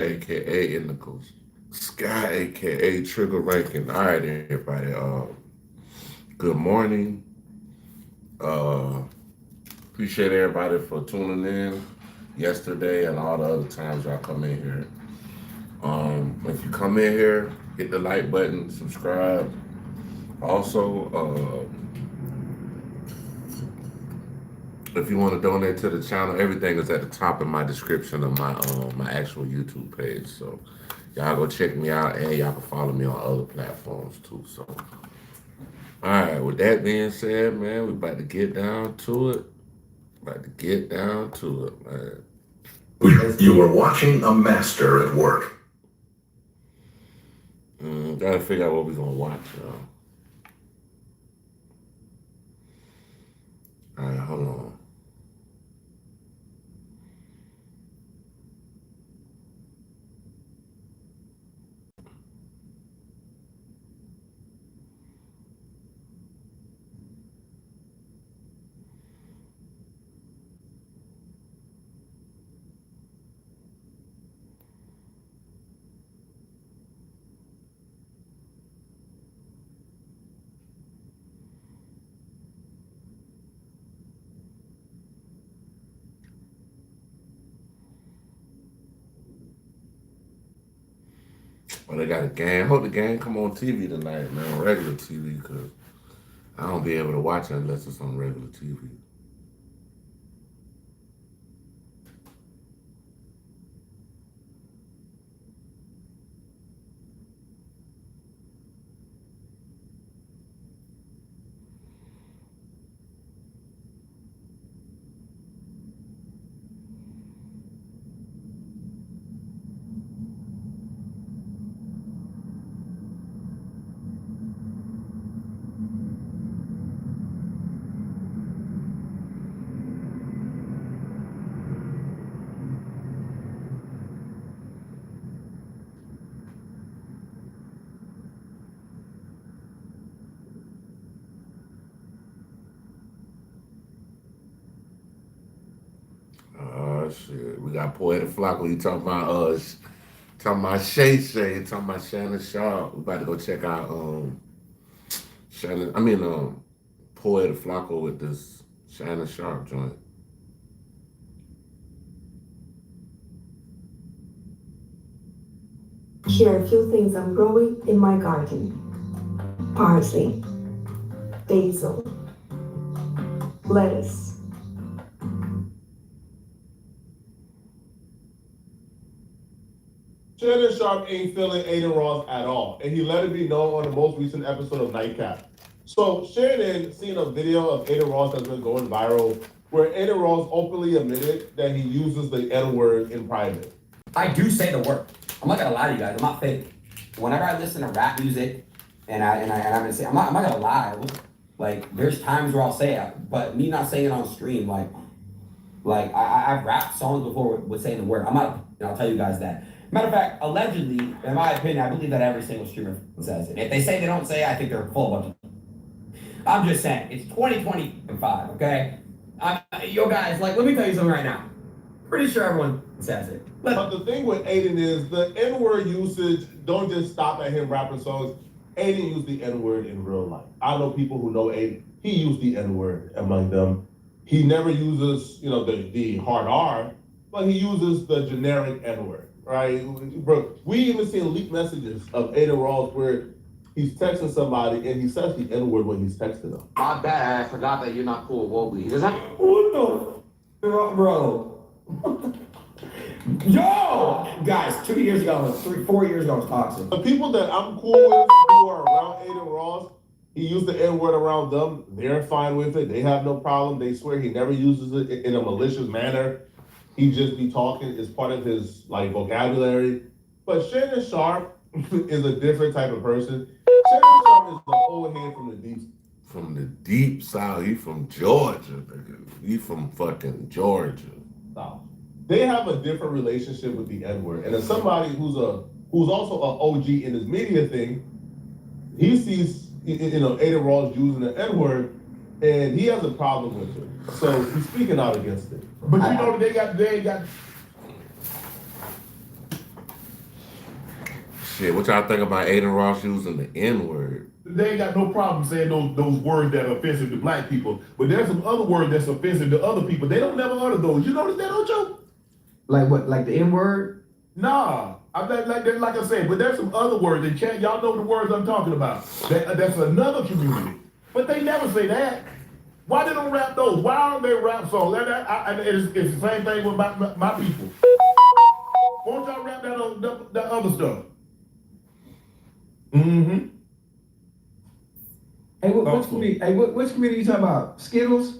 aka Sky, aka Trigger Ranking. All right, everybody. Good morning. Uh, Appreciate everybody for tuning in yesterday and all the other times y'all come in here. If you come in here, hit the like button, subscribe. Also, if you want to donate to the channel, everything is at the top of my description of my actual YouTube page. So y'all go check me out, and y'all can follow me on other platforms too. So, all right. With that being said, man, we about to get down to it. About to get down to it, man. You are watching a master at work. Gotta figure out what we're gonna watch, y'all. All right, hold on. Well, they got a game. Hope the game come on TV tonight, man. Regular TV, because I don't be able to watch it unless it's on regular TV. Shit. We got Poetic Flocko. You talking about Shay, talking about Shannon Sharp. We about to go check out Poetic Flocko with this Shannon Sharp joint. Here are a few things I'm growing in my garden. Parsley, basil, lettuce. Shannon Sharp ain't feeling Aiden Ross at all, and he let it be known on the most recent episode of Nightcap. So Shannon seen a video of Aiden Ross that's been going viral, where Aiden Ross openly admitted that he uses the N-word in private. I do say the word. I'm not gonna lie to you guys. I'm not fake. Whenever I listen to rap music, and I'm gonna say I'm not gonna lie. Like there's times where I'll say it, but me not saying it on stream, I've rapped songs before with saying the word. I'm not. I'll tell you guys that. Matter of fact, allegedly, in my opinion, I believe that every single streamer says it. If they say they don't say it, I think they're full of it. I'm just saying, it's 2025, okay? Yo guys, let me tell you something right now. Pretty sure everyone says it. But the thing with Aiden is the N-word usage don't just stop at him rapping songs. Aiden used the N-word in real life. I know people who know Aiden. He used the N-word among them. He never uses, the hard R, but he uses the generic N-word. Right, bro. We even seen leaked messages of Aiden Ross where he's texting somebody and he says the N-word when he's texting them. My bad, I forgot that you're not cool with Wobley. What the bro? Yo! Guys, 2 years ago, 4 years ago, I was toxic. The people that I'm cool with who are around Aiden Ross, he used the N-word around them. They're fine with it. They have no problem. They swear he never uses it in a malicious manner. He just be talking, it's part of his vocabulary. But Shannon Sharp is a different type of person. Shannon Sharp is the old head from the deep. From the deep south. He from Georgia. He from fucking Georgia. South. They have a different relationship with the N-word. And as somebody who's also an OG in his media thing, he sees Aiden Ross using the N-word, and he has a problem with it. So he's speaking out against it. But they got Shit, what y'all think about Aiden Ross using the N-word? They ain't got no problem saying those words that are offensive to black people, but there's some other words that's offensive to other people. They don't never utter those. You notice that, Ocho? Like what? Like the N word? Nah, like I said, but there's some other words in chat. Y'all know the words I'm talking about. That's another community, but they never say that. Why they don't rap those? Why aren't they rap songs? It's the same thing with my people. Won't y'all rap that other stuff? Mm-hmm. Hey, which community? Hey, which community you talking about? Skittles?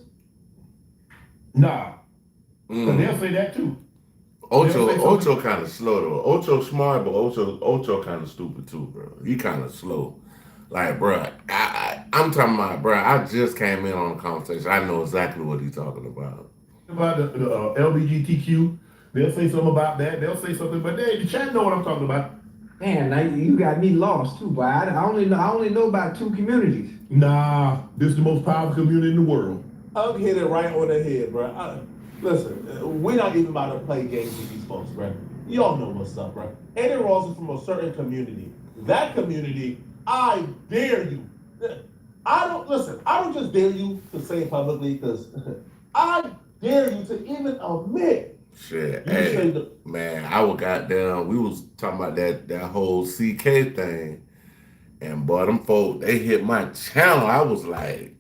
Nah, because they'll say that too. Ocho kind of slow though. Ocho smart, but Ocho kind of stupid too, bro. He kind of slow. Like, bro, I'm talking about, bro. I just came in on the conversation. I know exactly what he's talking about. About the LGBTQ, they'll say something about that. They'll say something, but the chat know what I'm talking about. Man, now you got me lost too, boy. I only know about 2 communities. Nah, this is the most powerful community in the world. I'm hit it right on the head, bro. Listen, we're not even about to play games with these folks, bro. Y'all know what's up, bro. Aiden Ross is from a certain community. That community, I dare you. I don't just dare you to say it publicly, because I dare you to even admit. Shit, hey, man, I was goddamn, we was talking about that whole CK thing, and boy, them folk, they hit my channel. I was like,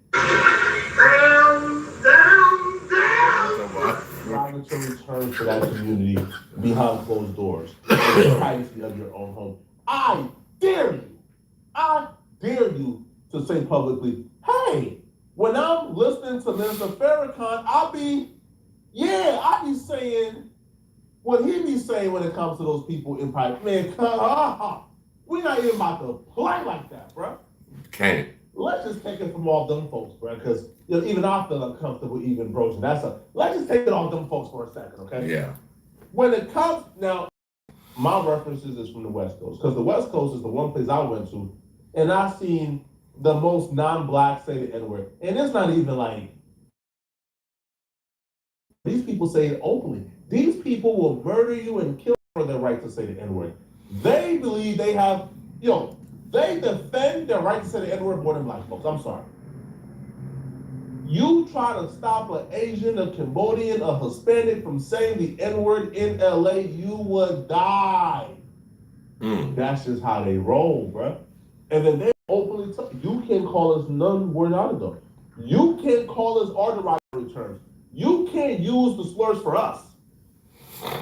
Trying to return to that community behind closed doors, in the privacy of your own home. I dare you to say publicly, hey, when I'm listening to Minister Farrakhan, I be saying what he be saying when it comes to those people in private. Man, we're not even about to play like that, bro. Can't. Let's just take it from all them folks, bro, because even I feel uncomfortable even broaching. Let's just take it off them folks for a second, okay? Yeah. When it comes, now, my references is from the West Coast, because the West Coast is the one place I went to, and I've seen the most non-black say the N-word. And it's not even like, these people say it openly. These people will murder you and kill for their right to say the N-word. They believe they have, they defend their right to say the N-word more than black folks. I'm sorry. You try to stop an Asian, a Cambodian, a Hispanic from saying the N-word in LA, you would die. That's just how they roll, bro. And then they openly tell you can't call us none word out of them. You can't call us our derogatory terms. You can't use the slurs for us.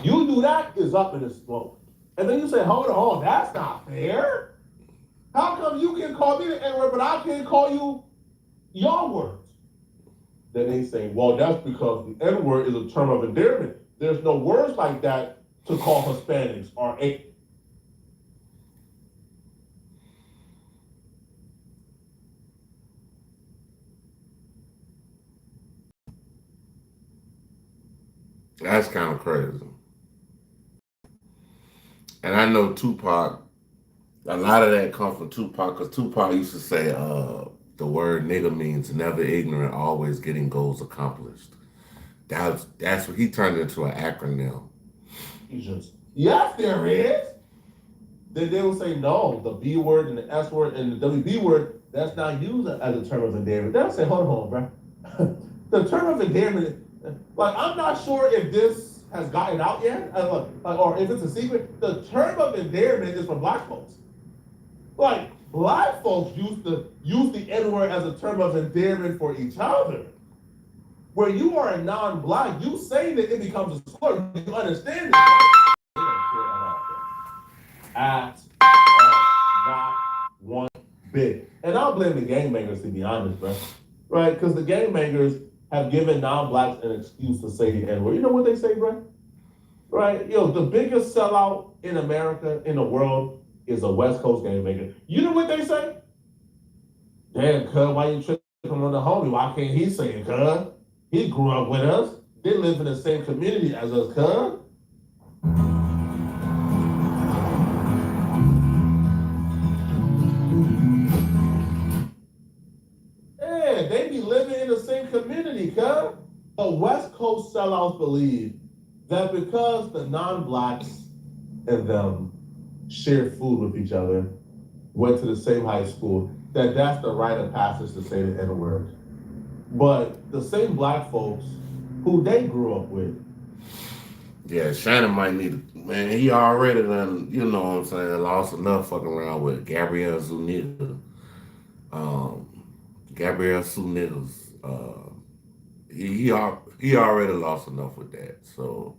You do that, is up in the smoke. And then you say, hold on, that's not fair. How come you can call me the N-word, but I can't call you your words? Then they say, well, that's because the N-word is a term of endearment. There's no words like that to call Hispanics or a. That's kind of crazy. And I know Tupac, a lot of that comes from Tupac, because Tupac used to say the word nigga means never ignorant, always getting goals accomplished. That's what he turned into an acronym. Yes, there is. Then they will say, no, the B word and the S word and the WB word, that's not used as a term of endearment. They'll say, hold on, bro. The term of endearment, like, I'm not sure if this has gotten out yet, or if it's a secret. The term of endearment is for black folks. Like, black folks used to use the N-word as a term of endearment for each other. Where you are a non-black, you say that it becomes a slur. You understand it, right? They don't care at all. Not one bit. And I'll blame the gangbangers, to be honest, bro. Right? Because the gangbangers have given non-blacks an excuse to say the N-word. You know what they say, bro? Right? The biggest sellout in America, in the world, is a West Coast gangbanger. You know what they say? Damn, cuz, why you tripping on the homie? Why can't he say it, cuz? He grew up with us. They live in the same community as us, cuz. Yeah, they be living in the same community, cuz. But West Coast sellouts believe that because the non-blacks and them shared food with each other, went to the same high school, that's the rite of passage to say the N-word. But the same black folks who they grew up with. Yeah, Shannon might need man, he already done, you know what I'm saying, lost enough fucking around with Gabrielle Zuniga. Gabrielle Zuniga's he already lost enough with that. So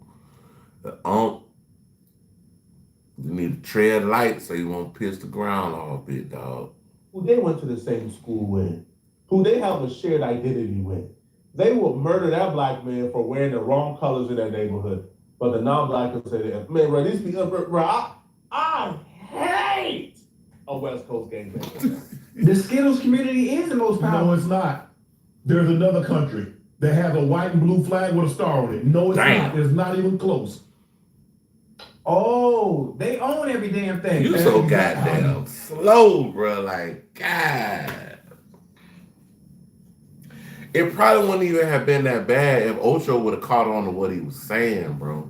you need to tread light so you won't piss the ground off, big dog. Who they went to the same school with, who they have a shared identity with. They will murder that black man for wearing the wrong colors in their neighborhood. But the non-black will say that, man, bro, these people, bro, I hate a West Coast gangbang. The Skittles community is the most No, powerful. it's not. There's another country that has a white and blue flag with a star on it. No, it's Damn. not. It's not even close. Oh, they own every damn thing. You so goddamn slow, bro. Like, God. It probably wouldn't even have been that bad if Ocho would have caught on to what he was saying, bro.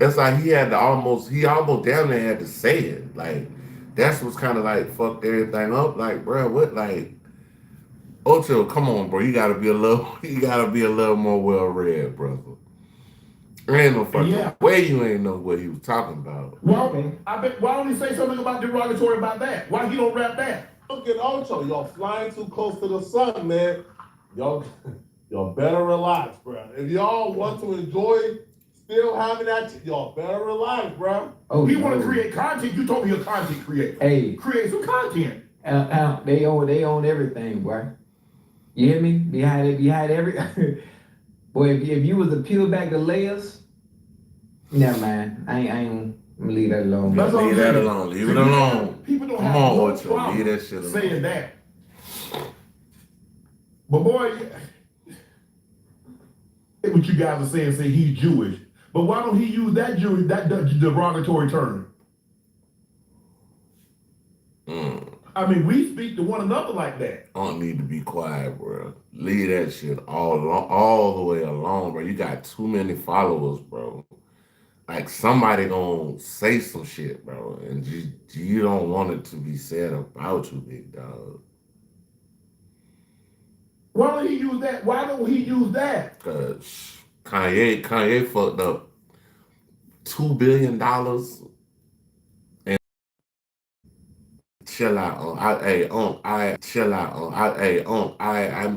It's like he almost damn near had to say it. Like, that's what's kind of like fucked everything up. Like, bro, what, like, Ocho, come on, bro. You gotta be a little more well-read, brother. There ain't no fucking way you ain't know what he was talking about. Well, why don't he say something about derogatory about that? Why he don't rap that? Look at Ocho, y'all flying too close to the sun, man. Y'all better relax, bro. If y'all want to enjoy still having that, y'all better relax, bro. Oh, He want to create content. You told me you're a content creator. Hey, Create some content. they own everything, boy. You hear me? Behind every boy. If you was to peel back the layers, never mind. I ain't. I'm gonna leave that alone. That's all I'm Leave that saying. alone. Leave it alone. People don't Come have on, no Ocho. problem Leave that shit alone. saying that. But boy, what you guys are saying, say he's Jewish. But why don't he use that derogatory term? I mean, we speak to one another like that. I don't need to be quiet, bro. Leave that shit all the way alone, bro. You got too many followers, bro. Like, somebody gonna say some shit, bro, and you don't want it to be said about you, big dog. Why don't he use that? Why don't he use that? Cause Kanye fucked up $2 billion and chill out on. I'm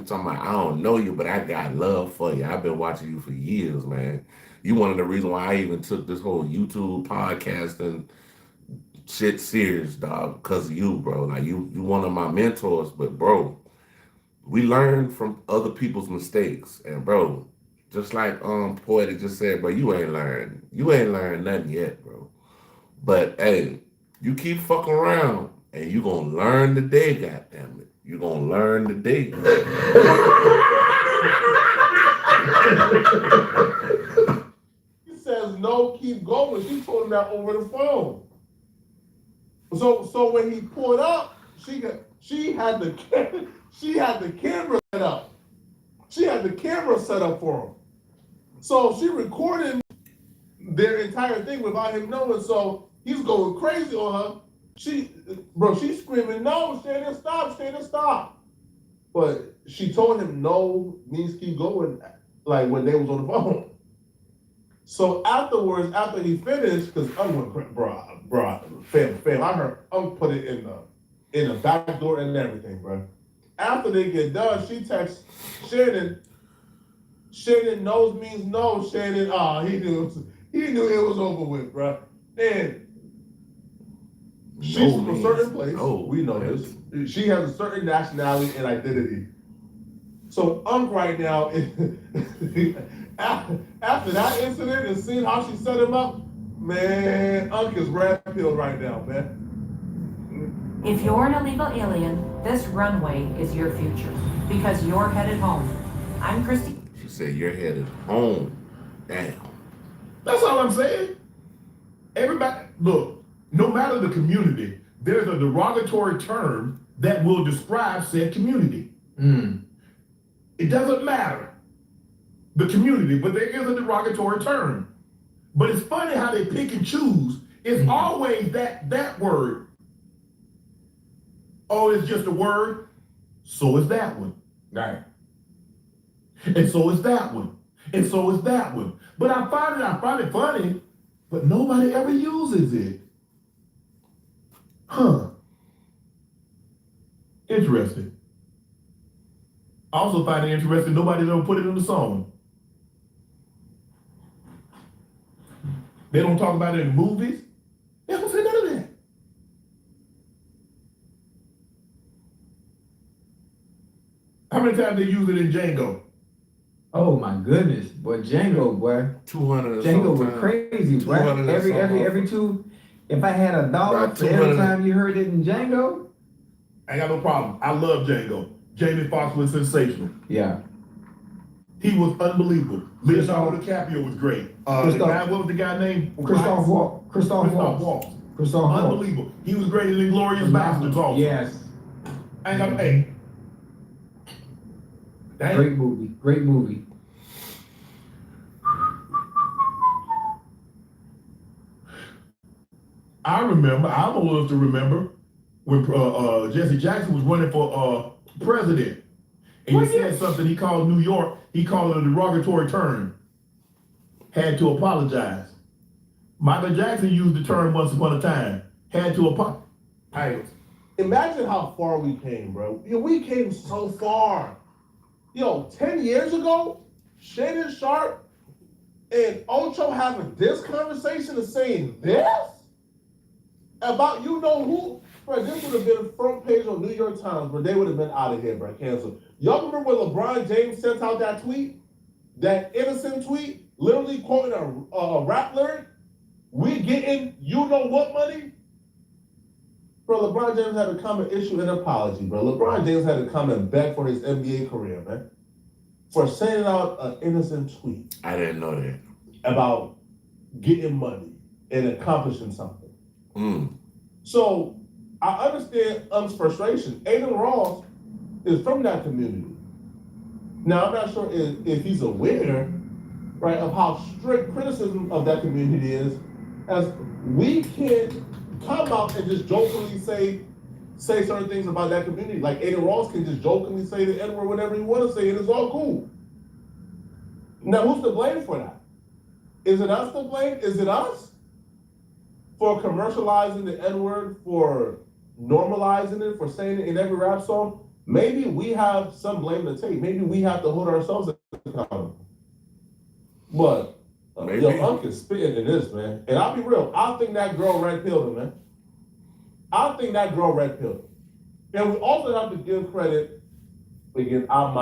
talking about, I don't know you, but I got love for you. I've been watching you for years, man. You one of the reasons why I even took this whole YouTube podcast and shit serious, dog, because of you, bro. Like, you one of my mentors, but bro, we learn from other people's mistakes. And bro, just like Poetic just said, bro, you ain't learned nothing yet, bro. But hey, you keep fucking around and you gonna learn today, goddammit. You gonna learn today. He says no, keep going. She told him that over the phone. So when he pulled up, she had the camera set up. She had the camera set up for him. So she recorded their entire thing without him knowing. So he's going crazy on her. She's screaming, no, Shannon, stop, Shannon, stop. But she told him no means keep going, like when they was on the phone. So afterwards, after he finished, because I'm going, fam, I heard put it in the back door and everything, bro. After they get done, she texts Shannon. Shannon knows means no. Shannon, he knew it was over with, bro. And she's from a certain place. No. We know this. She has a certain nationality and identity. So right now, after that incident and seeing how she set him up, man, is red pilled right now, man. If you're an illegal alien, this runway is your future because you're headed home. I'm Christy. She said you're headed home. Damn. That's all I'm saying. Everybody, look, no matter the community, there's a derogatory term that will describe said community. It doesn't matter the community, but there is a derogatory term. But it's funny how they pick and choose. It's always that word. Oh, it's just a word. So is that one. Right. And so is that one. And so is that one. But I find it funny, but nobody ever uses it. Huh. Interesting. I also find it interesting nobody ever put it in the song. They don't talk about it in movies. They don't say none of that. How many times they use it in Django? Oh my goodness, boy, Django, boy. 200 or Django was something. crazy, boy. 200 or Every something. two. If I had $1 About for every 200. time you heard it in Django, I ain't got no problem. I love Django. Jamie Foxx was sensational. yeah. He was unbelievable. Leonardo Christoph- DiCaprio was great. The Christoph- guy, what was the guy named? Christoph Waltz. Christoph Waltz. Christoph Waltz. Unbelievable. He was great in Inglourious Bastards also. Yes. I ain't got hey. Dang. Great movie. Great movie. I'm old enough to remember when Jesse Jackson was running for president. And he said something, he called New York, he called it a derogatory term. Had to apologize. Michael Jackson used the term once upon a time. Had to apologize. Imagine how far we came, bro. Yo, we came so far. Yo, 10 years ago, Shannon Sharp and Ocho having this conversation and saying this about you know who? Bro, this would have been front page on New York Times, but they would have been out of here, bro. Canceled. Y'all remember when LeBron James sent out that tweet? That innocent tweet, literally quoting a rap lyric? We getting you know what money? Bro, LeBron James had to come and issue an apology, bro. LeBron James had to come and beg for his NBA career, man. For sending out an innocent tweet I didn't know that. about getting money and accomplishing something. Mm. So I understand frustration. Aiden Ross is from that community. Now, I'm not sure if he's aware, right, of how strict criticism of that community is, as we can't come out and just jokingly say certain things about that community. Like Aiden Ross can just jokingly say the N-word, whatever he want to say, and it's all cool. Now, who's to blame for that? Is it us to blame? Is it us for commercializing the N-word, for normalizing it, for saying it in every rap song? Maybe we have some blame to take. Maybe we have to hold ourselves accountable. But Maybe. yo, Unc is spitting in this, man. And I'll be real, I think that girl red pilled him, man. I think that girl red pilled him. And we also have to give credit, again, I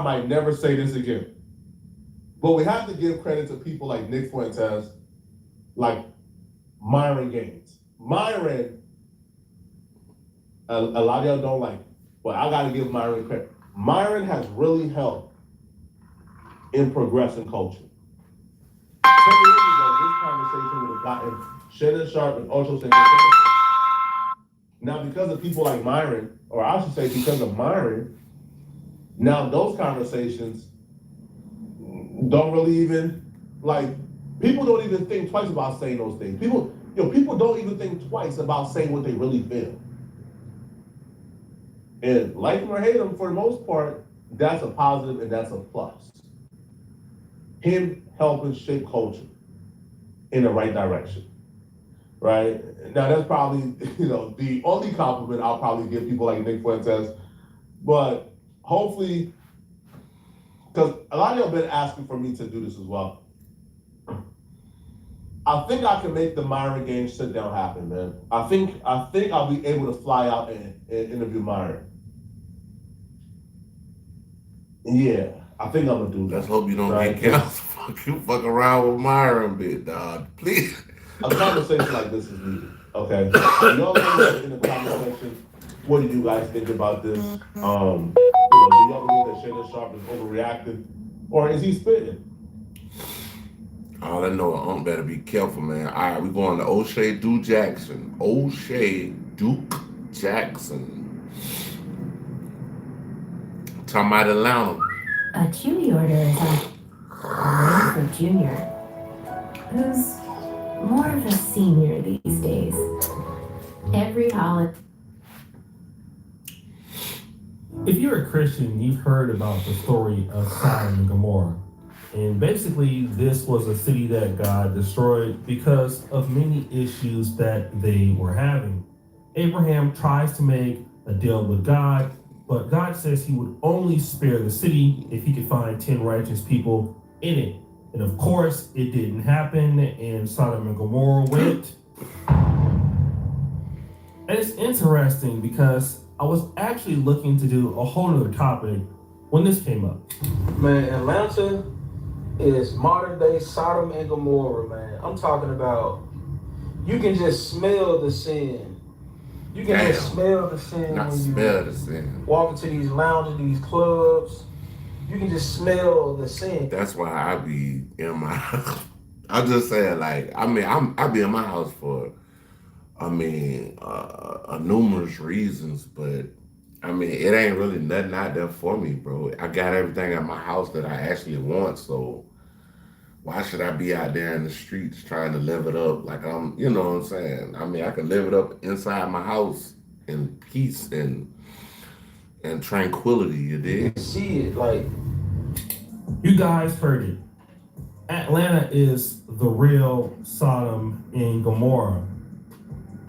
might never say this again, but we have to give credit to people like Nick Fuentes, like Myron Gaines. Myron, a lot of y'all don't like it, but I gotta give Myron credit. Myron has really helped in progressing culture. 10 years ago, this conversation would have gotten Shannon Sharp and Ocho Cinco. Now, because of people like Myron, or I should say because of Myron, now those conversations don't really even, like, people don't even think twice about saying those things. People don't even think twice about saying what they really feel. And like him or hate him, for the most part, that's a positive and that's a plus. Him helping shape culture in the right direction, right? Now that's probably, the only compliment I'll probably give people like Nick Fuentes, but hopefully, because a lot of y'all been asking for me to do this as well. I think I can make the Myron Gaines sit down happen, man. I think I'll be able to fly out and interview Myron. Yeah, I think I'm gonna do that. Let's hope you don't Right. get canceled. You fuck around with Myron, bit dog. Please. A conversation like this is needed, okay? Y'all let me know in the comment section, what do you guys think about this? Do y'all believe that Shannon Sharp is overreacting, or is he spitting? All I know, Unc better be careful, man. All right, we're going to O'Shea Duke Jackson. O'Shea Duke Jackson. Talking about Atlanta. A Chewy order is on for Junior, who's more of a senior these days. Every holiday. If you're a Christian, you've heard about the story of Sodom and Gomorrah. And basically, this was a city that God destroyed because of many issues that they were having. Abraham tries to make a deal with God, but God says he would only spare the city if he could find 10 righteous people in it. And of course, it didn't happen, and Sodom and Gomorrah went. And it's interesting because I was actually looking to do a whole other topic when this came up. Man, Atlanta is modern day Sodom and Gomorrah, man. I'm talking about, you can just smell the sin. You can just smell the sin Not when smell you the sin. walk into these lounges, these clubs. You can just smell the sin. That's why I be in my house. I'm just saying, like, I be in my house for, numerous reasons, but it ain't really nothing out there for me, bro. I got everything at my house that I actually want, so why should I be out there in the streets trying to live it up like I'm, you know what I'm saying? I can live it up inside my house in peace and tranquility, you dig? See it, like, You guys heard it. Atlanta is the real Sodom and Gomorrah.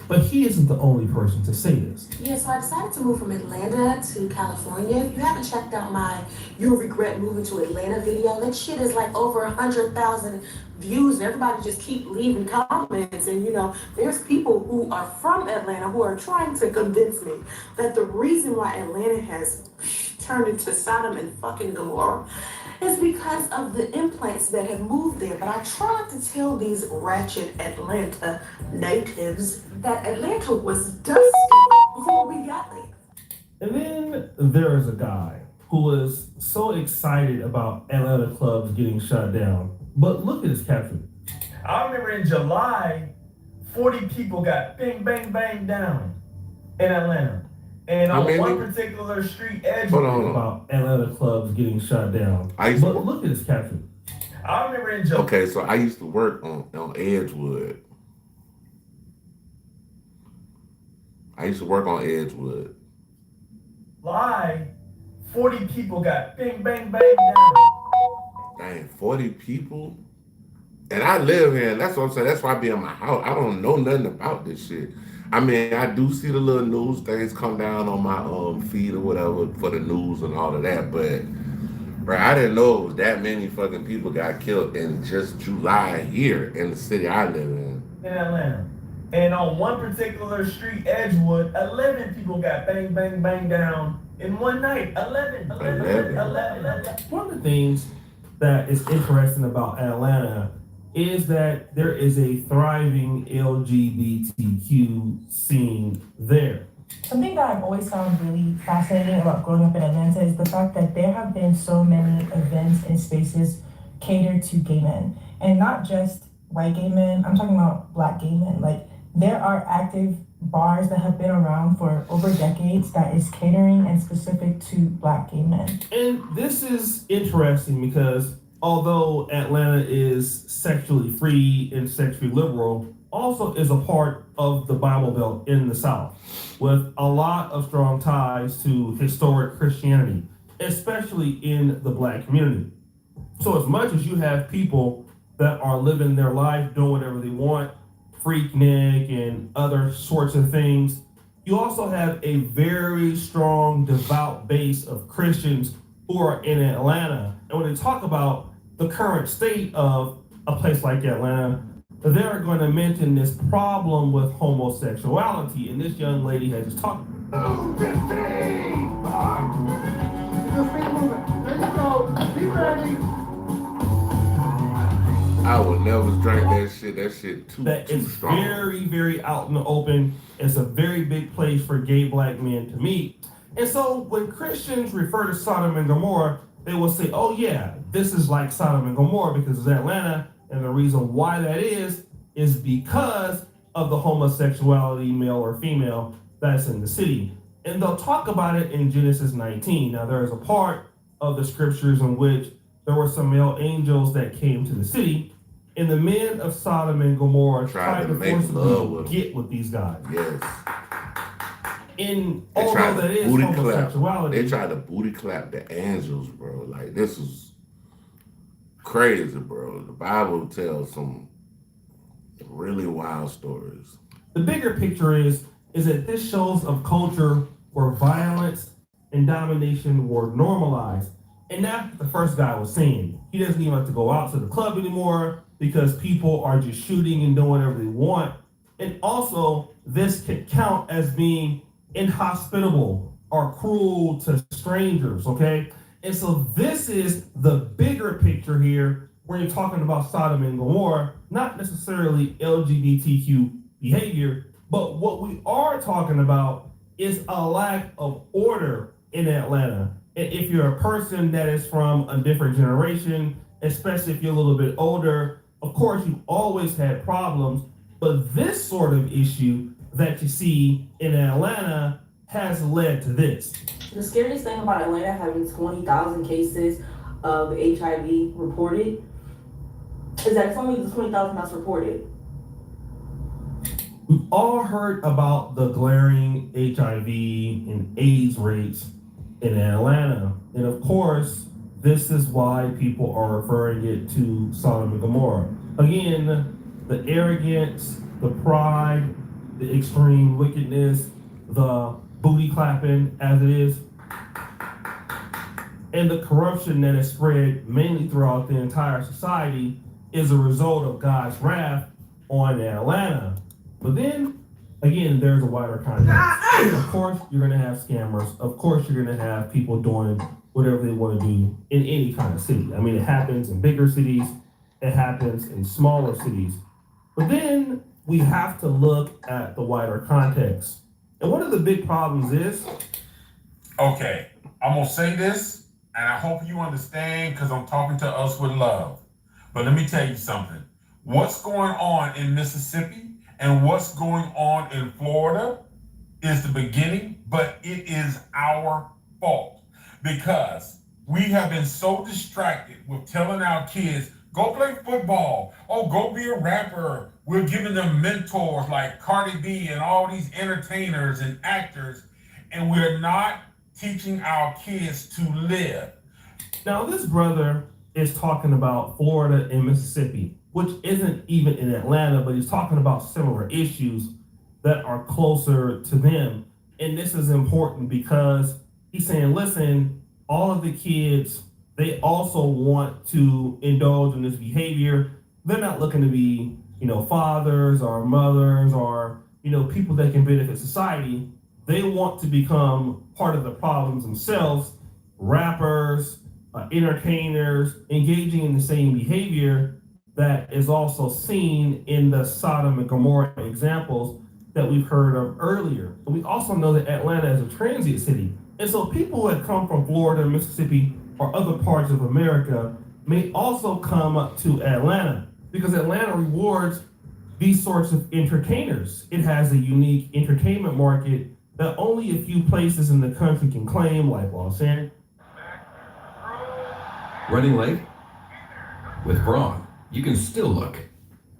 But he isn't the only person to say this. Yeah, so I decided to move from Atlanta to California. If you haven't checked out my You'll Regret Moving to Atlanta video, that shit is like over 100,000 views, and everybody just keep leaving comments. And there's people who are from Atlanta who are trying to convince me that the reason why Atlanta has turned into Sodom and fucking Gomorrah is because of the implants that have moved there. But I tried to tell these ratchet Atlanta natives that Atlanta was dusty before we got there. And then there is a guy who was so excited about Atlanta clubs getting shut down. But look at his caption. I remember in July, 40 people got bang, bang, bang down in Atlanta. And on one particular street, Edgewood, about Atlanta clubs getting shut down. But look at his caption. I remember in July. Okay, so I used to work on Edgewood. July, 40 people got bang, bang, bang down. Dang, 40 people? And I live here, and that's what I'm saying. That's why I be in my house. I don't know nothing about this shit. I do see the little news things come down on my feed or whatever for the news and all of that, but bro, I didn't know it was that many fucking people got killed in just July here in the city I live in. In Atlanta. And on one particular street, Edgewood, 11 people got bang, bang, bang down in one night. 11. One of the things that is interesting about Atlanta is that there is a thriving LGBTQ scene there. Something that I've always found really fascinating about growing up in Atlanta is the fact that there have been so many events and spaces catered to gay men. And not just white gay men, I'm talking about Black gay men. Like, there are active bars that have been around for over decades that is catering and specific to Black gay men. And this is interesting because although Atlanta is sexually free and sexually liberal, also is a part of the Bible Belt in the South, with a lot of strong ties to historic Christianity, especially in the Black community. So as much as you have people that are living their life, doing whatever they want, Freaknik and other sorts of things, you also have a very strong, devout base of Christians who are in Atlanta. And when they talk about the current state of a place like Atlanta, they're going to mention this problem with homosexuality. And this young lady has just talked. I would never drink that shit. That shit too strong. Very, very out in the open. It's a very big place for gay Black men to meet. And so when Christians refer to Sodom and Gomorrah, they will say, oh yeah, this is like Sodom and Gomorrah because it's Atlanta. And the reason why that is because of the homosexuality, male or female, that's in the city. And they'll talk about it in Genesis 19. Now there is a part of the scriptures in which there were some male angels that came to the city And the men of Sodom and Gomorrah tried to make love forcibly with get with these guys. Yes. And They although tried that to is booty clap. homosexuality, They tried to booty clap the angels, bro. Like, this is crazy, bro. The Bible tells some really wild stories. the bigger picture is that this shows a culture where violence and domination were normalized. And that's what the first guy was saying. He doesn't even have to go out to the club anymore because people are just shooting and doing whatever they want. And also, this could count as being inhospitable or cruel to strangers, okay? And so this is the bigger picture here where you're talking about Sodom and Gomorrah, not necessarily LGBTQ behavior, but what we are talking about is a lack of order in Atlanta. And if you're a person that is from a different generation, especially if you're a little bit older, of course, you've always had problems, but this sort of issue that you see in Atlanta has led to this. The scariest thing about Atlanta having 20,000 cases of HIV reported is that it's only the 20,000 that's reported. We've all heard about the glaring HIV and AIDS rates in Atlanta. And of course, this is why people are referring it to Sodom and Gomorrah. Again, the arrogance, the pride, the extreme wickedness, the booty clapping as it is, and the corruption that is spread mainly throughout the entire society is a result of God's wrath on Atlanta. But then, again, there's a wider context. Of course, you're going to have scammers. Of course, you're going to have people doing whatever they want to do in any kind of city. I mean, it happens in bigger cities. It happens in smaller cities. But then we have to look at the wider context. And one of the big problems is... Okay, I'm going to say this, and I hope you understand because I'm talking to us with love. But let me tell you something. What's going on in Mississippi and what's going on in Florida is the beginning, but it is our fault because we have been so distracted with telling our kids, go play football, oh, go be a rapper. We're giving them mentors like Cardi B and all these entertainers and actors, and we're not teaching our kids to live. Now, this brother is talking about Florida and Mississippi, which isn't even in Atlanta, but he's talking about similar issues that are closer to them. And this is important because he's saying, listen, all of the kids, they also want to indulge in this behavior. They're not looking to be, fathers or mothers or, people that can benefit society. They want to become part of the problems themselves, rappers, entertainers, engaging in the same behavior that is also seen in the Sodom and Gomorrah examples that we've heard of earlier. But we also know that Atlanta is a transient city. And so people that come from Florida, Mississippi, or other parts of America may also come up to Atlanta because Atlanta rewards these sorts of entertainers. It has a unique entertainment market that only a few places in the country can claim, like Los Angeles. Running late? With Braun, you can still look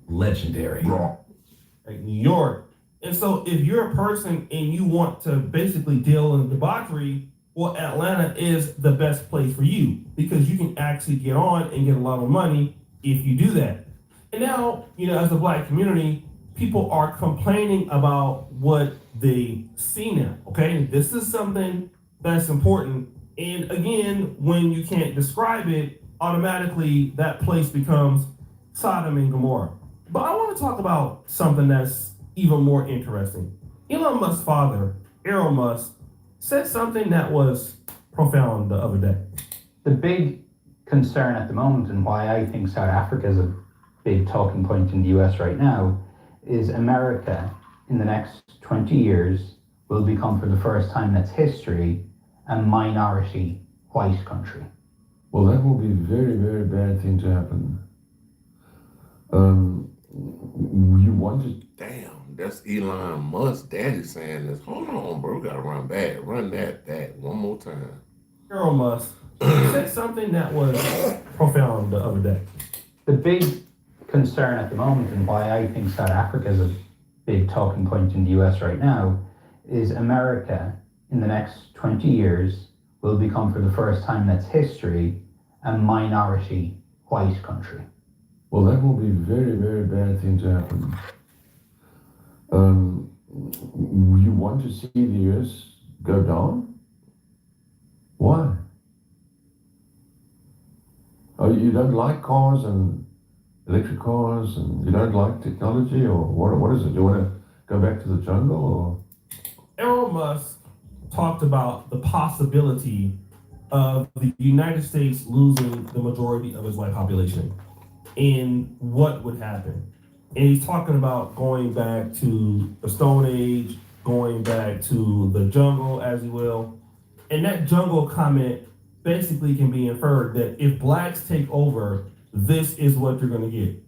legendary. Like New York. And so if you're a person and you want to basically deal in debauchery, well, Atlanta is the best place for you because you can actually get on and get a lot of money if you do that. And now, as a Black community, people are complaining about what they see now, okay? This is something that's important. And again, when you can't describe it, automatically that place becomes Sodom and Gomorrah. But I want to talk about something that's even more interesting. Elon Musk's father, Elon Musk, said something that was profound the other day. The big concern at the moment, and why I think South Africa is a big talking point in the US right now, is America in the next 20 years will become, for the first time in its history, a minority white country. Well, that will be a very, very bad thing to happen. You want to... Damn, that's Elon Musk daddy saying this. Hold on, bro, gotta run back. Run that one more time. Elon Musk said something that was profound the other day. The big concern at the moment and why I think South Africa is a big talking point in the US right now is America in the next 20 years will become, for the first time in its history, a minority white country. Well, that will be a very, very bad thing to happen. You want to see the US go down? Why? Oh, you don't like cars and electric cars, and you don't like technology, or what is it? You want to go back to the jungle, or? Elon Musk talked about the possibility of the United States losing the majority of its white population and what would happen. And he's talking about going back to the Stone Age, going back to the jungle, as you will. And that jungle comment basically can be inferred that if blacks take over, this is what you're going to get.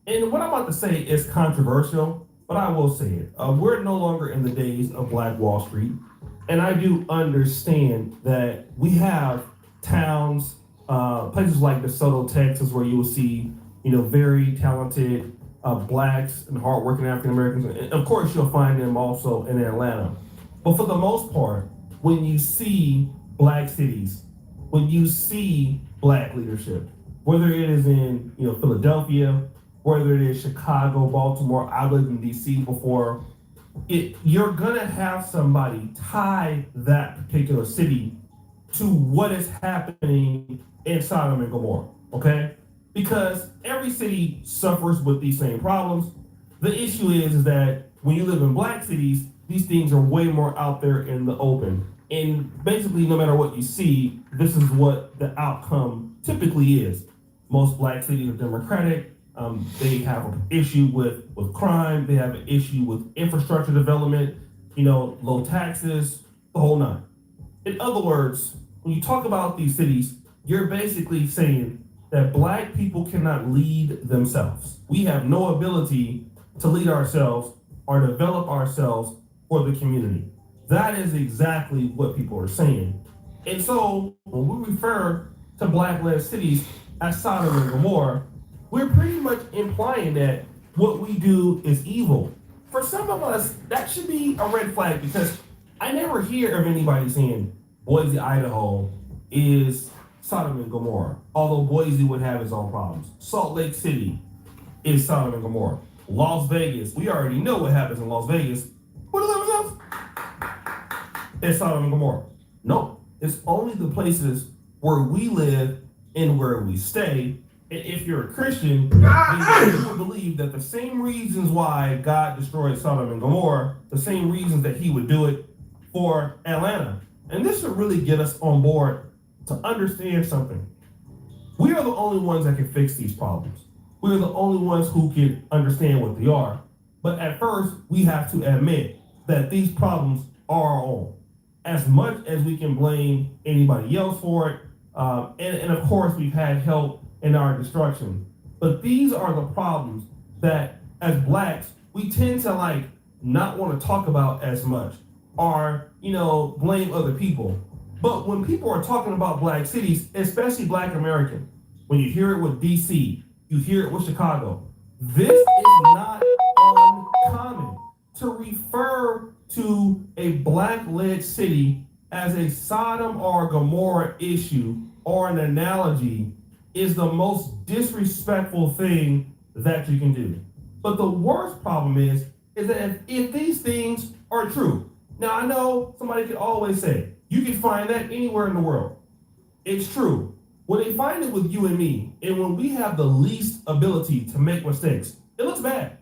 And what I'm about to say is controversial, but I will say it. We're no longer in the days of Black Wall Street. And I do understand that we have towns, places like DeSoto, Texas, where you will see, very talented blacks and hardworking African Americans. And of course, you'll find them also in Atlanta. But for the most part, when you see black cities, when you see black leadership, whether it is in Philadelphia, whether it is Chicago, Baltimore, I lived in DC before, you're gonna have somebody tie that particular city to what is happening in Sodom and Gomorrah, okay? Because every city suffers with these same problems. The issue is that when you live in black cities, these things are way more out there in the open. And basically, no matter what you see, this is what the outcome typically is. Most black cities are democratic. They have an issue with crime. They have an issue with infrastructure development, low taxes, the whole nine. In other words, when you talk about these cities, you're basically saying that black people cannot lead themselves. We have no ability to lead ourselves or develop ourselves for the community. That is exactly what people are saying. And so when we refer to black-led cities as Sodom and Gomorrah, we're pretty much implying that what we do is evil. For some of us, that should be a red flag, because I never hear of anybody saying Boise, Idaho is Sodom and Gomorrah, although Boise would have its own problems. Salt Lake City is Sodom and Gomorrah. Las Vegas, we already know what happens in Las Vegas. What else? It's Sodom and Gomorrah. No, it's only the places where we live and where we stay. And if you're a Christian, you would believe that the same reasons why God destroyed Sodom and Gomorrah, the same reasons that he would do it for Atlanta. And this should really get us on board to understand something. We are the only ones that can fix these problems. We are the only ones who can understand what they are. But at first, we have to admit that these problems are our own. As much as we can blame anybody else for it, and of course, we've had help in our destruction. But these are the problems that, as blacks, we tend to not want to talk about as much, or blame other people. But when people are talking about black cities, especially black American, when you hear it with DC, you hear it with Chicago, this is not uncommon. To refer to a black-led city as a Sodom or Gomorrah issue or an analogy is the most disrespectful thing that you can do. But the worst problem is that if these things are true, now I know somebody could always say, you can find that anywhere in the world. It's true. When they find it with you and me, and when we have the least ability to make mistakes, it looks bad.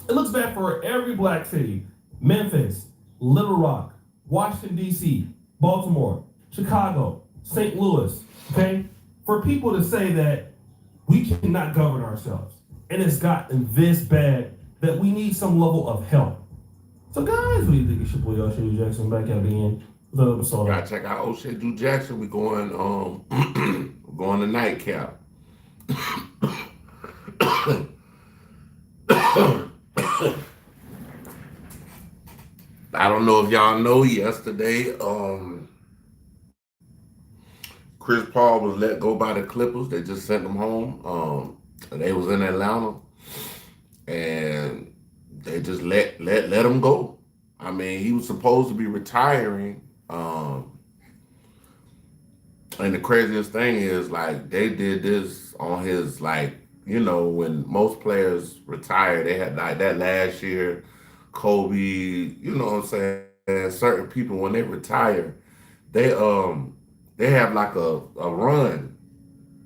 It looks bad for every black city. Memphis, Little Rock, Washington, D.C., Baltimore, Chicago, St. Louis, okay? For people to say that we cannot govern ourselves, and it's gotten this bad that we need some level of help. So guys, what do you think? It's your boy O'Shea Jackson back at the end with another episode. Gotta check out O'Shea Jackson. We going going to Nightcap. I don't know if y'all know, yesterday, Chris Paul was let go by the Clippers. They just sent him home. and they was in Atlanta, and they just let him go. I mean, he was supposed to be retiring. And the craziest thing is, like, they did this on his, like, when most players retire, they had like that last year, Kobe, you know what I'm saying? Certain people, when they retire, they have like a run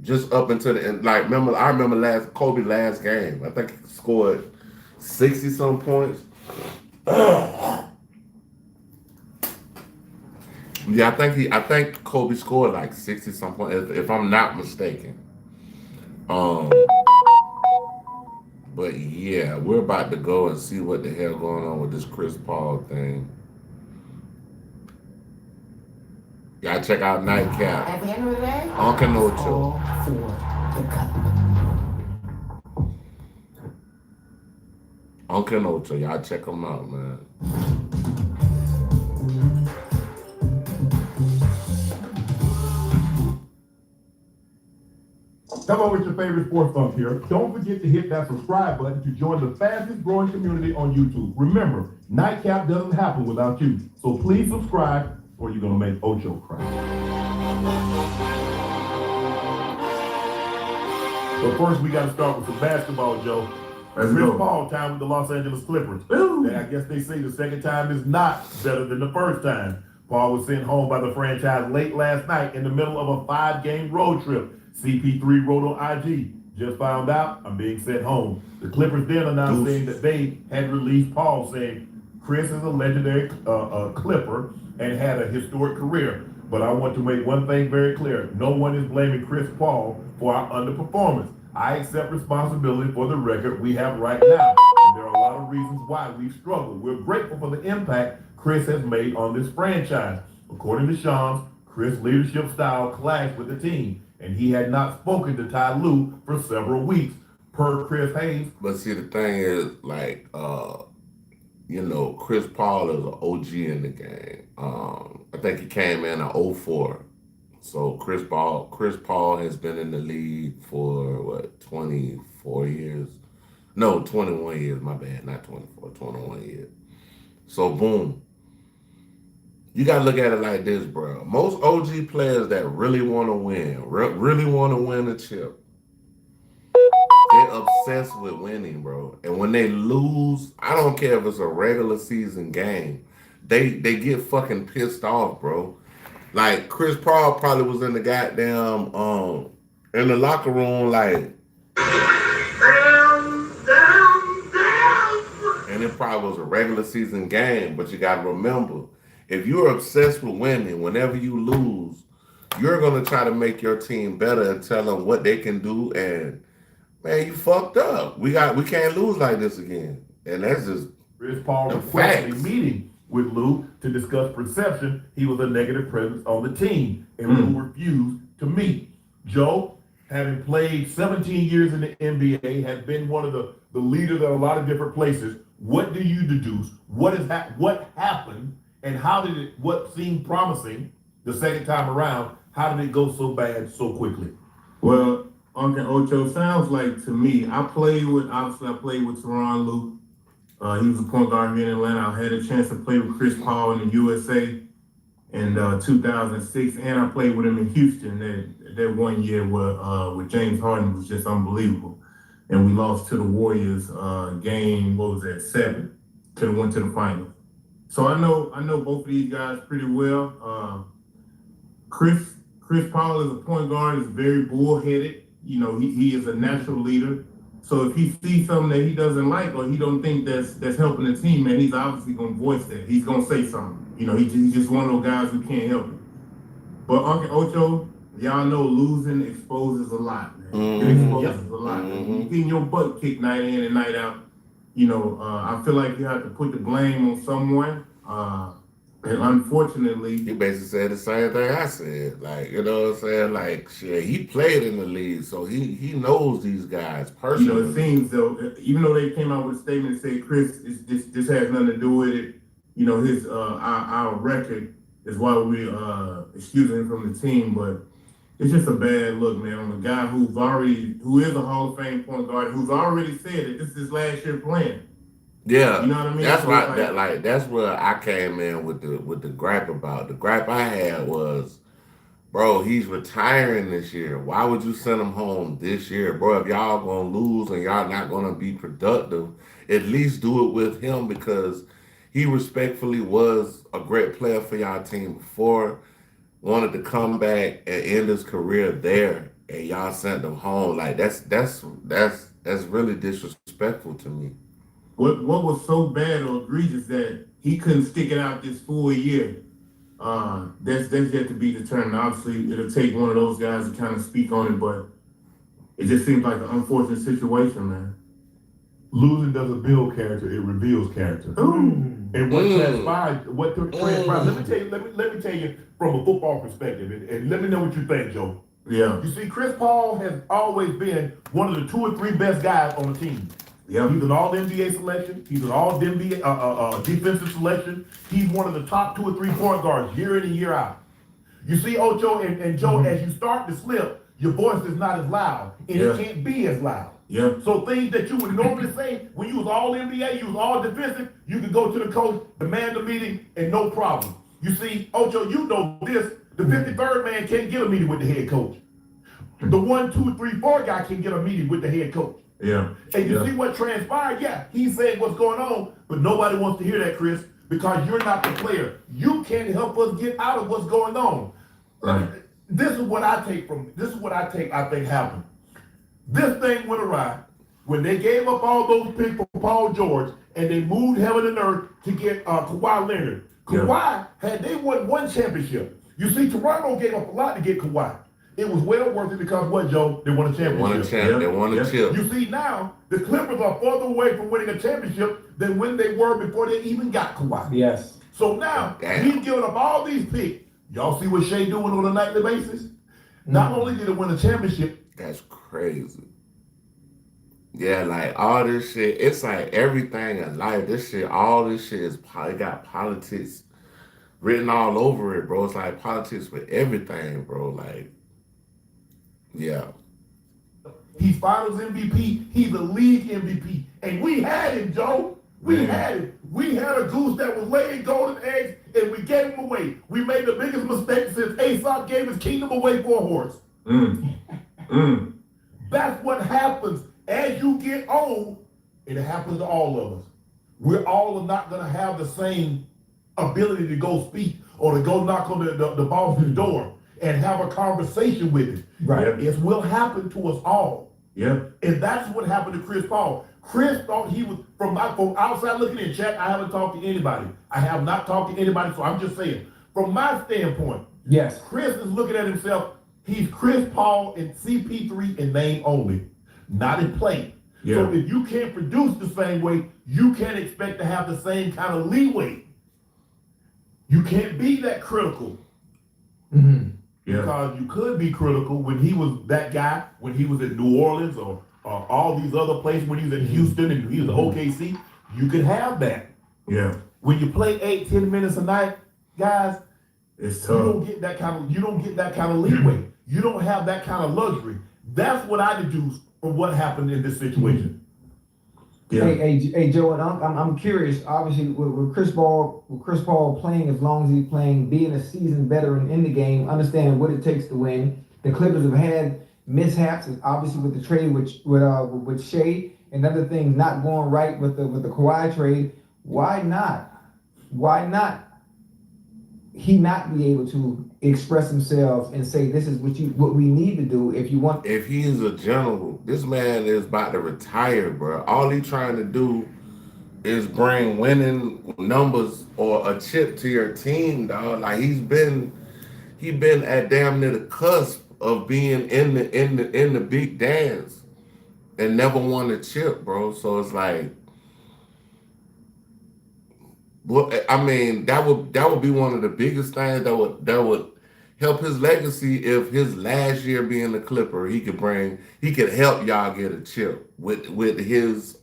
just up into the end. Like, I remember Kobe last game. I think he scored 60 some points. Yeah, I think Kobe scored like 60 some points, if I'm not mistaken. Um, but yeah, we're about to go and see what the hell going on with this Chris Paul thing. Y'all check out Nightcap. At the end of the day, Uncle No it's Chill. all for the cut. Uncle No Chill. Y'all check them out, man. Come on with your favorite sports funk here. Don't forget to hit that subscribe button to join the fastest growing community on YouTube. Remember, Nightcap doesn't happen without you. So please subscribe or you're going to make Ocho cry. But first, we got to start with some basketball, Joe. Chris Paul time with the Los Angeles Clippers. And I guess they say the second time is not better than the first time. Paul was sent home by the franchise late last night in the middle of a 5-game road trip. CP3 wrote on IG, just found out I'm being sent home. The Clippers then announced saying that they had released Paul, saying Chris is a legendary Clipper and had a historic career. But I want to make one thing very clear. No one is blaming Chris Paul for our underperformance. I accept responsibility for the record we have right now. And there are a lot of reasons why we've struggled. We're grateful for the impact Chris has made on this franchise. According to Shams, Chris' leadership style clashed with the team, and he had not spoken to Ty Lue for several weeks, per Chris Haynes. But see, the thing is, like, Chris Paul is an OG in the game. I think he came in at 04. So Chris Paul has been in the league for 24 years? No, 21 years, my bad, not 24, 21 years. So boom. You gotta look at it like this, bro. Most OG players that really want to win, really want to win a chip, they're obsessed with winning, bro. And when they lose, I don't care if it's a regular season game, they get fucking pissed off, bro. Like, Chris Paul probably was in the goddamn in the locker room like, and it probably was a regular season game. But you gotta remember, if you're obsessed with winning, whenever you lose, you're gonna try to make your team better and tell them what they can do. And man, you fucked up. We can't lose like this again. And that's just Chris Paul requested a meeting with Lue to discuss perception he was a negative presence on the team, and Lue refused to meet. Joe, having played 17 years in the NBA, has been one of the leaders at a lot of different places. What do you deduce? What happened, and how did it? What seemed promising the second time around? How did it go so bad so quickly? Well, Uncle Ocho, sounds like to me, I played with Tyronn Lue. He was a point guard here in Atlanta. I had a chance to play with Chris Paul in the USA in 2006, and I played with him in Houston that 1 year with James Harden was just unbelievable. And we lost to the Warriors game, 7. Could have went to the finals. So I know both of these guys pretty well. Chris Paul is a point guard, is very bullheaded. He is a natural leader. So if he sees something that he doesn't like or he don't think that's helping the team, man, he's obviously gonna voice that. He's gonna say something. He's just one of those guys who can't help it. But Uncle Ocho, y'all know losing exposes a lot, man. It exposes a lot. You're getting your butt kicked night in and night out. I feel like you have to put the blame on someone. And unfortunately, he basically said the same thing I said. Like, you know what I'm saying? Like, shit, he played in the league, so he knows these guys personally. It seems though, even though they came out with a statement and said, Chris, this has nothing to do with it. His our record is why we excusing him from the team. But It's just a bad look, man, on a guy who is a Hall of Fame point guard, who's already said that this is his last year playing. Yeah, You know what I mean? that's So right. it's like, That's where I came in with the gripe about. The gripe I had was, bro, he's retiring this year. Why would you send him home this year, bro? If y'all gonna lose and y'all not gonna be productive, at least do it with him because he respectfully was a great player for y'all team before. Wanted to come back and end his career there, and y'all sent him home. Like that's really disrespectful to me. what was so bad or egregious that he couldn't stick it out this full year? That's yet to be determined. Obviously, it'll take one of those guys to kind of speak on it, but it just seems like an unfortunate situation, man. Losing doesn't build character; it reveals character. And what transpired? Let me tell you from a football perspective, and let me know what you think, Joe. Yeah. You see, Chris Paul has always been one of the 2 or 3 best guys on the team. Yeah. He's an all NBA selection. He's an all NBA defensive selection. He's one of the top 2 or 3 point guards year in and year out. You see, Ocho and Joe, as you start to slip, your voice is not as loud, and it can't be as loud. Yeah. So things that you would normally say when you was all NBA, you was all defensive, you could go to the coach, demand a meeting, and no problem. You see, Ocho, you know this. The 53rd man can't get a meeting with the head coach. The 1, 2, 3, 4 guy can get a meeting with the head coach. Yeah. And you see what transpired? Yeah, he's saying what's going on, but nobody wants to hear that, Chris, because you're not the player. You can't help us get out of what's going on. Right. This is what I think I think happened. This thing went awry when they gave up all those picks for Paul George and they moved heaven and earth to get Kawhi Leonard. Kawhi, had they won 1 championship. You see, Toronto gave up a lot to get Kawhi. It was well worth it because what, Joe? They won a championship. They won a chip. You see, now the Clippers are further away from winning a championship than when they were before they even got Kawhi. Yes. So now he's giving up all these picks. Y'all see what Shea doing on a nightly basis? Not only did it win a championship. That's crazy. Yeah, like all this shit, it's like everything in life. All this shit it got politics written all over it, bro. It's like politics with everything, bro. Like, yeah. He's Finals MVP. He's a league MVP, and we had him, Joe. We had him. We had a goose that was laying golden eggs, and we gave him away. We made the biggest mistake since Aesop gave his kingdom away for a horse. That's what happens as you get old. It happens to all of us. We're all not going to have the same ability to go speak or to go knock on the boss's door and have a conversation with him. Right. It will happen to us all. Yeah. And that's what happened to Chris Paul. Chris thought he was, from outside looking in, chat, I haven't talked to anybody. I have not talked to anybody, so I'm just saying, from my standpoint, yes, Chris is looking at himself, he's Chris Paul and CP3 in name only, not in play. Yeah. So if you can't produce the same way, you can't expect to have the same kind of leeway. You can't be that critical. Mm-hmm. Yeah. Because you could be critical when he was that guy, when he was in New Orleans or all these other places, when he was in Houston and he was in OKC, you could have that. Yeah. When you play 8-10 minutes a night, guys, it's tough. You don't get that kind of leeway. You don't have that kind of luxury. That's what I deduce from what happened in this situation. Yeah. Hey, Joe, and I'm curious. Obviously, with Chris Paul playing as long as he's playing, being a seasoned veteran in the game, understanding what it takes to win. The Clippers have had mishaps, obviously with the trade with Shea and other things not going right with the Kawhi trade. Why not he not be able to express himself and say this is what we need to do if you want? If he's a general, this man is about to retire, bro. All he's trying to do is bring winning numbers or a chip to your team, dog. Like he been at damn near the cusp of being in the big dance and never won a chip, bro. So it's like, well, I mean, that would be one of the biggest things that would help his legacy if his last year being the Clipper, he could help y'all get a chip with his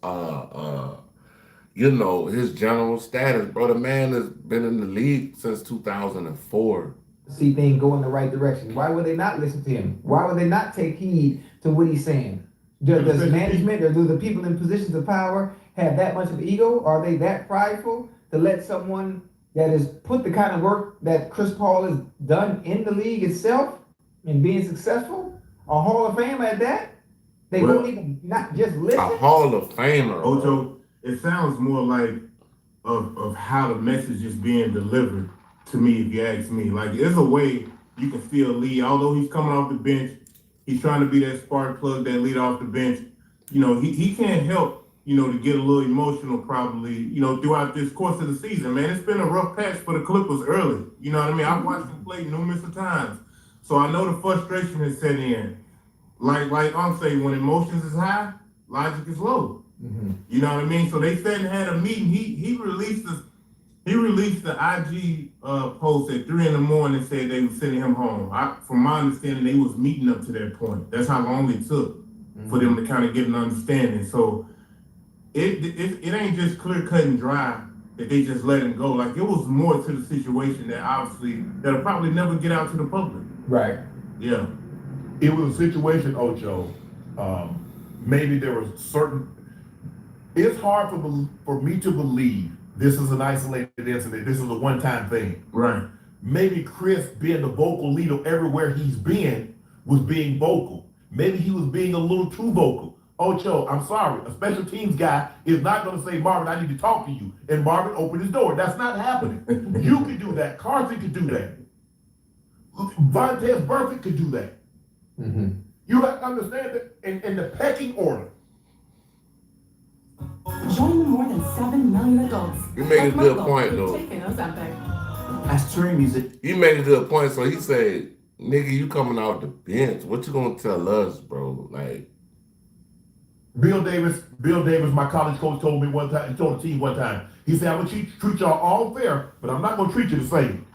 his general status, bro. The man has been in the league since 2004. see things go in the right direction? Why would they not listen to him? Why would they not take heed to what he's saying? Does management or do the people in positions of power have that much of ego? Are they that prideful to let someone that has put the kind of work that Chris Paul has done in the league itself and being successful, a Hall of Famer at that, they won't even not just listen? A Hall of Famer. Ocho, it sounds more like of how the message is being delivered to me, if you ask me. Like, there's a way you can still lead. Although he's coming off the bench, he's trying to be that spark plug, that lead off the bench. You know, he can't help, you know, to get a little emotional probably, you know, throughout this course of the season, man. It's been a rough patch for the Clippers early. You know what I mean? I've watched him play numerous of times. So I know the frustration has set in. Like I'm saying, when emotions is high, logic is low. You know what I mean? So they said and had a meeting. He released the IG post at 3 a.m. and said they were sending him home. From my understanding, they was meeting up to that point. That's how long it took for them to kind of get an understanding. So it ain't just clear cut and dry that they just let him go. Like, it was more to the situation that obviously that'll probably never get out to the public. Right. Yeah. It was a situation, Ocho. Maybe there was certain. It's hard for me to believe this is an isolated incident. This is a one-time thing. Right. Maybe Chris, being the vocal leader everywhere he's been, was being vocal. Maybe he was being a little too vocal. Ocho, I'm sorry. A special teams guy is not going to say, Marvin, I need to talk to you. And Marvin opened his door. That's not happening. You could do that. Carson could do that. Vontez Burfict could do that. You have to understand that in the pecking order. Join the more than 7 million adults. You make a good point, though. Taking Ozempic. That's touring music. You made a good point. So he said, nigga, you coming off the bench. What you gonna tell us, bro? Like, Bill Davis, my college coach, told me one time, he told the team one time, he said, I'm gonna treat y'all all fair, but I'm not gonna treat you the same.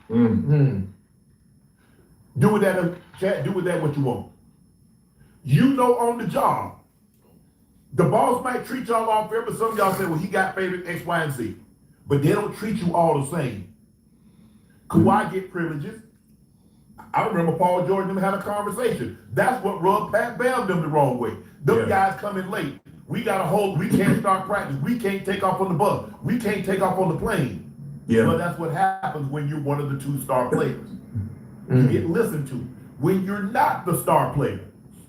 Do with that, chat, do with that what you want. You know on the job, the boss might treat y'all all fair, but some of y'all say, well, he got favorite X, Y, and Z. But they don't treat you all the same. Kawhi get privileges. I remember Paul George and them had a conversation. That's what rubbed Pat Bell them the wrong way. Them guys come in late. We got to hold, we can't start practice. We can't take off on the bus. We can't take off on the plane. But that's what happens when you're one of the 2 star players. You get listened to. When you're not the star player,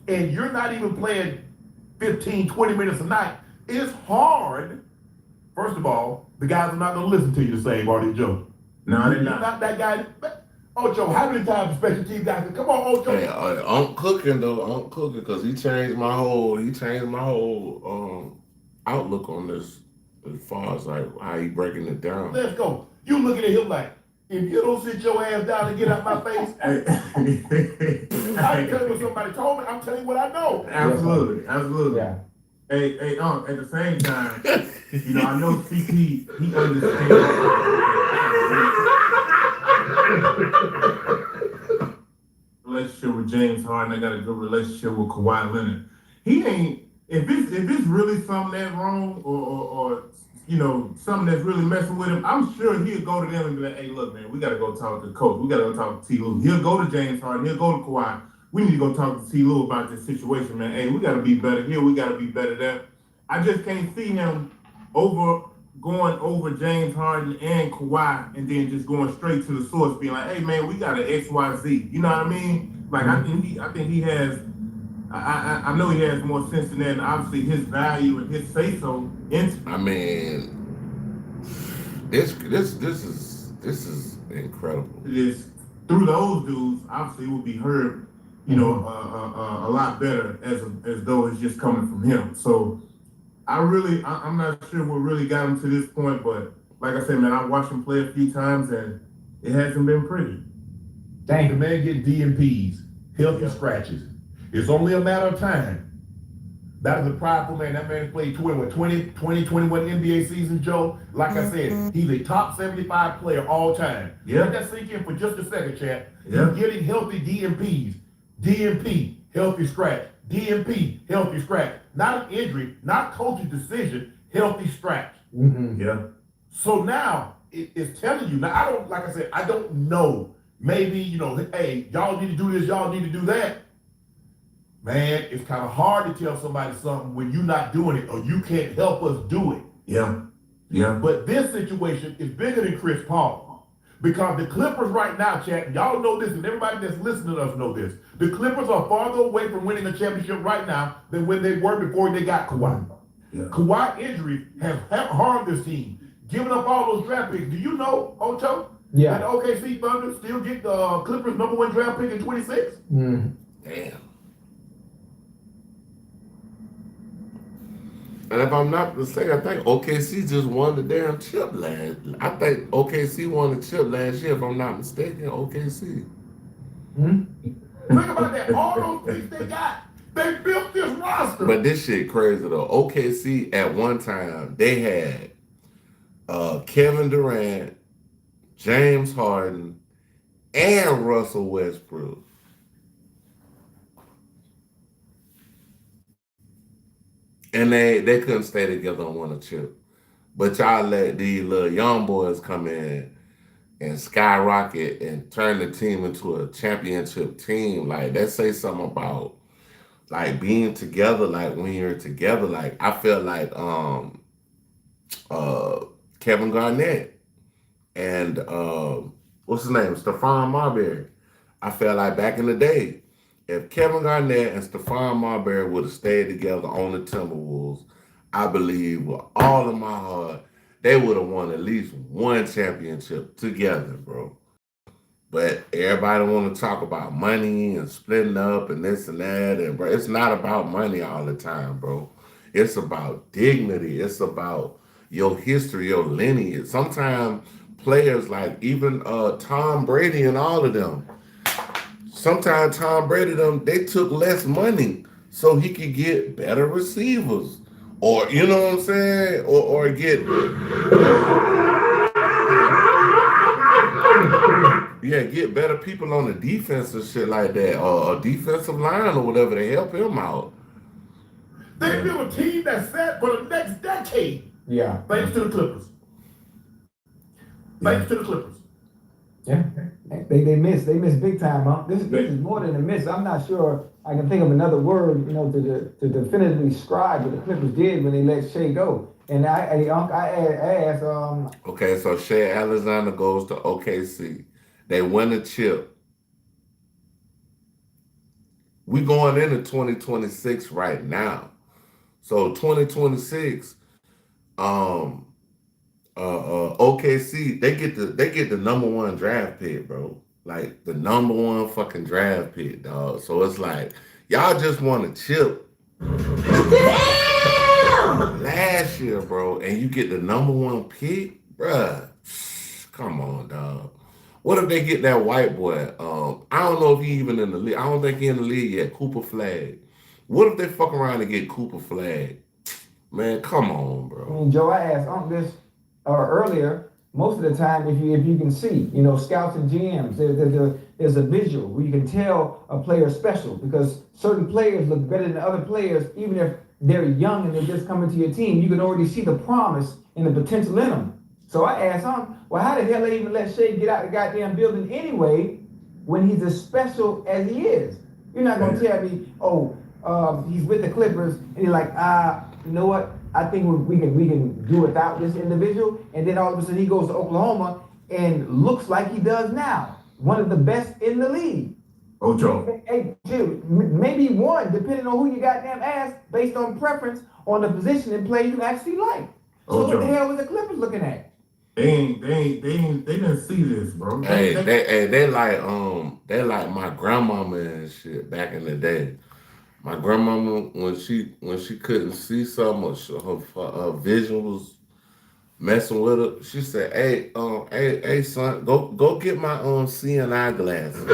and you're not even playing 15, 20 minutes a night, it's hard. First of all, the guys are not going to listen to you the same, are they, Joe? No, they're not. Not that guy. Ocho, how many times the special team guys say, come on, Ocho? hey, I'm cooking, because he changed my whole outlook on this as far as like how he breaking it down. Let's go. You looking at him like, if you don't sit your ass down and get out my face, I ain't telling you what somebody told me. I'm telling you what I know. Absolutely. Yeah. Hey, at the same time, you know, I know CP, he understands relationship with James Harden. I got a good relationship with Kawhi Leonard. He ain't, if it's really something that's wrong or you know, something that's really messing with him, I'm sure he'll go to them and be like, hey, look, man, we got to go talk to the coach. We got to go talk to T. Lue. He'll go to James Harden. He'll go to Kawhi. We need to go talk to T. Lue about this situation, man. Hey, we got to be better here. We got to be better there. I just can't see him going over James Harden and Kawhi and then just going straight to the source, being like, hey, man, we got an X, Y, Z. You know what I mean? Like, I think he has, I know he has more sense than that, and obviously his value and his say-so. I mean, this is incredible. It is. Through those dudes, obviously it would be heard, you know, a lot better as though it's just coming from him. So I'm not sure what really got him to this point, but like I said, man, I watched him play a few times and it hasn't been pretty. Dang, the man get DMPs, healthy scratches. It's only a matter of time. That is a prideful man. That man played 21 NBA seasons, Joe. Like I said, he's a top 75 player all time. Let that sink in for just a second, chat. He's getting healthy DMPs. DMP, healthy scratch. DMP, healthy scratch. Not an injury, not coach's decision, healthy scratch. Yeah. So now it's telling you. Now I don't know maybe, hey, y'all need to do this, y'all need to do that. Man, it's kind of hard to tell somebody something when you're not doing it or you can't help us do it. Yeah. But this situation is bigger than Chris Paul. Because the Clippers right now, chat, and y'all know this, and everybody that's listening to us know this. The Clippers are farther away from winning a championship right now than when they were before they got Kawhi. Yeah. Kawhi injuries have harmed this team, giving up all those draft picks. Do you know, Ocho? Yeah. That OKC Thunder still get the Clippers #1 draft pick in 26? Mm. Damn. And if I'm not mistaken, I think OKC just won the damn chip last. I think OKC won the chip last year, if I'm not mistaken. OKC. Think about that. All those picks they got, they built this roster. But this shit crazy though. OKC at one time they had Kevin Durant, James Harden, and Russell Westbrook. And they couldn't stay together and win a chip. But y'all let these little young boys come in and skyrocket and turn the team into a championship team. Like, that say something about like being together, like when you're together. Like, I feel like Kevin Garnett and what's his name? Stephon Marbury. I feel like back in the day, if Kevin Garnett and Stephon Marbury would have stayed together on the Timberwolves, I believe with all of my heart, they would have won at least one championship together, bro. But everybody want to talk about money and splitting up and this and that, and bro, it's not about money all the time, bro. It's about dignity. It's about your history, your lineage. Sometimes players like even Tom Brady and all of them, sometimes Tom Brady, they took less money so he could get better receivers. Or, you know what I'm saying? Or get better people on the defense and shit like that. Or a defensive line or whatever to help him out. They built a team that's set for the next decade. Yeah. Thanks to the Clippers. Thanks to the Clippers. Yeah, they missed big time, huh? This is more than a miss. I'm not sure I can think of another word, to definitively describe what the Clippers did when they let Shea go. And I asked, Okay, so Shea Alexander goes to OKC. They win a chip. We going into 2026 right now. So 2026, OKC, they get the #1 draft pick, bro. Like the #1 fucking draft pick, dog. So it's like y'all just won a chip last year, bro, and you get the #1 pick, bruh. Come on, dog. What if they get that white boy? I don't know if he even in the league. I don't think he in the league yet. Cooper Flag. What if they fuck around and get Cooper Flag? Man, come on, bro. Joe, I asked this earlier. Most of the time, if you can see, scouts and GMs, there's a visual where you can tell a player special because certain players look better than other players, even if they're young and they're just coming to your team. You can already see the promise and the potential in them. So I asked well, how the hell they even let Shea get out the goddamn building anyway when he's as special as he is? You're not gonna tell me, he's with the Clippers and you're like, you know what? I think we can do without this individual, and then all of a sudden he goes to Oklahoma and looks like he does now, one of the best in the league. Ocho. Hey, Jim, maybe one, depending on who you goddamn ask, based on preference on the position and play you actually like. So what the hell was the Clippers looking at? They didn't see this, bro. They like my grandmama and shit back in the day. My grandmama, when she couldn't see something or her vision was messing with her, she said, hey son, go get my CNI glasses.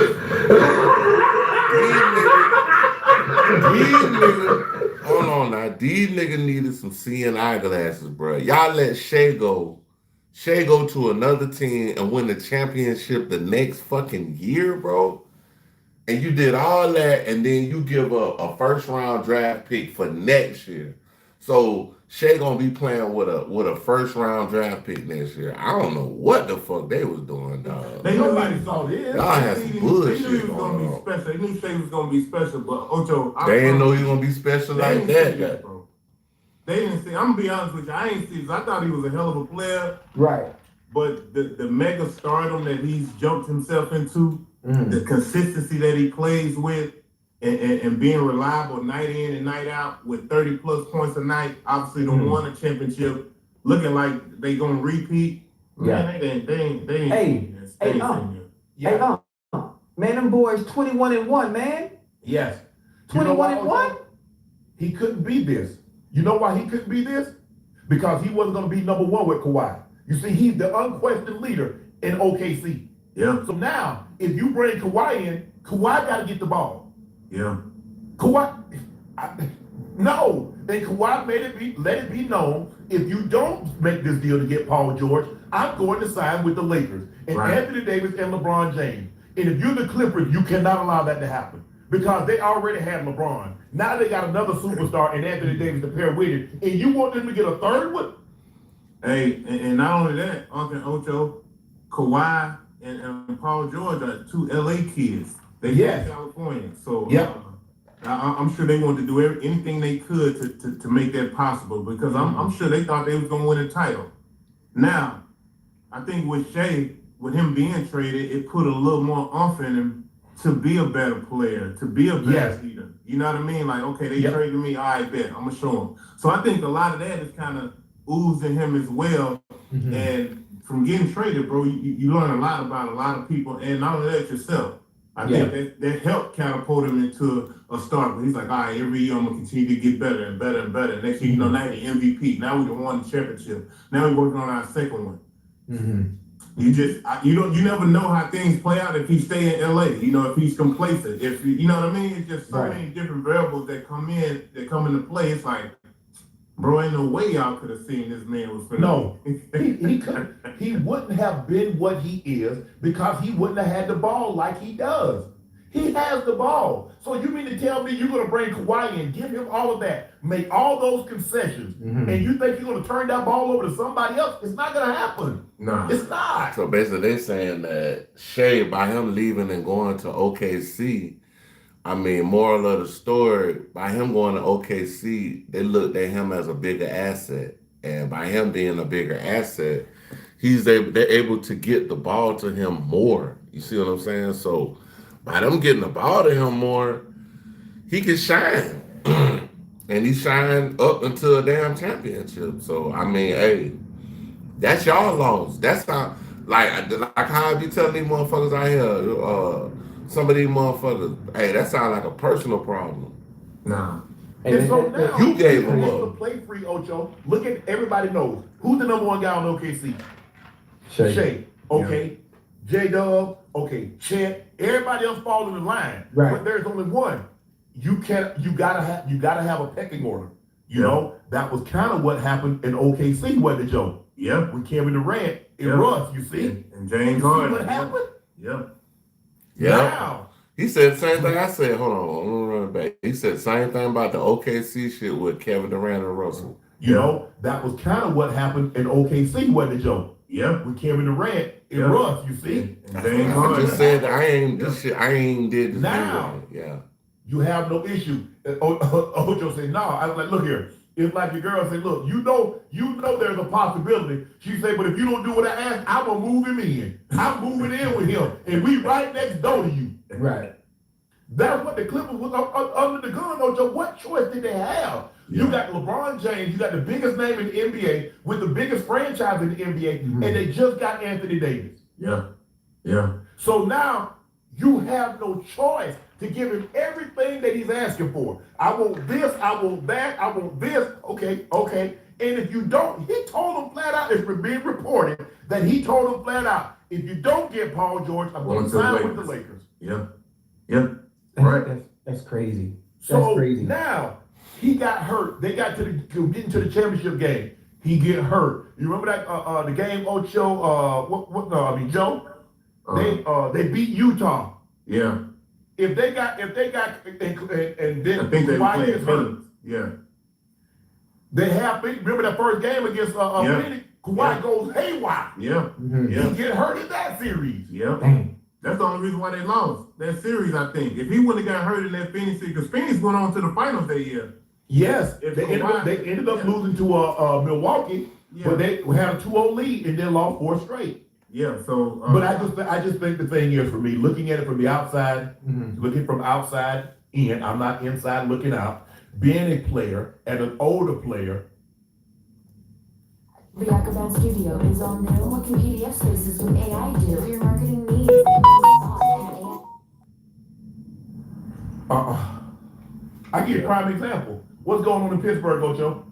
Hold on now. These niggas needed some CNI glasses, bro. Y'all let Shea go to another team and win the championship the next fucking year, bro. And you did all that, and then you give up a first-round draft pick for next year. So Shea gonna be playing with a first round draft pick next year. I don't know what the fuck they was doing, dog. Nobody saw this. Y'all had some They bullshit knew he was going gonna be on. special. They knew Shea was gonna be special, but Ocho, They didn't know he was gonna be special like that. Bro. They didn't see. I'm gonna be honest with you. I ain't see this. I thought he was a hell of a player. Right. But the mega stardom that he's jumped himself into, the consistency that he plays with, and being reliable night in and night out with 30 plus points a night, obviously they won a championship, looking like they gonna repeat. Yeah. Man, they ain't. Hey, man, them boys 21-1, man. Yes. 21-1. He couldn't be this. You know why he couldn't be this? Because he wasn't going to be number one with Kawhi. You see, he's the unquestioned leader in OKC. Yeah. So now, if you bring Kawhi in, Kawhi got to get the ball. Yeah. Kawhi, no. And Kawhi let it be known, if you don't make this deal to get Paul George, I'm going to sign with the Lakers and Anthony Davis and LeBron James. And if you're the Clippers, you cannot allow that to happen because they already had LeBron. Now they got another superstar in Anthony Davis to pair with it, and you want them to get a third one? Hey, and not only that, Uncle Ocho, Kawhi and Paul George are two LA kids. They from California, so I'm sure they wanted to do anything they could to make that possible because I'm sure they thought they was gonna win a title. Now, I think with Shea, with him being traded, it put a little more oomph in him to be a better player, to be a better leader. You know what I mean? Like, okay, they traded me, all right, bet, I'm gonna show them. So I think a lot of that is kind of oozing him as well. And from getting traded, bro, you learn a lot about a lot of people, and not only that, yourself. I think that helped catapult him into a star. But he's like, all right, every year I'm gonna continue to get better and better and better. Next year, you know, now the MVP. Now we won the championship. Now we're working on our second one. You never know how things play out if he stay in LA. You know, if he's complacent. If you know what I mean, it's just so many different variables that come into play. It's like, bro, ain't no way y'all could have seen this man was finna. No, he couldn't. He wouldn't have been what he is because he wouldn't have had the ball like he does. He has the ball. So you mean to tell me you're going to bring Kawhi in, give him all of that, make all those concessions, and you think you're going to turn that ball over to somebody else? It's not going to happen. No. It's not. So basically they're saying that Shea, by him leaving and going to OKC, I mean, moral of the story, by him going to OKC, they looked at him as a bigger asset. And by him being a bigger asset, they're able to get the ball to him more. You see what I'm saying? So by them getting the ball to him more, he can shine. And he shined up until a damn championship. So, I mean, hey, that's y'all loss. That's how, like how I be telling these motherfuckers out here, some of these motherfuckers, hey, that sounds like a personal problem. Nah. And so now, you gave him up. To play free, Ocho. Look at everybody knows. Who's the number one guy on OKC? Shea. Okay. J-Dub. Okay. Chet. Everybody else falls in the line. Right. But there's only one. You gotta have a pecking order. You know, that was kind of what happened in OKC, wasn't it, Joe? Yep. With Kevin Durant and Russ, you see? And James Harden. Harden. What happened? Yep. Yeah. Now, he said the same thing I said. Hold on, I'm gonna run it back. He said the same thing about the OKC shit with Kevin Durant and Russell. You know, that was kind of what happened in OKC, wasn't it, Joe? Yep. With Kevin Durant and Russ, you see? And James I Harden. just said I ain't did this. Now, yeah. You have no issue. Ocho said, no. I was like, look here. It's like your girl said, look, you know there's a possibility. She said, but if you don't do what I ask, I'm gonna move him in. I'm moving in with him, and we right next door to you. Right. That's what the Clippers was under the gun, Ocho. What choice did they have? Yeah. You got LeBron James, you got the biggest name in the NBA with the biggest franchise in the NBA, and they just got Anthony Davis. Yeah. Yeah. So now you have no choice to give him everything that he's asking for. I want this, I want that, I want this. Okay. And if you don't, he told him flat out, it's being reported that he told him flat out, if you don't get Paul George, I'm going to sign with the Lakers. Yeah. Right. That's crazy. So now he got hurt. They got to get into the championship game. He get hurt. You remember that the game Ocho? Joe. They beat Utah. Yeah. If they got and then I think they Kawhi played gets hurt. Yeah. They have, remember that first game against Phoenix? Kawhi goes haywire. Yeah. He get hurt in that series. Yeah. That's the only reason why they lost that series, I think. If he wouldn't have got hurt in that Phoenix series, because Phoenix went on to the finals that year. Yes, they ended up losing to Milwaukee, but they had a 2-0 lead and then lost 4 straight. Yeah, so. But I just think the thing is, for me, looking at it from the outside, looking from outside in, I'm not inside looking out, being a player and an older player. The Acrobat Studio is all new. What can PDF spaces with AI do for your marketing needs? I give you a prime example. What's going on in Pittsburgh, Ocho?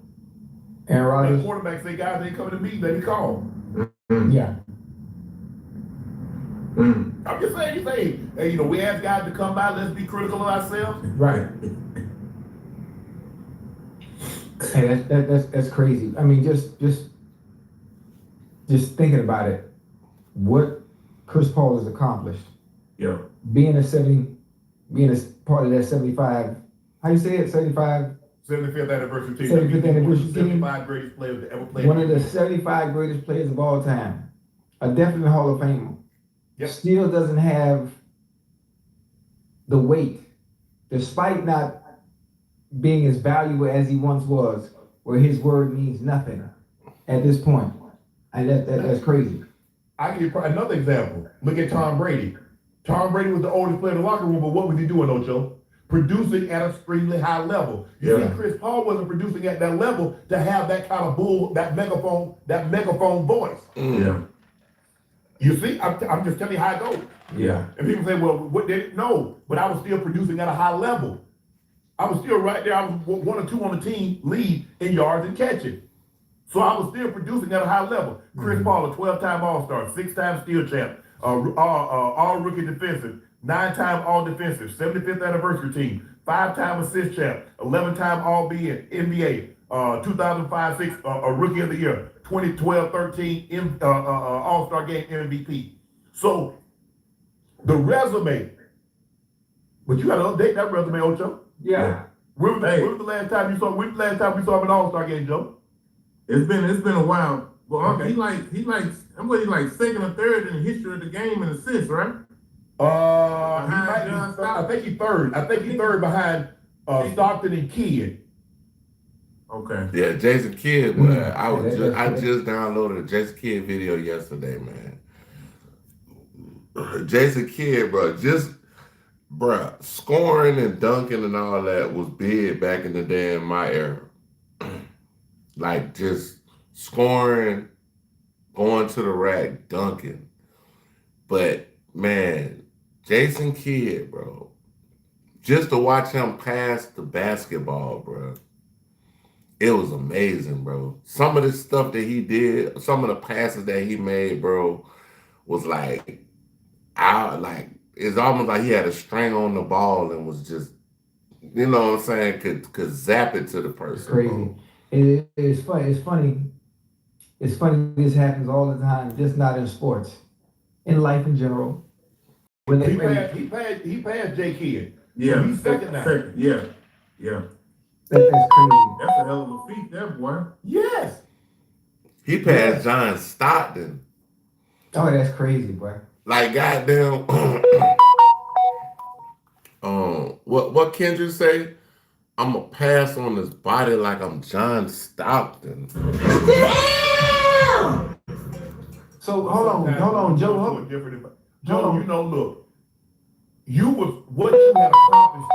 Aaron Rodgers. The quarterback say guys ain't coming to me, they be called. Yeah. I'm just saying, you say, hey, we ask guys to come by, let's be critical of ourselves. Right. Hey, that's crazy. I mean, just thinking about it, what Chris Paul has accomplished. Yeah. Being a part of that 75, how you say it, 75? 75th anniversary team. 75th anniversary team. 75 greatest players that ever played. One of the 75 greatest players of all time. A definite Hall of Famer. Yep. Still doesn't have the weight, despite not being as valuable as he once was, where his word means nothing at this point. And that's crazy. I give you another example. Look at Tom Brady. Tom Brady was the oldest player in the locker room, but what was he doing, Ocho? Producing at an extremely high level. You see, Chris Paul wasn't producing at that level to have that kind of that megaphone voice. Yeah. You see, I'm just telling you how it goes. Yeah. And people say, well, what did it? No, but I was still producing at a high level. I was still right there. I was 1 or 2 on the team lead in yards and catches. So I was still producing at a high level. Chris Paul, a 12-time All-Star, 6-time Steel Champ, all-rookie defensive, 9-time All-Defensive, 75th anniversary team, 5-time assist champ, 11-time All-NBA, 2005-06 Rookie of the Year, 2012-13 All-Star Game MVP. So the resume, but you got to update that resume, Ocho. Yeah. When was the last time we saw him in an All-Star game, Joe? It's been a while. Well, he like second or third in the history of the game in assists, right? I think he's third. I think he's third behind Stockton and Kidd. Okay. Yeah, Jason Kidd. I just downloaded a Jason Kidd video yesterday, man. Jason Kidd, bro, scoring and dunking and all that was big back in the day in my era. Like just scoring, going to the rack, dunking. But man, Jason Kidd, bro, just to watch him pass the basketball, bro, it was amazing, bro. Some of the stuff that he did, some of the passes that he made, bro, was it's almost like he had a string on the ball and was just, you know what I'm saying, could zap it to the person. It's crazy. Bro. It's funny. It's funny. This happens all the time, just not in sports, in life in general. He passed J. Kidd. Yeah, he's second now. Yeah. That's crazy. That's a hell of a feat, there, boy. Yes. He passed John Stockton. Oh, that's crazy, boy. Like goddamn. What Kendrick say? I'ma pass on his body like I'm John Stockton. So hold on, Joe. Joe, look, what you had accomplished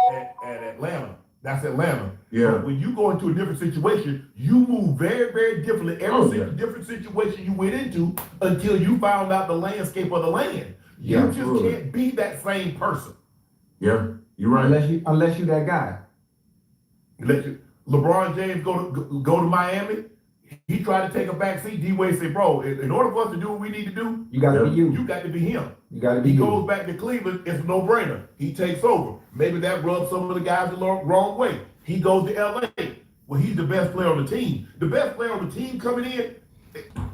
at Atlanta. That's Atlanta. Yeah. But when you go into a different situation, you move very, very differently. Every different situation you went into until you found out the landscape of the land. You just can't be that same person. Yeah, you're right. Unless you that guy. LeBron James go to Miami. He tried to take a back seat. D-Wade said, bro, in order for us to do what we need to do, you got to be you. You got to be him. You got to be He you. goes back to Cleveland. It's a no-brainer. He takes over. Maybe that rubs some of the guys the wrong way. He goes to L.A. Well, he's the best player on the team. The best player on the team coming in,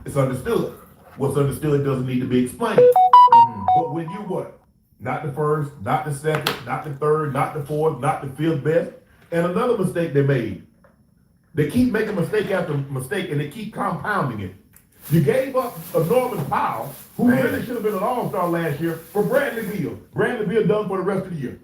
it's understood. What's understood doesn't need to be explained. But when you what? Not the first, not the second, not the third, not the fourth, not the fifth best. And another mistake they made. They keep making mistake after mistake, and they keep compounding it. You gave up a Norman Powell, who really should have been an all-star last year, for Bradley Beal. Bradley Beal done for the rest of the year.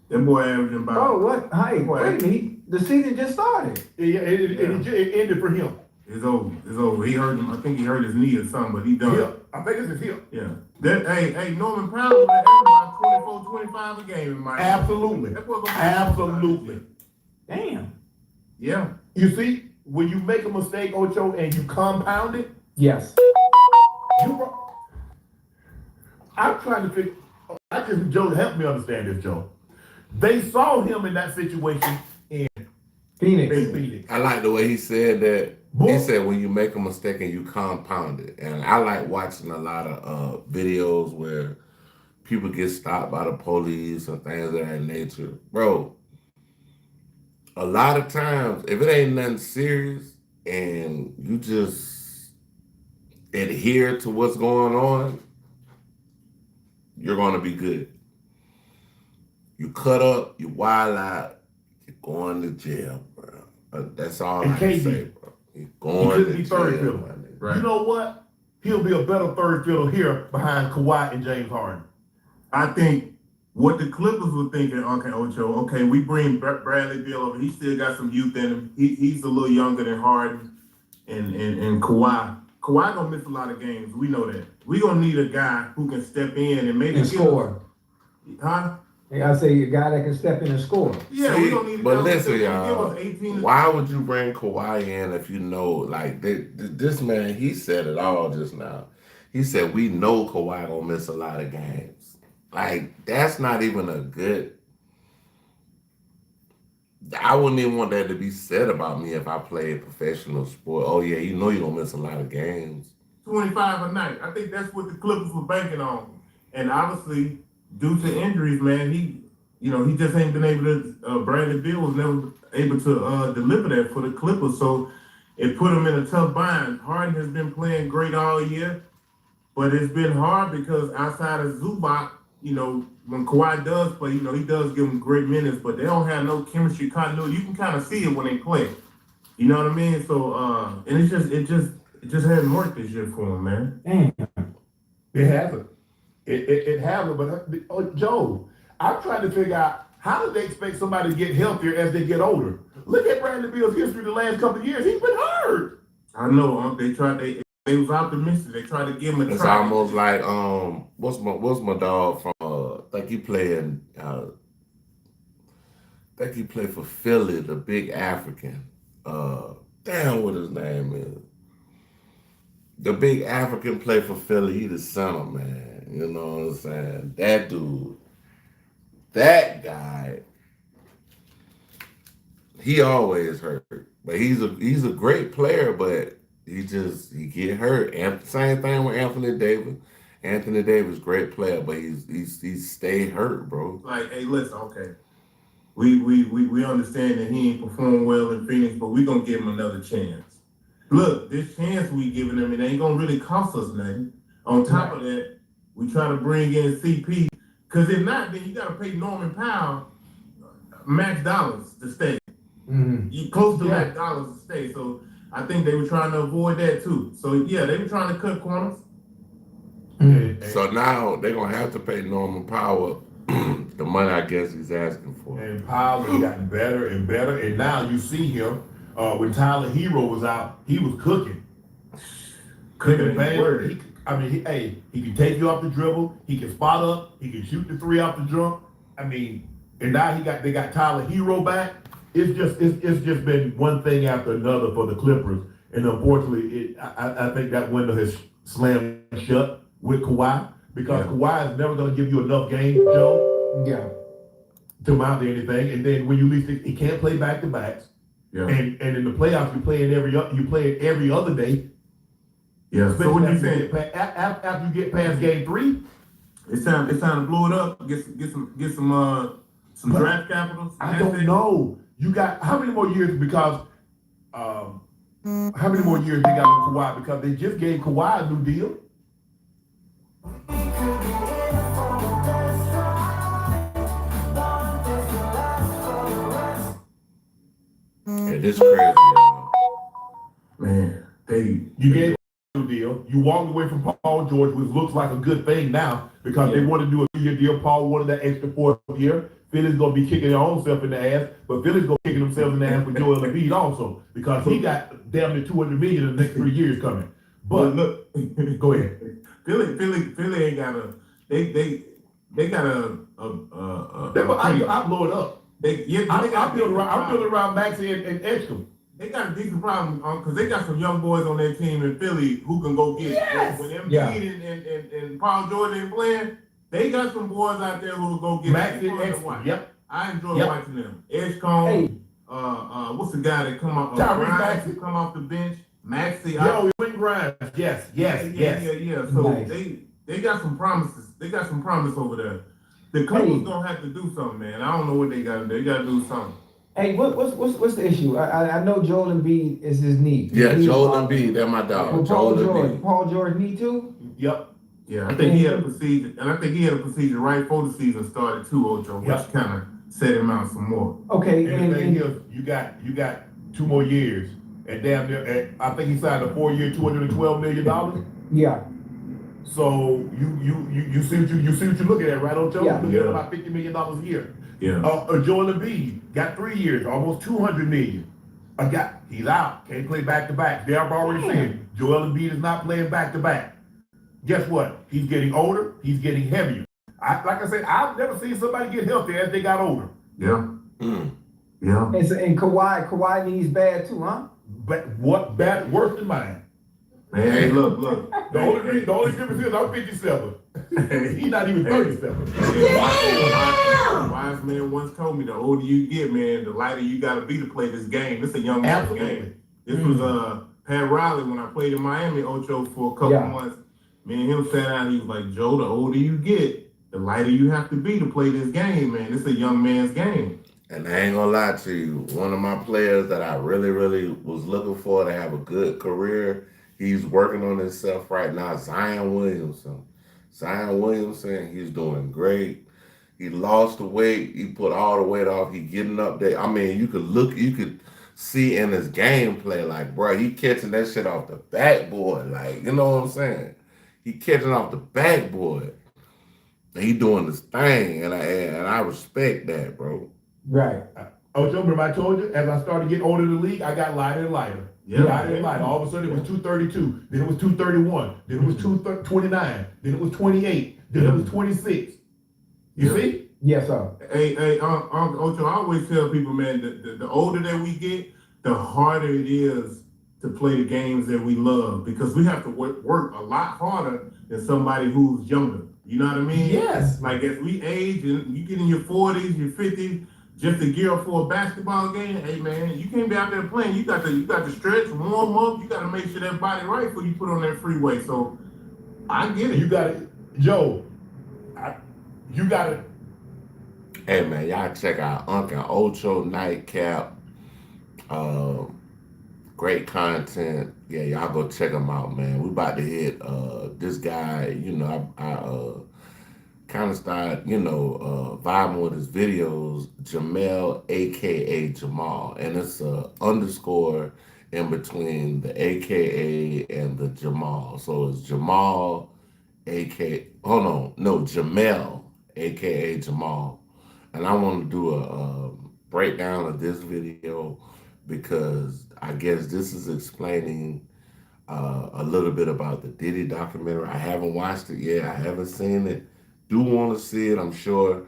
That boy averaging about. Oh, what? Hey, wait a minute. The season just started. Yeah, it ended for him. It's over. He hurt him. I think he hurt his knee or something, but he done. Hip. I think it's his hip. Yeah. Hey, Norman Powell was about 24, 25 a game in Miami. Absolutely. That boy gonna be Absolutely. Damn. Yeah. You see, when you make a mistake, Ocho, and you compound it, Yes. I'm trying to figure. Joe, help me understand this, Joe. They saw him in that situation in Phoenix. I like the way he said that. He said when you make a mistake and you compound it. And I like watching a lot of videos where people get stopped by the police and things of that nature. Bro, a lot of times, if it ain't nothing serious and you just adhere to what's going on, you're going to be good. You cut up, you wild out, you're going to jail, bro. That's all I can say, bro. You're going to jail, third fiddle. Right. You know what? He'll be a better third fiddle here behind Kawhi and James Harden. I think what the Clippers were thinking, okay, Ocho, we bring Bradley Beal over. He still got some youth in him. He's a little younger than Harden and Kawhi. Kawhi gonna miss a lot of games. We know that. We gonna need a guy who can step in and maybe score. Huh? I say a guy that can step in and score. Yeah, we don't need. But listen, y'all. Why would you bring Kawhi in if you know, like, this man? He said it all just now. He said we know Kawhi gonna miss a lot of games. Like, that's not even a good. I wouldn't even want that to be said about me if I played professional sport. Oh yeah, you know you're gonna miss a lot of games. 25 a night. I think that's what the Clippers were banking on. And obviously, due to injuries, man, he just ain't been able to. Bradley Beal was never able to deliver that for the Clippers, so it put him in a tough bind. Harden has been playing great all year, but it's been hard because outside of Zubac, when Kawhi does play, he does give them great minutes, but they don't have no chemistry continuity. You can kind of see it when they play. You know what I mean? So, and it just hasn't worked this year for him, man. Damn. It hasn't. It hasn't. But Joe, I'm trying to figure out how do they expect somebody to get healthier as they get older? Look at Bradley Beal's history the last couple of years. He's been hurt. I know. They was optimistic. They tried to give him a It's try. almost like what's my dog from I think he played for Philly, the big African. Damn what his name is. The big African play for Philly, he the center, man. You know what I'm saying? That dude, that guy, he always hurt. But he's a great player, but he get hurt. And same thing with Anthony Davis. Anthony Davis, great player, but he's stayed hurt, bro. Like, hey, listen, okay. We understand that he ain't performed well in Phoenix, but we gonna give him another chance. Look, this chance we giving him, it ain't gonna really cost us nothing. On top of that, we try to bring in CP, because if not, then you gotta pay Norman Powell max dollars to stay. Mm-hmm. You close to max dollars to stay. So I think they were trying to avoid that too. So yeah, they were trying to cut corners. Mm-hmm. So now they're gonna have to pay Norman Powell the money I guess he's asking for. And Powell has gotten better and better, and now you see him. When Tyler Hero was out, he was cooking. Cooking bad. He can take you off the dribble. He can spot up. He can shoot the three off the jump. And now they got Tyler Hero back. It's just been one thing after another for the Clippers. And unfortunately, I think that window has slammed shut with Kawhi, because Kawhi is never going to give you enough games, Joe. Yeah. To mount to anything. And then when you least, he can't play back to backs. Yeah. And in the playoffs, you play it every other day. Yeah. So what you saying? After you get past game 3, it's time to blow it up. Get some draft capital. I don't know. You got how many more years? Because how many more years they got on Kawhi? Because they just gave Kawhi a new deal. Yeah, this crazy, y'all. commercial deal. You walked away from Paul George, which looks like a good thing now because they want to do a 2-year deal. Paul wanted that extra 4th year. Philly's gonna be kicking their own self in the ass, but Philly's gonna kick themselves in the ass with Joel Embiid also because he got damn near $200 million in the next 3 years coming. But look, go ahead. Philly ain't got a. They got a. I blow it up. I'm building around Maxey and Edgecombe. They got a decent problem because they got some young boys on their team in Philly who can go get it. When Embiid and Paul George ain't playing, they got some boys out there who will go get Maxey and Edgecombe. Yep. I enjoy watching them. Edgecombe. What's the guy that come off? Grimes, who come off the bench. Maxey. Grimes. Yes. So they got some promises. They got some promise over there. The Clippers gonna have to do something, man. I don't know what they gotta do. They gotta do something. Hey, what's the issue? I know Joel Embiid is his knee. Yeah, Joel Embiid, that's my dog. Paul George knee too? Yep. Yeah, I think he had a procedure, and I think he had a procedure right before the season started too, Ocho, which kind of set him out some more. Okay, and you got 2 more years, and damn near, I think he signed a 4-year, $212 million. Yeah. So you see what you're looking at, right, Ocho? Yeah. You're looking at about $50 million a year. Yeah. Joel Embiid got 3 years, almost $200 million. He's out. Can't play back to back. They've already said Joel Embiid is not playing back to back. Guess what? He's getting older. He's getting heavier. Like I said, I've never seen somebody get healthy as they got older. Yeah. Yeah. And Kawhi knees bad too, huh? But what bad? Worse than mine. Man, hey, look. The only difference is I'm 57. He's not even 37. Wise man once told me the older you get, man, the lighter you gotta be to play this game. This is a young man's game. This was Pat Riley when I played in Miami, Ocho, for a couple months. Me and him sat down, he was like, Joe, the older you get, the lighter you have to be to play this game, man. This is a young man's game. And I ain't gonna lie to you, one of my players that I really, really was looking for to have a good career, he's working on himself right now, Zion Williamson. He's doing great. He lost the weight. He put all the weight off. He getting up there. I mean, you could see in his gameplay, like, bro, he catching that shit off the backboard. Like, you know what I'm saying? He catching off the backboard. And he doing his thing. And I respect that, bro. Right. Ocho, remember I told you, as I started getting older in the league, I got lighter and lighter. Lighter and lighter. All of a sudden it was 232. Then it was 231. Then it was 229. Then it was 28. Then it was 26. You see? Yes, sir. Hey, Ocho, I always tell people, man, the older that we get, the harder it is to play the games that we love because we have to work a lot harder than somebody who's younger. You know what I mean? Yes. Like as we age and you get in your 40s, your 50s, just to gear up for a basketball game, hey man, you can't be out there playing. You got to stretch, warm up. You got to make sure that body right before you put on that freeway. So I get it. You got it, Joe. You got it. Hey man, y'all check out Uncle Ocho Nightcap. Great content. Yeah, y'all go check them out, man. We about to hit this guy. You know, I kind of started, vibing with his videos, Jamel, aka Jamal, and it's a underscore in between the aka and the Jamal. So it's Jamal, Jamel, aka Jamal. And I want to do a breakdown of this video because I guess this is explaining a little bit about the Diddy documentary. I haven't watched it yet. I haven't seen it. Do want to see it. I'm sure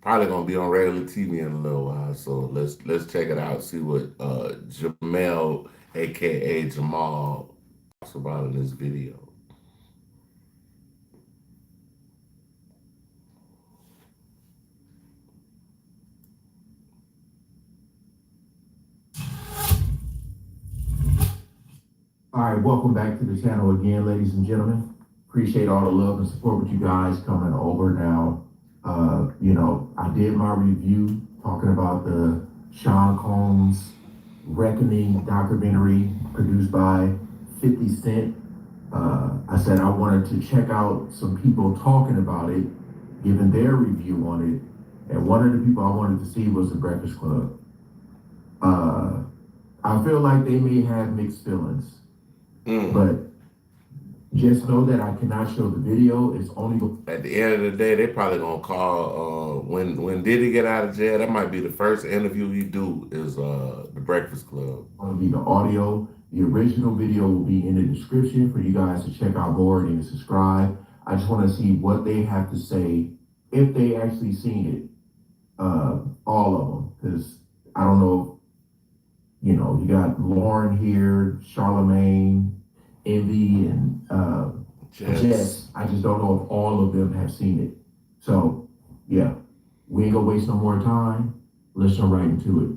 probably gonna be on regular TV in a little while. So let's check it out. See what Jamel, aka Jamal, talks about in this video. All right, welcome back to the channel again, ladies and gentlemen. Appreciate all the love and support with you guys coming over now. I did my review talking about the Sean Combs Reckoning documentary produced by 50 Cent. I said I wanted to check out some people talking about it, giving their review on it. And one of the people I wanted to see was the Breakfast Club. I feel like they may have mixed feelings. But Just know that I cannot show the video. It's only At the end of the day, they probably gonna call when Diddy get out of jail. That might be the first interview he do is the Breakfast Club. going to be the audio. The original video will be in the description for you guys to check out more and subscribe. I just want to see what they have to say if they actually seen it. All of them, because I don't know. You know, you got Lauren here, Charlemagne, Envy, and Jess. I just don't know if all of them have seen it. So, yeah, we ain't gonna waste no more time. Let's jump right into it.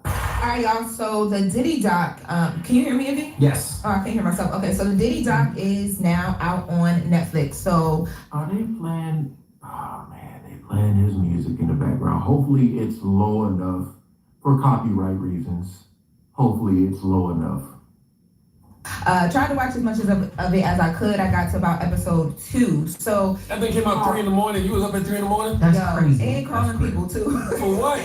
All right, y'all. So the Diddy doc, can you hear me, Envy? Yes. Oh, I can't hear myself. Okay, so the Diddy doc is now out on Netflix. So are they playing? Oh man, they playing his music in the background. Hopefully, it's low enough for copyright reasons. Hopefully, it's low enough. Tried to watch as much of it as I could. I got to about episode 2. So that thing came out 3 in the morning. You was up at 3 in the morning? That's crazy. And calling people too. For what?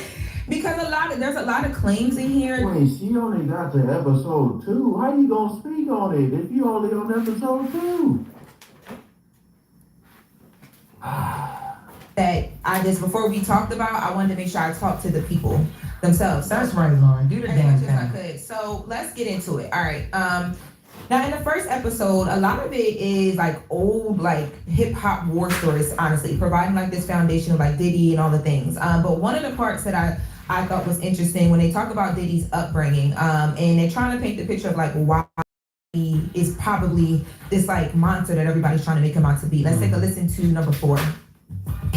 Because there's a lot of claims in here. Wait, she only got to episode 2. How you gonna speak on it if you only on episode 2? That I just, before we talked about, I wanted to make sure I talked to the people themselves. That's right, Lauren. Do the damn thing. I could. So let's get into it. All right. Now in the first episode, a lot of it is like old, like hip hop war stories, honestly, providing like this foundation of like Diddy and all the things. But one of the parts that I thought was interesting when they talk about Diddy's upbringing, and they're trying to paint the picture of like why he is probably this like monster that everybody's trying to make him out to be. Let's take a listen to number 4.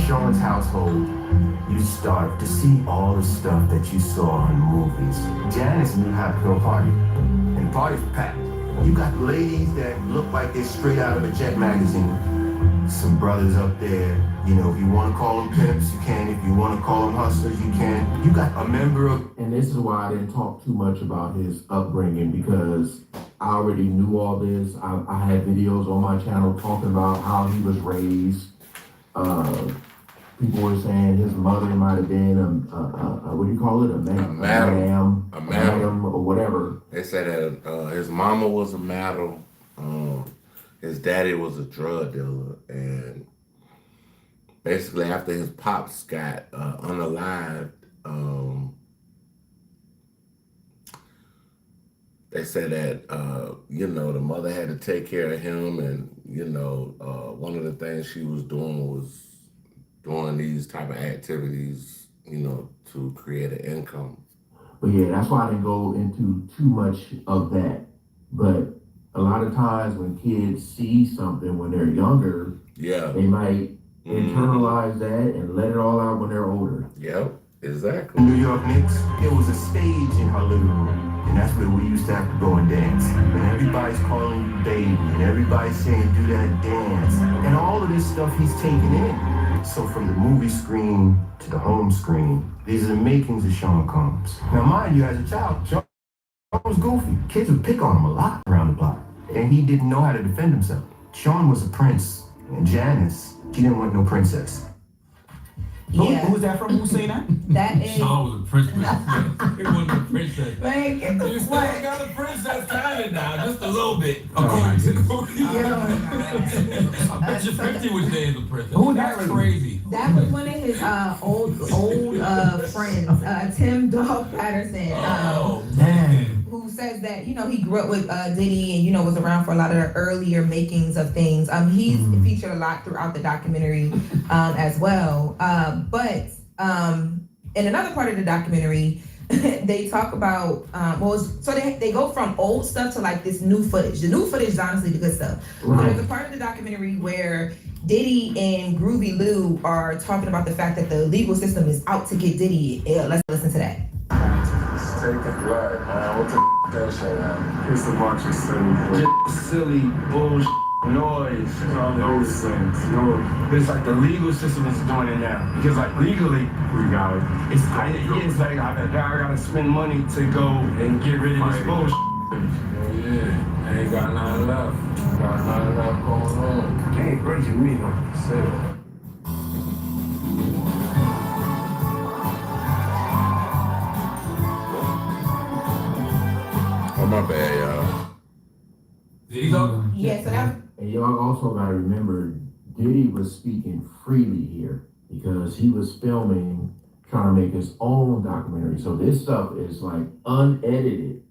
Sean's household, you start to see all the stuff that you saw in movies. Janice knew how to throw a party, and the party's packed. You got ladies that look like they're straight out of a Jet magazine. Some brothers up there, you know, if you want to call them pimps, you can. If you want to call them hustlers, you can. You got a member of... And this is why I didn't talk too much about his upbringing, because I already knew all this. I had videos on my channel talking about how he was raised. People were saying his mother might have been what do you call it? A madam or whatever. They said that his mama was a madam, his daddy was a drug dealer, and basically after his pops got unalived, they said that you know, the mother had to take care of him, and you know, one of the things she was doing was doing these type of activities, you know, to create an income. But yeah, that's why I didn't go into too much of that. But a lot of times when kids see something when they're younger, they might internalize that and let it all out when they're older. Yep, exactly. New York Knicks, there was a stage in her living room, and that's where we used to have to go and dance. And everybody's calling you baby, and everybody's saying do that dance. And all of this stuff he's taking in. So from the movie screen to the home screen, these are the makings of Sean Combs. Now mind you, as a child, Sean was goofy. Kids would pick on him a lot around the block, and he didn't know how to defend himself. Sean was a prince, and Janice, she didn't want no princess. Yeah. Who's that from? Who say that? That is... Sean was a princess. He wasn't a princess. Man, get the You still fuck. got a princess kind of now, just a little bit. According to the movie. I bet you 50 was there as a princess. That's crazy. That was one of his old friends, Tim Dog Patterson. Who says that, you know, he grew up with Diddy and, you know, was around for a lot of the earlier makings of things. He's featured a lot throughout the documentary as well. But in another part of the documentary, they talk about, they go from old stuff to like this new footage. The new footage is honestly the good stuff. Right. So there's a part of the documentary where Diddy and Groovy Lou are talking about the fact that the legal system is out to get Diddy. Let's listen to that. Take a flight, man. What the that shit, man? It's a bunch of silly bullshit noise and all those things. You know, it's like the legal system is doing it now. Because like legally, we got it. It's like I gotta spend money to go and get rid of this bullshit. Yeah, I ain't got none left. Got none left going on. They ain't breaking me though. Say it. Oh, my bad, y'all. Did he talk? also got to remember Diddy was speaking freely here because he was filming, trying to make his own documentary. So this stuff is like unedited.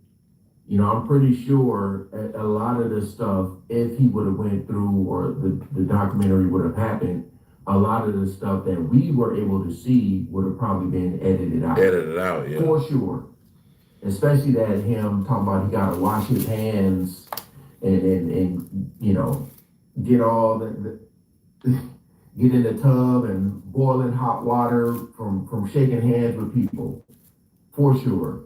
You know, I'm pretty sure a lot of this stuff, if he would have went through or the documentary would have happened, a lot of the stuff that we were able to see would have probably been edited out. Edited out, yeah. For sure. Especially that him talking about he got to wash his hands and you know, get all get in the tub and boiling hot water from shaking hands with people. For sure.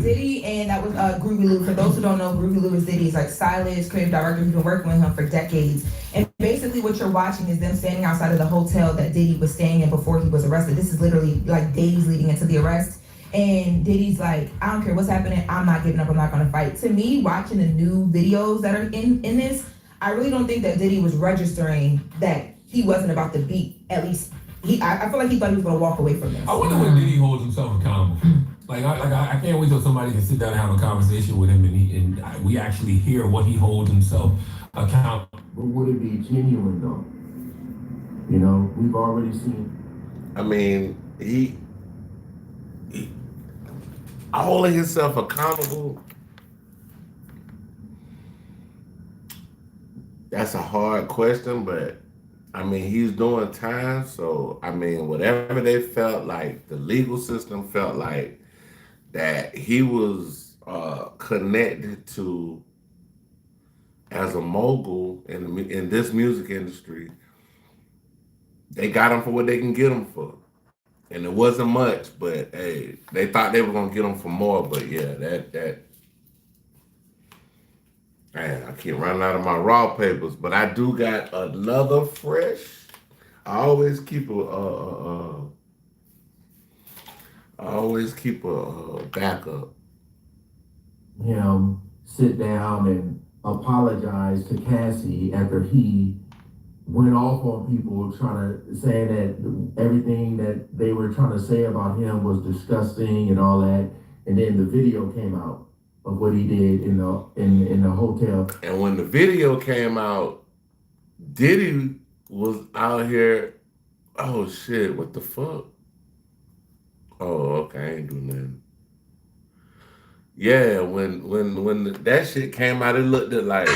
Diddy, and that was Groovy Lou. For those who don't know, Groovy Lou is Diddy's like stylist, creative director who's been working with him for decades. And basically what you're watching is them standing outside of the hotel that Diddy was staying in before he was arrested. This is literally like days leading into the arrest. And Diddy's like, I don't care what's happening, I'm not giving up, I'm not gonna fight. To me, watching the new videos that are in this, I really don't think that Diddy was registering that he wasn't about to beat, at least, I feel like he thought he was gonna walk away from this. I wonder when Diddy holds himself accountable. I can't wait till somebody can sit down and have a conversation with him and we actually hear what he holds himself accountable. But would it be genuine though? You know, we've already seen. I mean, he holding himself accountable. That's a hard question, but I mean, he's doing time, so I mean, whatever they felt like, the legal system felt like that he was connected to as a mogul in this music industry. They got him for what they can get him for. And it wasn't much, but hey, they thought they were gonna get him for more, but yeah, that man, I keep running out of my raw papers, but I do got another fresh. I always keep a backup. Him sit down and apologize to Cassie after he went off on people saying that everything that they were trying to say about him was disgusting and all that. And then the video came out of what he did in the hotel. And when the video came out, Diddy was out here. Oh shit! What the fuck? Oh, okay, I ain't do nothing. Yeah, when that shit came out, it looked like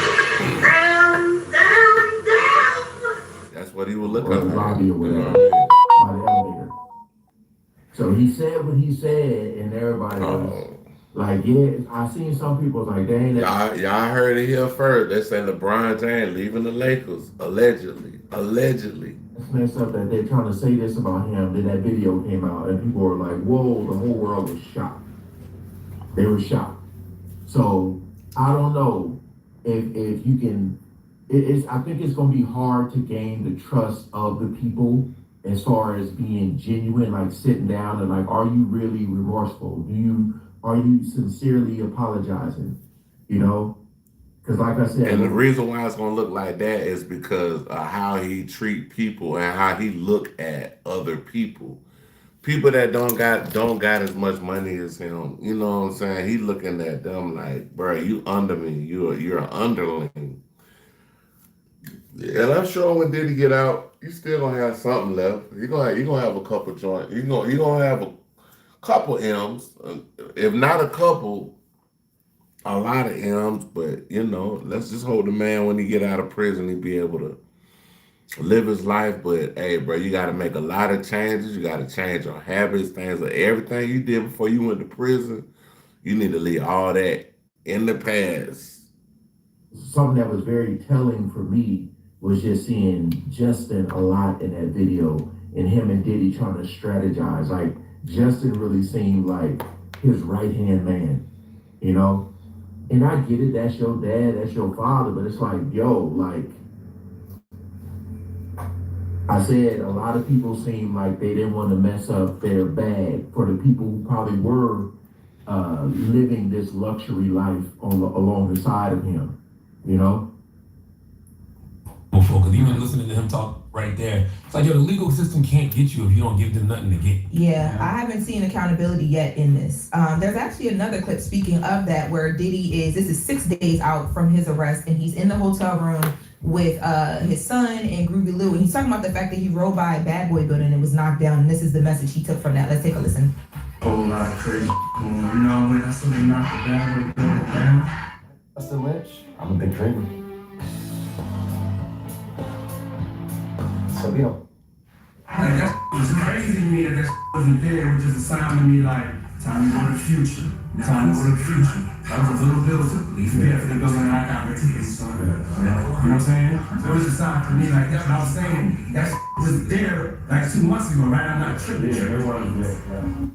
that's what he was looking at. Lobby or whatever, by the elevator. So he said what he said, and everybody was like, "Yeah." I seen some people like, "Dang." Y'all heard it here first. They say LeBron James leaving the Lakers allegedly. It's messed up that they're trying to say this about him. Then that video came out, and people were like, "Whoa!" The whole world was shocked. They were shocked. So I don't know if you can. I think it's going to be hard to gain the trust of the people as far as being genuine, like sitting down and like, are you really remorseful? Are you sincerely apologizing? You know, because like I said, and the reason why it's going to look like that is because of how he treat people and how he look at other people. People that don't got as much money as him, you know what I'm saying? He looking at them like, bro, you under me. You're an underling. And I'm sure when Diddy get out, you still gonna have something left. You're gonna have a couple joints. You're gonna have a couple M's, if not a couple, a lot of M's. But you know, let's just hope the man when he get out of prison, he be able to live his life. But hey, bro, you got to make a lot of changes. You got to change your habits, things, everything you did before you went to prison. You need to leave all that in the past. Something that was very telling for me was just seeing Justin a lot in that video and him and Diddy trying to strategize. Like, Justin really seemed like his right-hand man, you know? And I get it, that's your dad, that's your father, but it's like, yo, like, I said, a lot of people seem like they didn't want to mess up their bag for the people who probably were living this luxury life along the side of him, you know? Because even listening to him talk right there, it's like, yo, the legal system can't get you if you don't give them nothing to get. Yeah, I haven't seen accountability yet in this. There's actually another clip speaking of that where Diddy this is 6 days out from his arrest and he's in the hotel room with his son and Groovy Lou. And he's talking about the fact that he rode by a bad boy building and was knocked down. And this is the message he took from that. Let's take a listen. Whole lot of crazy going on. You know, when that's when they knock the bad boy building down. That's the Lynch. I'm a big dreamer. So, you know. Like, that was crazy to me that wasn't there, which is a sign to me like, time to go to the future. Time to go to the future. That was a little building. He's there for the building and I got my tickets. So, you know what I'm saying? So it was a sign for me like, that's what I was saying. That was there like 2 months ago, right? I'm not tripping. Yeah, it was there.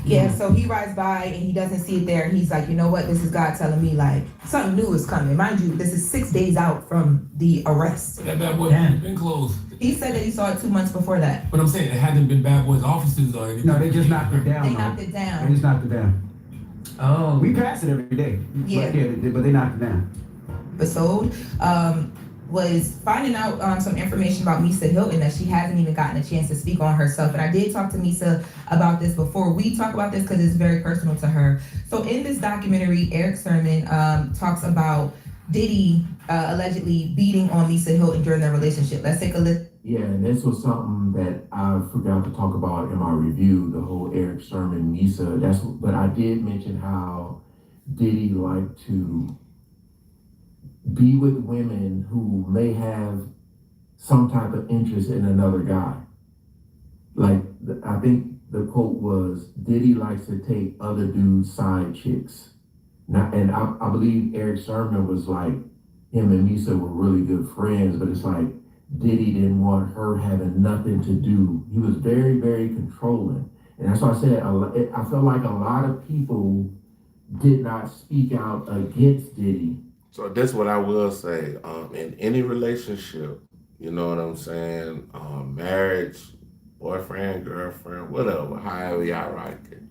Yeah, so he rides by and he doesn't see it there. And he's like, you know what? This is God telling me like something new is coming. Mind you, this is 6 days out from the arrest. That bad boy had been closed. He said that he saw it 2 months before that. But I'm saying it hadn't been bad boys' offices or anything. No, they just knocked it down. They knocked it down. They just knocked it down. Oh. We pass it every day. Yeah. But they knocked it down. Episode was finding out some information about Misa Hilton that she hasn't even gotten a chance to speak on herself. And I did talk to Misa about this before. We talk about this because it's very personal to her. So in this documentary, Eric Sermon talks about Diddy allegedly beating on Misa Hilton during their relationship. Let's take a look. Yeah, and this was something that I forgot to talk about in my review, the whole Eric Sermon, Misa. But I did mention how Diddy liked to be with women who may have some type of interest in another guy. Like, I think the quote was, Diddy likes to take other dudes' side chicks. Now, and I believe Eric Sermon was like, him and Misa were really good friends, but it's like, Diddy didn't want her having nothing to do. He was very, very controlling. And that's why I said, I feel like a lot of people did not speak out against Diddy. So that's what I will say. In any relationship, you know what I'm saying? Marriage, boyfriend, girlfriend, whatever, however y'all like it.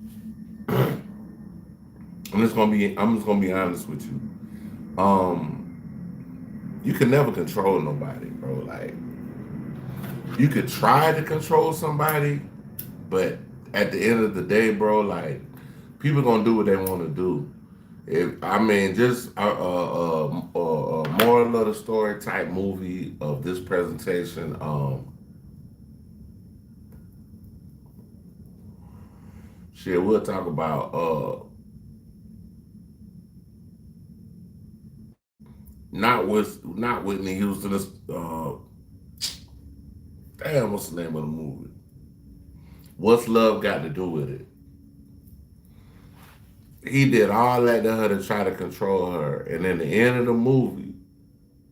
I'm just gonna be honest with you. You can never control nobody, bro. Like, you could try to control somebody, but at the end of the day, bro, like, people gonna do what they want to do. Just a moral of the story type movie of this presentation. We'll talk about not Whitney Houston. Damn, what's the name of the movie? What's Love Got to Do with It? He did all that to her to try to control her. And in the end of the movie,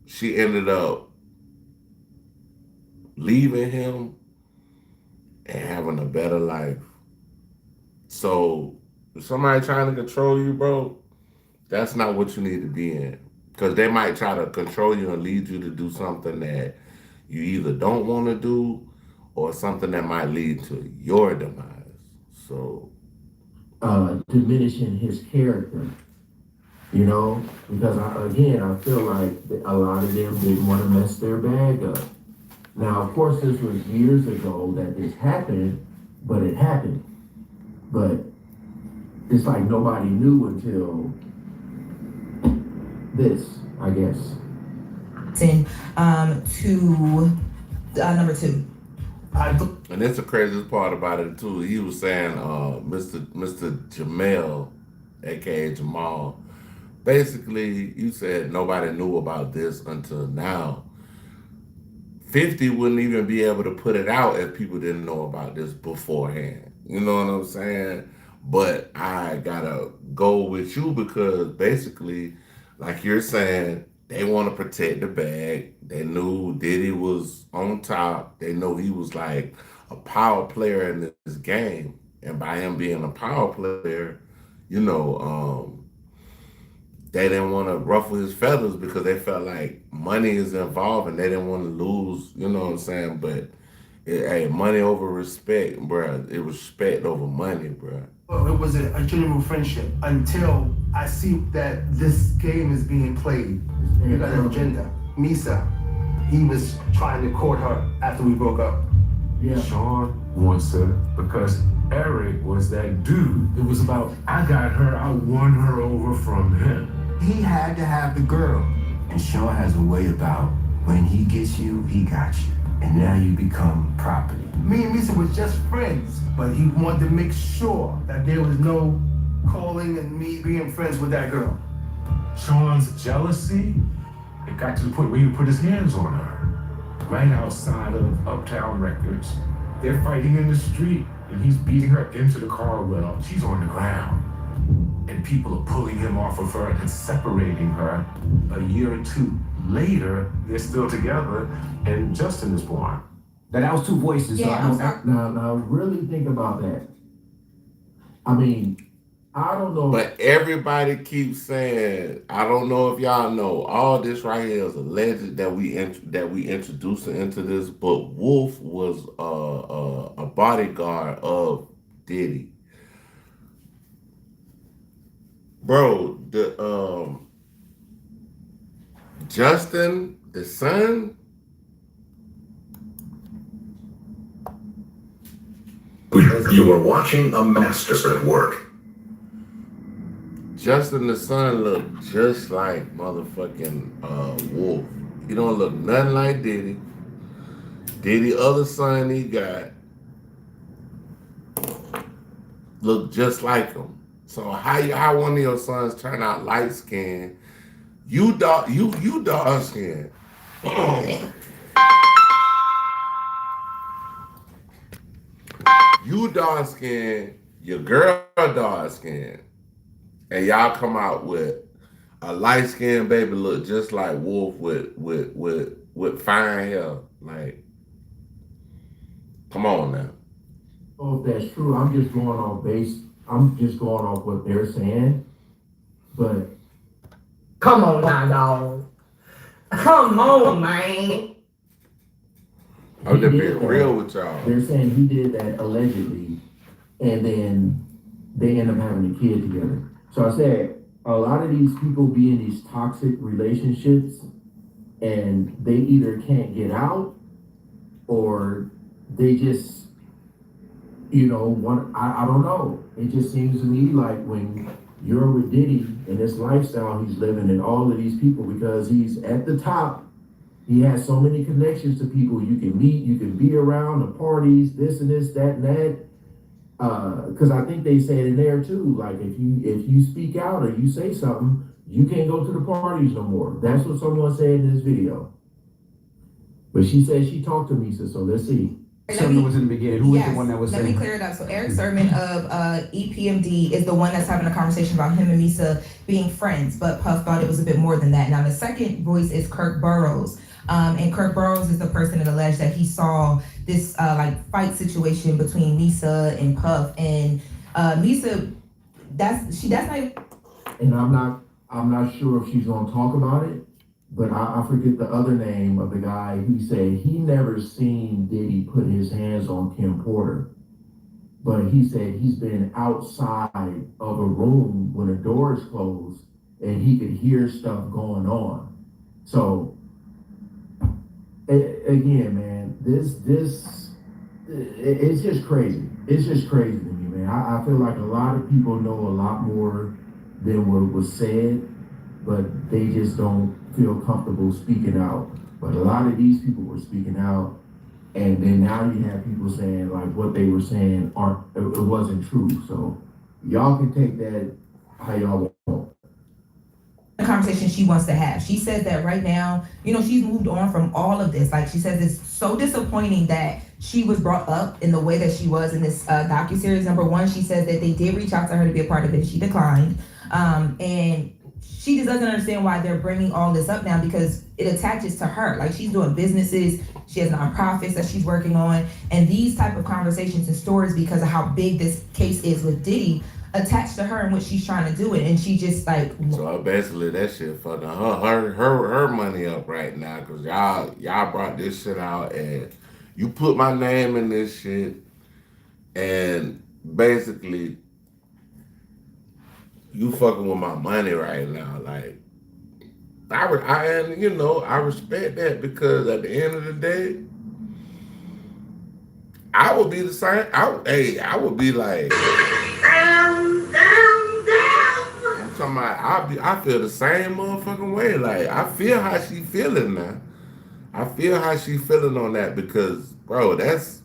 she ended up leaving him and having a better life. So if somebody trying to control you, bro, that's not what you need to be in. Because they might try to control you and lead you to do something that you either don't want to do or something that might lead to your demise. So diminishing his character, you know, because I feel like a lot of them didn't want to mess their bag up. Now, of course, this was years ago that this happened, but it happened. But it's like nobody knew until this, I guess. To number 2. And that's the craziest part about it too. He was saying, Mr. Jamel, aka Jamal, basically you said nobody knew about this until now. 50 wouldn't even be able to put it out if people didn't know about this beforehand. You know what I'm saying? But I gotta go with you because basically, like you're saying, they want to protect the bag. They knew Diddy was on top. They know he was like a power player in this game. And by him being a power player, you know, they didn't want to ruffle his feathers because they felt like money is involved and they didn't want to lose, you know what I'm saying? But hey, money over respect, bruh. It was respect over money, bruh. Well, it was a genuine friendship until I see that this game is being played. You got an agenda. Misa, he was trying to court her after we broke up. Yeah. Sean wants her because Eric was that dude. It was about, I got her, I won her over from him. He had to have the girl. And Sean has a way about when he gets you, he got you. And now you become property. Me and Misa were just friends, but he wanted to make sure that there was no calling and me being friends with that girl. Sean's jealousy, it got to the point where he would put his hands on her. Right outside of Uptown Records. They're fighting in the street, and he's beating her into the car. Well, she's on the ground. And people are pulling him off of her and separating her. A year or two later, they're still together, and Justin is born. That was two voices. Yeah, so now, really think about that. I mean, I don't know. But everybody keeps saying, I don't know if y'all know, all this right here is alleged that we introduced her into this, but Wolf was a bodyguard of Diddy. Bro, the Justin, the son. You were watching a master at work. Justin the son looked just like motherfucking Wolf. He don't look nothing like Diddy. Diddy other son he got look just like him. So how one of your sons turn out light skinned? You dark skinned. You dark skinned, your girl dark skinned. And y'all come out with a light skinned baby look just like Wolf with fine hair. Like, come on now. Oh, if that's true, I'm just going off what they're saying. But come on now, dog. Come on, man. I'm just being real with y'all. They're saying he did that allegedly, and then they end up having a kid together. So I said, a lot of these people be in these toxic relationships, and they either can't get out, or they just, I don't know. It just seems to me like when you're with Diddy and this lifestyle he's living, and all of these people, because he's at the top, he has so many connections to people you can meet, you can be around, the parties, this and this, that and that. Because I think they said in there too, like if you speak out or you say something, you can't go to the parties no more. That's what someone said in this video. But she said she talked to Misa, so let's see. Sermon was in the beginning. Who was the one that was Let saying? me clear it up. So Eric Sermon of EPMD is the one that's having a conversation about him and Misa being friends, but Puff thought it was a bit more than that. Now the second voice is Kirk Burrows. And Kirk Burrows is the person that alleged that he saw this fight situation between Misa and Puff, and Misa, that's not. And I'm not sure if she's gonna talk about it, but I forget the other name of the guy who said he never seen Diddy put his hands on Kim Porter, but he said he's been outside of a room when the door is closed and he could hear stuff going on. So again, man, it's just crazy. It's just crazy to me, man. I feel like a lot of people know a lot more than what was said, but they just don't feel comfortable speaking out. But a lot of these people were speaking out, and then now you have people saying like what they were saying it wasn't true. So y'all can take that how y'all want. The conversation she wants to have. She says that right now, she's moved on from all of this. Like she says, it's so disappointing that she was brought up in the way that she was in this docuseries. Number one, she says that they did reach out to her to be a part of it. She declined. And she just doesn't understand why they're bringing all this up now, because it attaches to her. Like she's doing businesses, she has nonprofits that she's working on, and these type of conversations and stories, because of how big this case is with Diddy, attached to her and what she's trying to do it, and she just like. So basically, that shit fucking her money up right now, because y'all brought this shit out and you put my name in this shit, and basically you fucking with my money right now. Like I respect that, because at the end of the day, I would be the same. I would be like, I'm talking about I feel the same motherfucking way. Like I feel how she feeling now. I feel how she feeling on that because, bro, this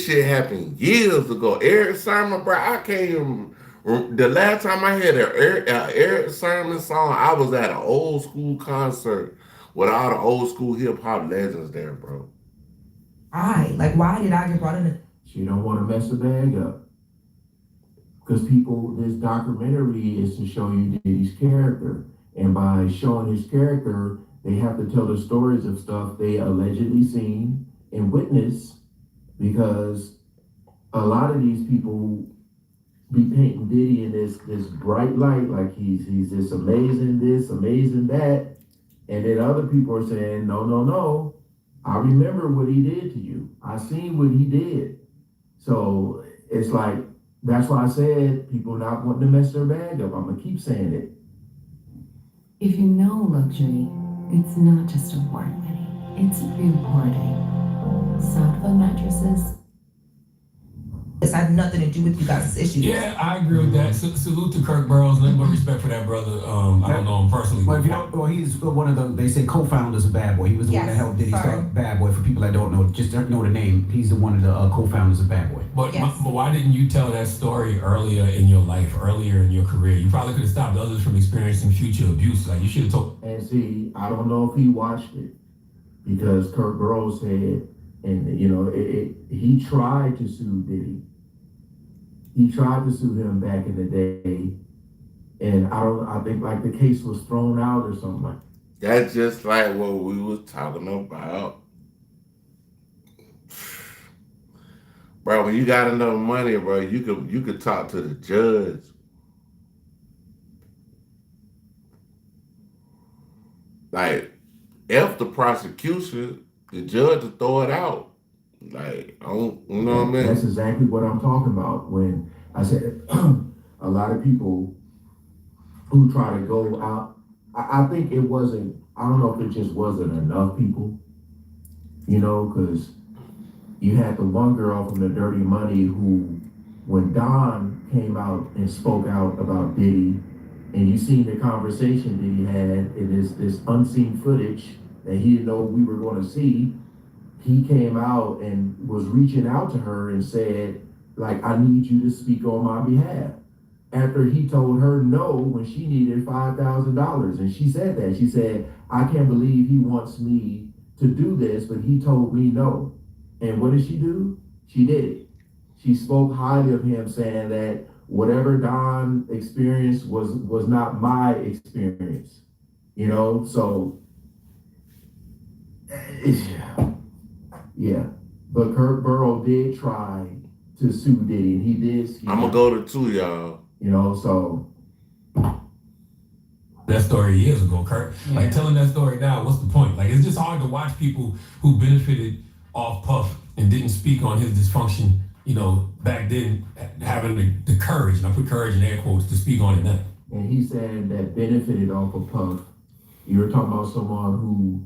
shit happened years ago. Eric Sermon, bro, I can't even. The last time I heard an Eric Sermon song, I was at an old school concert with all the old school hip hop legends there, bro. Why did I get brought in? She don't want to mess the bag up. Because this documentary is to show you Diddy's character. And by showing his character, they have to tell the stories of stuff they allegedly seen and witnessed, because a lot of these people be painting Diddy in this bright light, like he's this, amazing that. And then other people are saying, no, I remember what he did to you. I seen what he did. So it's like, that's why I said people not wanting to mess their bag up. I'm going to keep saying it. If you know luxury, it's not just award winning, it's rewarding. Software mattresses. This had nothing to do with you guys' issues. Yeah, I agree with that. Salute to Kirk Burroughs. Nothing but respect for that brother. I don't know him personally. Well, if you don't, well, he's one of the, they say co-founders of Bad Boy. He was the one that helped Diddy start Bad Boy. For people that don't know, just don't know the name, he's the one of the co-founders of Bad Boy. But why didn't you tell that story earlier in your life, earlier in your career? You probably could have stopped others from experiencing future abuse. Like you should have told. And see, I don't know if he watched it, because Kirk Burroughs said, and he tried to sue Diddy. He tried to sue him back in the day, and I think like the case was thrown out or something like that. That's just like what we was talking about. Bro, when you got enough money, bro, you could talk to the judge. Like, F the prosecution, the judge will throw it out. Like, you know what I mean? That's exactly what I'm talking about. When I said a lot of people who try to go out, I think it wasn't, I don't know if it just wasn't enough people, because you had the one girl from the Dirty Money who, when Don came out and spoke out about Diddy, and you seen the conversation Diddy had in this unseen footage that he didn't know we were going to see, he came out and was reaching out to her and said, like, I need you to speak on my behalf. After he told her no when she needed $5,000. And she said that. She said, I can't believe he wants me to do this, but he told me no. And what did she do? She did it. She spoke highly of him, saying that whatever Don experienced was not my experience. So yeah. But Kirk Burrow did try to sue Diddy, and he did. I'm gonna go to 2, y'all. So that story years ago, Kurt. Like telling that story now, what's the point? Like it's just hard to watch people who benefited off Puff and didn't speak on his dysfunction, back then, having the courage, and I put courage in air quotes, to speak on it now. And he said that benefited off of Puff. You were talking about someone who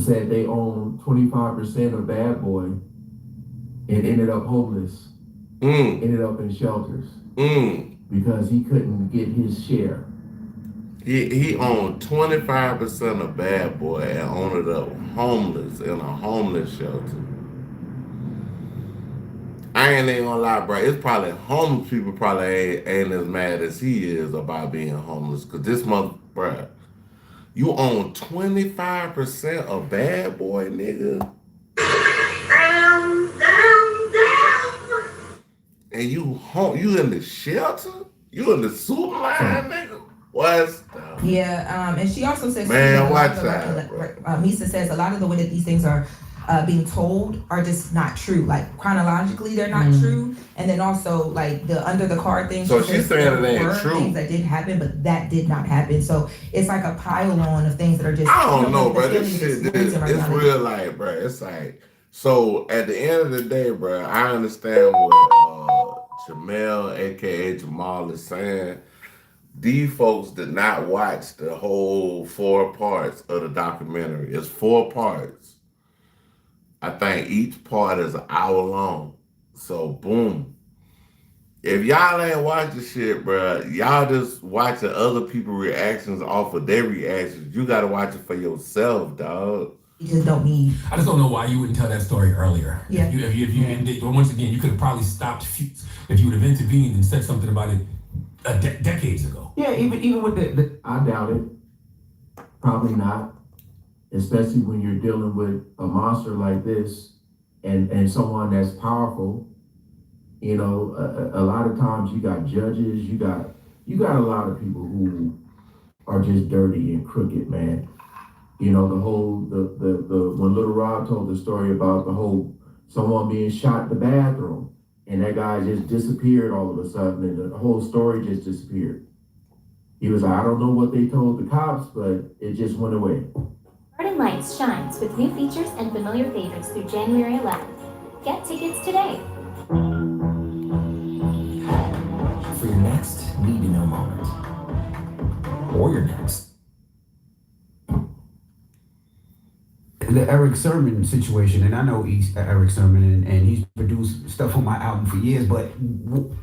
said they owned 25% of Bad Boy and ended up homeless, ended up in shelters because he couldn't get his share. He owned 25% of Bad Boy and ended up homeless in a homeless shelter. I ain't even gonna lie, bro. It's probably homeless people probably ain't as mad as he is about being homeless, because this bro, you own 25% of Bad Boy, nigga. And you in the shelter? You in the soup line, nigga? What's the... Yeah, and she also says, man, watch that. Misa says a lot of the way that these things are being told are just not true. Like chronologically, they're not true, and then also like the under the card thing. So she's saying it ain't true. Things that did happen, but that did not happen. So it's like a pile on of things that are just. I don't know, bro. This shit, it's real life, bro. It's like, so at the end of the day, bro, I understand what Jamel, aka Jamal, is saying. These folks did not watch the whole 4 parts of the documentary. It's 4 parts. I think each part is an hour long. So boom. If y'all ain't watching shit, bro, y'all just watching other people's reactions off of their reactions. You gotta watch it for yourself, dog. You just don't need. I just don't know why you wouldn't tell that story earlier. Yeah. If you ended, but once again, you could have probably stopped if you would have intervened and said something about it decades ago. Yeah, even with the I doubt it. Probably not. Especially when you're dealing with a monster like this and someone that's powerful. You know, a lot of times you got judges, you got a lot of people who are just dirty and crooked, man. You know, the whole when Little Rob told the story about the whole someone being shot in the bathroom and that guy just disappeared all of a sudden and the whole story just disappeared. He was like, I don't know what they told the cops, but it just went away. Garden Lights shines with new features and familiar favorites through January 11th. Get tickets today. For your next need-to-know moment. Or your next. The Eric Sermon situation, and I know Eric Sermon, and he's produced stuff on my album for years, but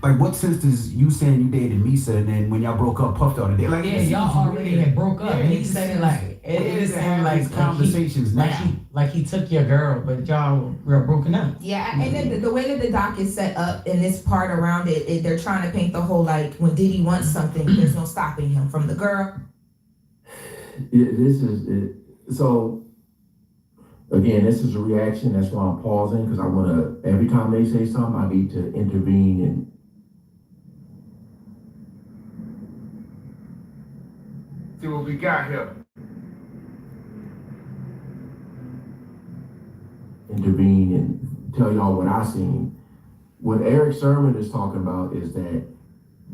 like, what sense does you saying you dated Misa, and then when y'all broke up, Puff Daddy? They like, yeah, y'all already had broke up, and he said it like it seemed like conversations like he took your girl, but y'all were broken up. Yeah, and then the way that the doc is set up and this part around it, they're trying to paint the whole like when Diddy wants something, there's no stopping him from the girl. This is it. So. Again, this is a reaction. That's why I'm pausing, because I want to, every time they say something, I need to intervene and see what we got here. Intervene and tell y'all what I seen. What Eric Sermon is talking about is that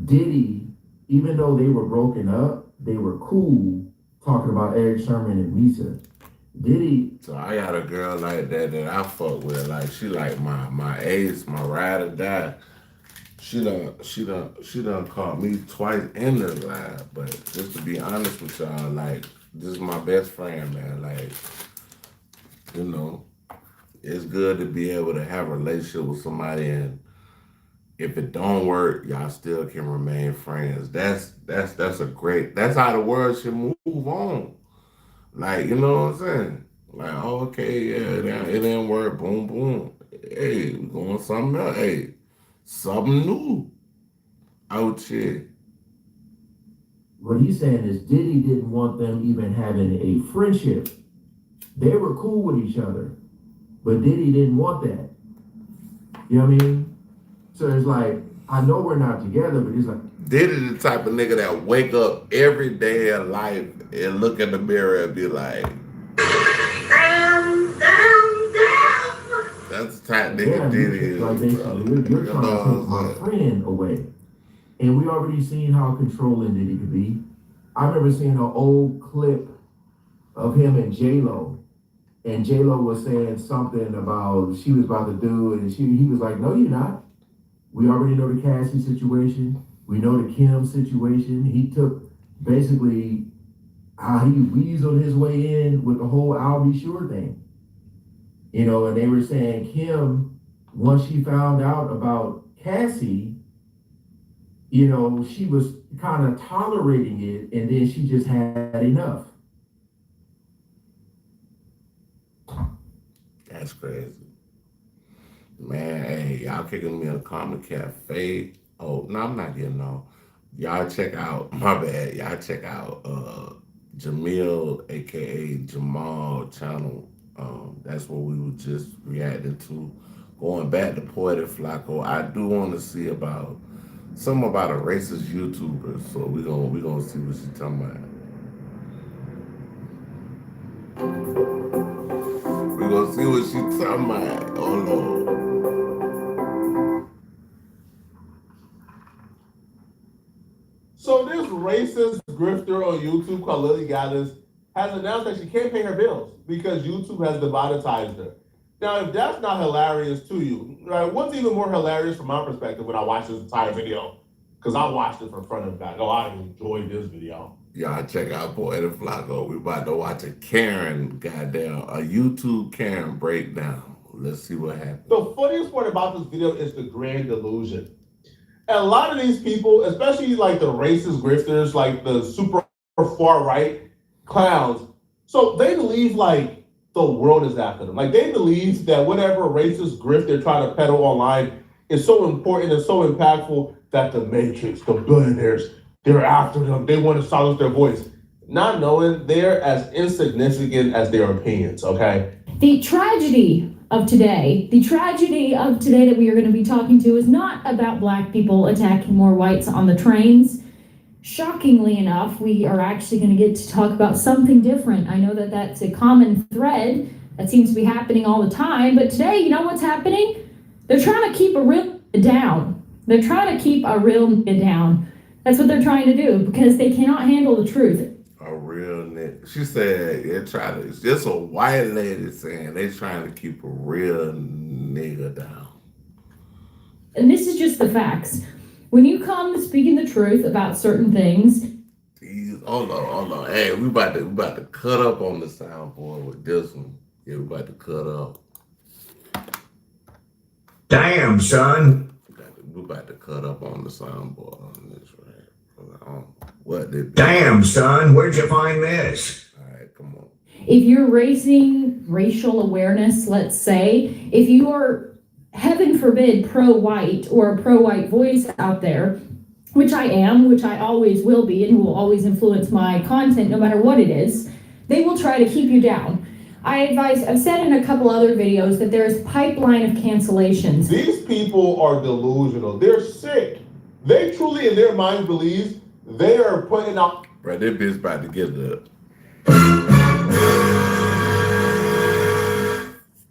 Diddy, even though they were broken up, they were cool talking about Eric Sermon and Misa. Diddy. So I got a girl like that I fuck with. Like, she like my ace, my ride or die. She done called me twice in the live. But just to be honest with y'all, like, this is my best friend, man. Like, you know, it's good to be able to have a relationship with somebody, and if it don't work, y'all still can remain friends. That's a great, that's how the world should move on. Like, you know what I'm saying? Like, oh, okay, yeah, it didn't work, boom, boom. Hey, we going something else. Hey, something new out here. What he's saying is Diddy didn't want them even having a friendship. They were cool with each other, but Diddy didn't want that. You know what I mean? So it's like, I know we're not together, but it's like, Diddy the type of nigga that wake up every day of life and look in the mirror and be like, that's the type of nigga Diddy is. Like, basically, you're trying to take my friend away. And we already seen how controlling Diddy could be. I remember seeing an old clip of him and J-Lo. And J-Lo was saying something about she was about to do it, and he was like, no, you're not. We already know the Cassie situation. We know the Kim situation. He took basically how he weaseled his way in with the whole I'll Be Sure thing. You know, and they were saying Kim, once she found out about Cassie, you know, she was kind of tolerating it, and then she just had enough. That's crazy. Man, hey, y'all kicking me in a Karma Cafe. Oh, no, I'm not getting on. Y'all check out, my bad, y'all check out Jamil, aka Jamal channel. That's what we were just reacting to. Going back to Poetic Flacco, I do want to see about something about a racist YouTuber. So we gonna see what she's talking about. We gonna see what she's talking about. Oh Lord. So this racist grifter on YouTube called Lily Gaddis has announced that she can't pay her bills because YouTube has demonetized her. Now, if that's not hilarious to you, right? What's even more hilarious from my perspective when I watched this entire video? Because I watched it from front of back. Oh, I enjoyed this video. Y'all check out Poetic Flacco. We about to watch a YouTube Karen breakdown. Let's see what happens. The funniest part about this video is the grand delusion. And a lot of these people, especially like the racist grifters, like the super far right clowns, so they believe like the world is after them. Like they believe that whatever racist grift they're trying to peddle online is so important and so impactful that the Matrix, the billionaires, they're after them. They want to silence their voice. Not knowing they're as insignificant as their opinions, okay? The tragedy of today that we are going to be talking to is not about Black people attacking more whites on the trains. Shockingly enough, we are actually going to get to talk about something different. I know that that's a common thread that seems to be happening all the time, but today, you know what's happening? They're trying to keep a real down. They're trying to keep a real down. That's what they're trying to do because they cannot handle the truth. A real nigga. She said, it's just a white lady saying they trying to keep a real nigga down. And this is just the facts. When you come speaking the truth about certain things. Hold on. Hey, we about to cut up on the soundboard with this one. Yeah, we about to cut up. Damn, son. We about to cut up on the soundboard on this, right? What did? Damn, son. Where'd you find this? All right, come on. If you're raising racial awareness, let's say, if you are, heaven forbid, pro-white or a pro-white voice out there, which I am, which I always will be, and will always influence my content no matter what it is, they will try to keep you down. I've said in a couple other videos that there's a pipeline of cancellations. These people are delusional. They're sick. They truly, in their minds, believe they are putting out. Bro, this bitch about to get the.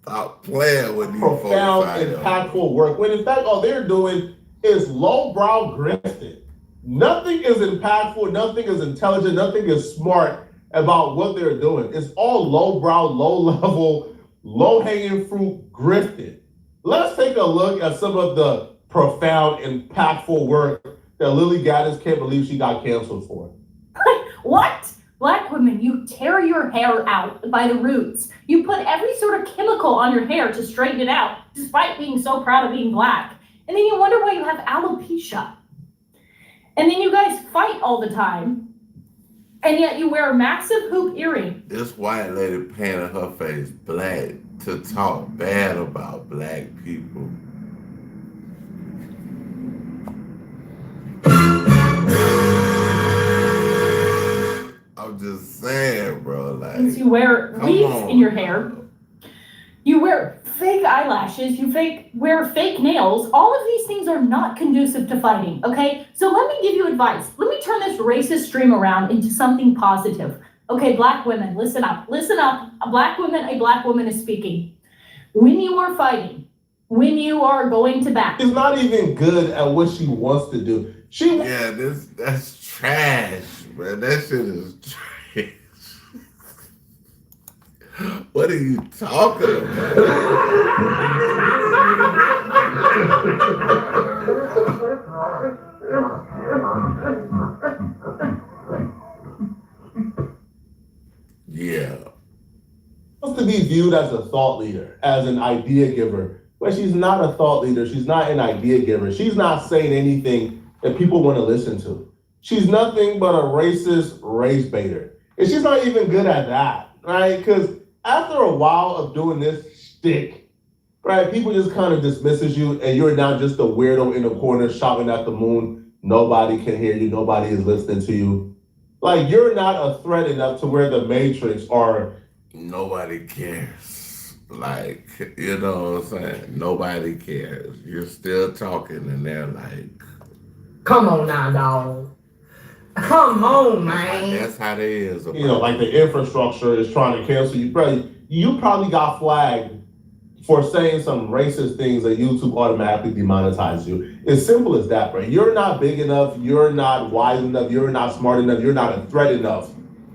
Stop playing with these profound, impactful work. When in fact, all they're doing is lowbrow grifting. Nothing is impactful. Nothing is intelligent. Nothing is smart about what they're doing. It's all lowbrow, low-level, low-hanging fruit grifting. Let's take a look at some of the profound, impactful work that Lily Gaddis can't believe she got canceled for. What? Black women, you tear your hair out by the roots. You put every sort of chemical on your hair to straighten it out, despite being so proud of being Black. And then you wonder why you have alopecia. And then you guys fight all the time. And yet you wear a massive hoop earring. This white lady painted her face black to talk bad about Black people. I'm just saying, bro. Like, Since you wear weaves in your hair, you wear fake eyelashes, you wear fake nails. All of these things are not conducive to fighting, okay? So let me give you advice. Let me turn this racist stream around into something positive. Okay, Black women, listen up. Listen up. A Black woman is speaking. When you are fighting, when you are going to bat. She's not even good at what she wants to do. That's trash, man. That shit is trash. What are you talking Yeah. Supposed to be viewed as a thought leader, as an idea giver. But she's not a thought leader. She's not an idea giver. She's not saying anything that people want to listen to. She's nothing but a racist race baiter. And she's not even good at that, right? Because after a while of doing this shtick, right, people just kind of dismisses you and you're now just a weirdo in the corner shouting at the moon. Nobody can hear you. Nobody is listening to you. Like, you're not a threat enough to where the Matrix or nobody cares. Like, you know what I'm saying? Nobody cares. You're still talking and they're like, come on now, dog. Come on, man. That's how they is. You know, like the infrastructure is trying to cancel you. You probably got flagged for saying some racist things that YouTube automatically demonetizes you. It's simple as that, bro. You're not big enough. You're not wise enough. You're not smart enough. You're not a threat enough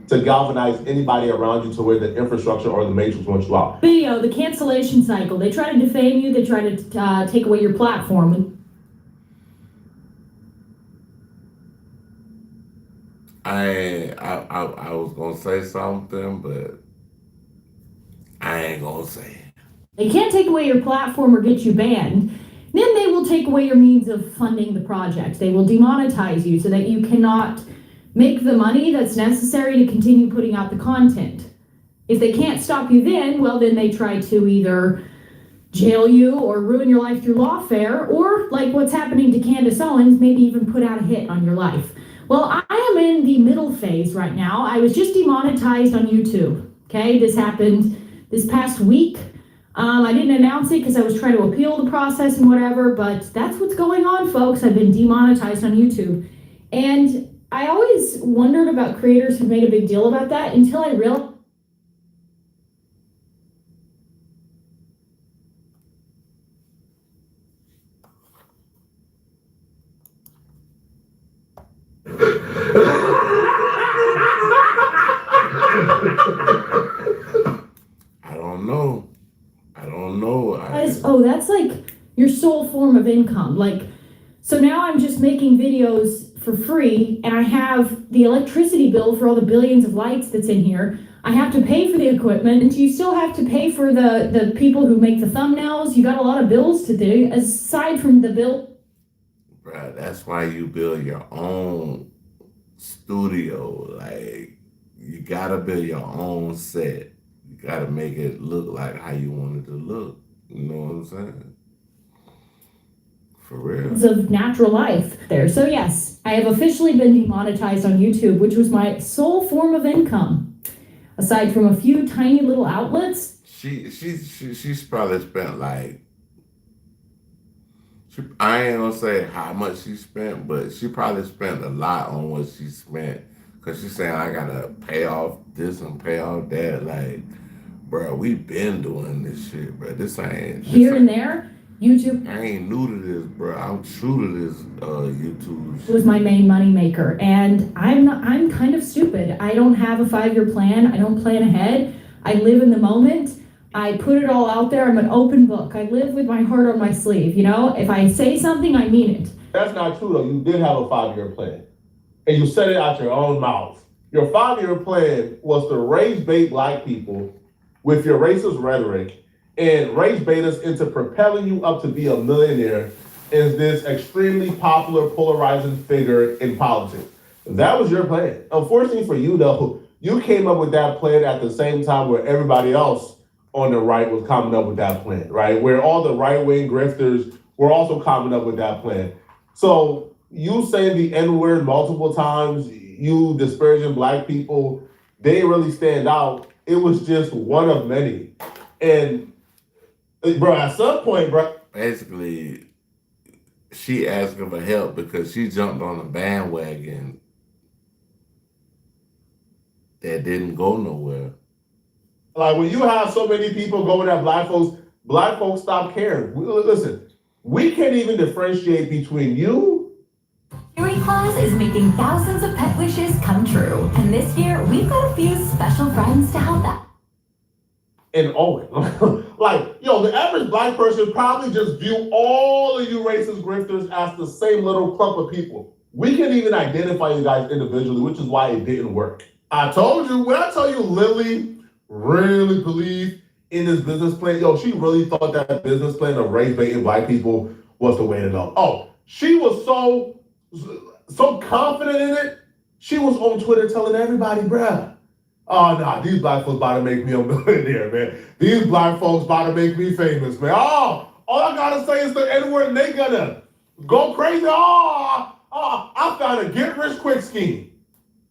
to galvanize anybody around you to where the infrastructure or the Matrix wants you out. Video, the cancellation cycle. They try to defame you. They try to take away your platform. I was gonna say something, but I ain't gonna say it. They can't take away your platform or get you banned. Then they will will take away your means of funding the project. They will demonetize you so that you cannot make the money that's necessary to continue putting out the content. If they can't stop you then, well, then they try to either jail you or ruin your life through lawfare, or like what's happening to Candace Owens, maybe even put out a hit on your life. Well, I am in the middle phase right now. I was just demonetized on YouTube. Okay, this happened this past week. I didn't announce it because I was trying to appeal the process and whatever, but that's what's going on, folks. I've been demonetized on YouTube. And I always wondered about creators who made a big deal about that until I realized I don't know. oh, that's like your sole form of income. Like, so now I'm just making videos for free, and I have the electricity bill for all the billions of lights that's in here. I have to pay for the equipment, and you still have to pay for the people who make the thumbnails. You got a lot of bills to do, aside from the bill. Bruh, that's why you build your own studio. Like, you gotta build your own set. You gotta make it look like how you want it to look. You know what I'm saying? For real. Of natural life there. So yes, I have officially been demonetized on YouTube, which was my sole form of income. Aside from a few tiny little outlets. She's probably spent like, I ain't gonna say how much she spent, but she probably spent a lot on what she spent. Cause she's saying I gotta pay off this and pay off that. Like, bro, we been doing this shit, bro. This ain't here and there. YouTube. I ain't new to this, bro. I'm true to this YouTube shit. It was my main money maker, and I'm kind of stupid. I don't have a 5-year plan. I don't plan ahead. I live in the moment. I put it all out there. I'm an open book. I live with my heart on my sleeve. You know, if I say something, I mean it. That's not true though. You did have a 5-year plan, and you said it out your own mouth. Your 5-year plan was to raise bait black people with your racist rhetoric and raise bait us into propelling you up to be a millionaire as this extremely popular, polarizing figure in politics. That was your plan. Unfortunately for you though, you came up with that plan at the same time where everybody else on the right was coming up with that plan, right? Where all the right-wing grifters were also coming up with that plan. So you saying the N-word multiple times, you disparaging black people, they didn't really stand out. It was just one of many. And bro, at some point, bro. Basically, she asking for help because she jumped on a bandwagon that didn't go nowhere. Like when you have so many people going at black folks stop caring. Listen, we can't even differentiate between you. Fury Claus is making thousands of pet wishes come true. And this year, we've got a few special friends to help out. And Owen. Like, yo, the average black person probably just view all of you racist grifters as the same little clump of people. We can't even identify you guys individually, which is why it didn't work. I told you, when I tell you Lily really believed in this business plan, yo, she really thought that business plan of race baiting black people was the way to go. Oh, she was so confident in it, she was on Twitter telling everybody, bruh, oh, nah, these black folks about to make me a millionaire, man. These black folks about to make me famous, man. Oh, all I gotta say is the N-word and they gonna go crazy. I found a get-rich-quick scheme.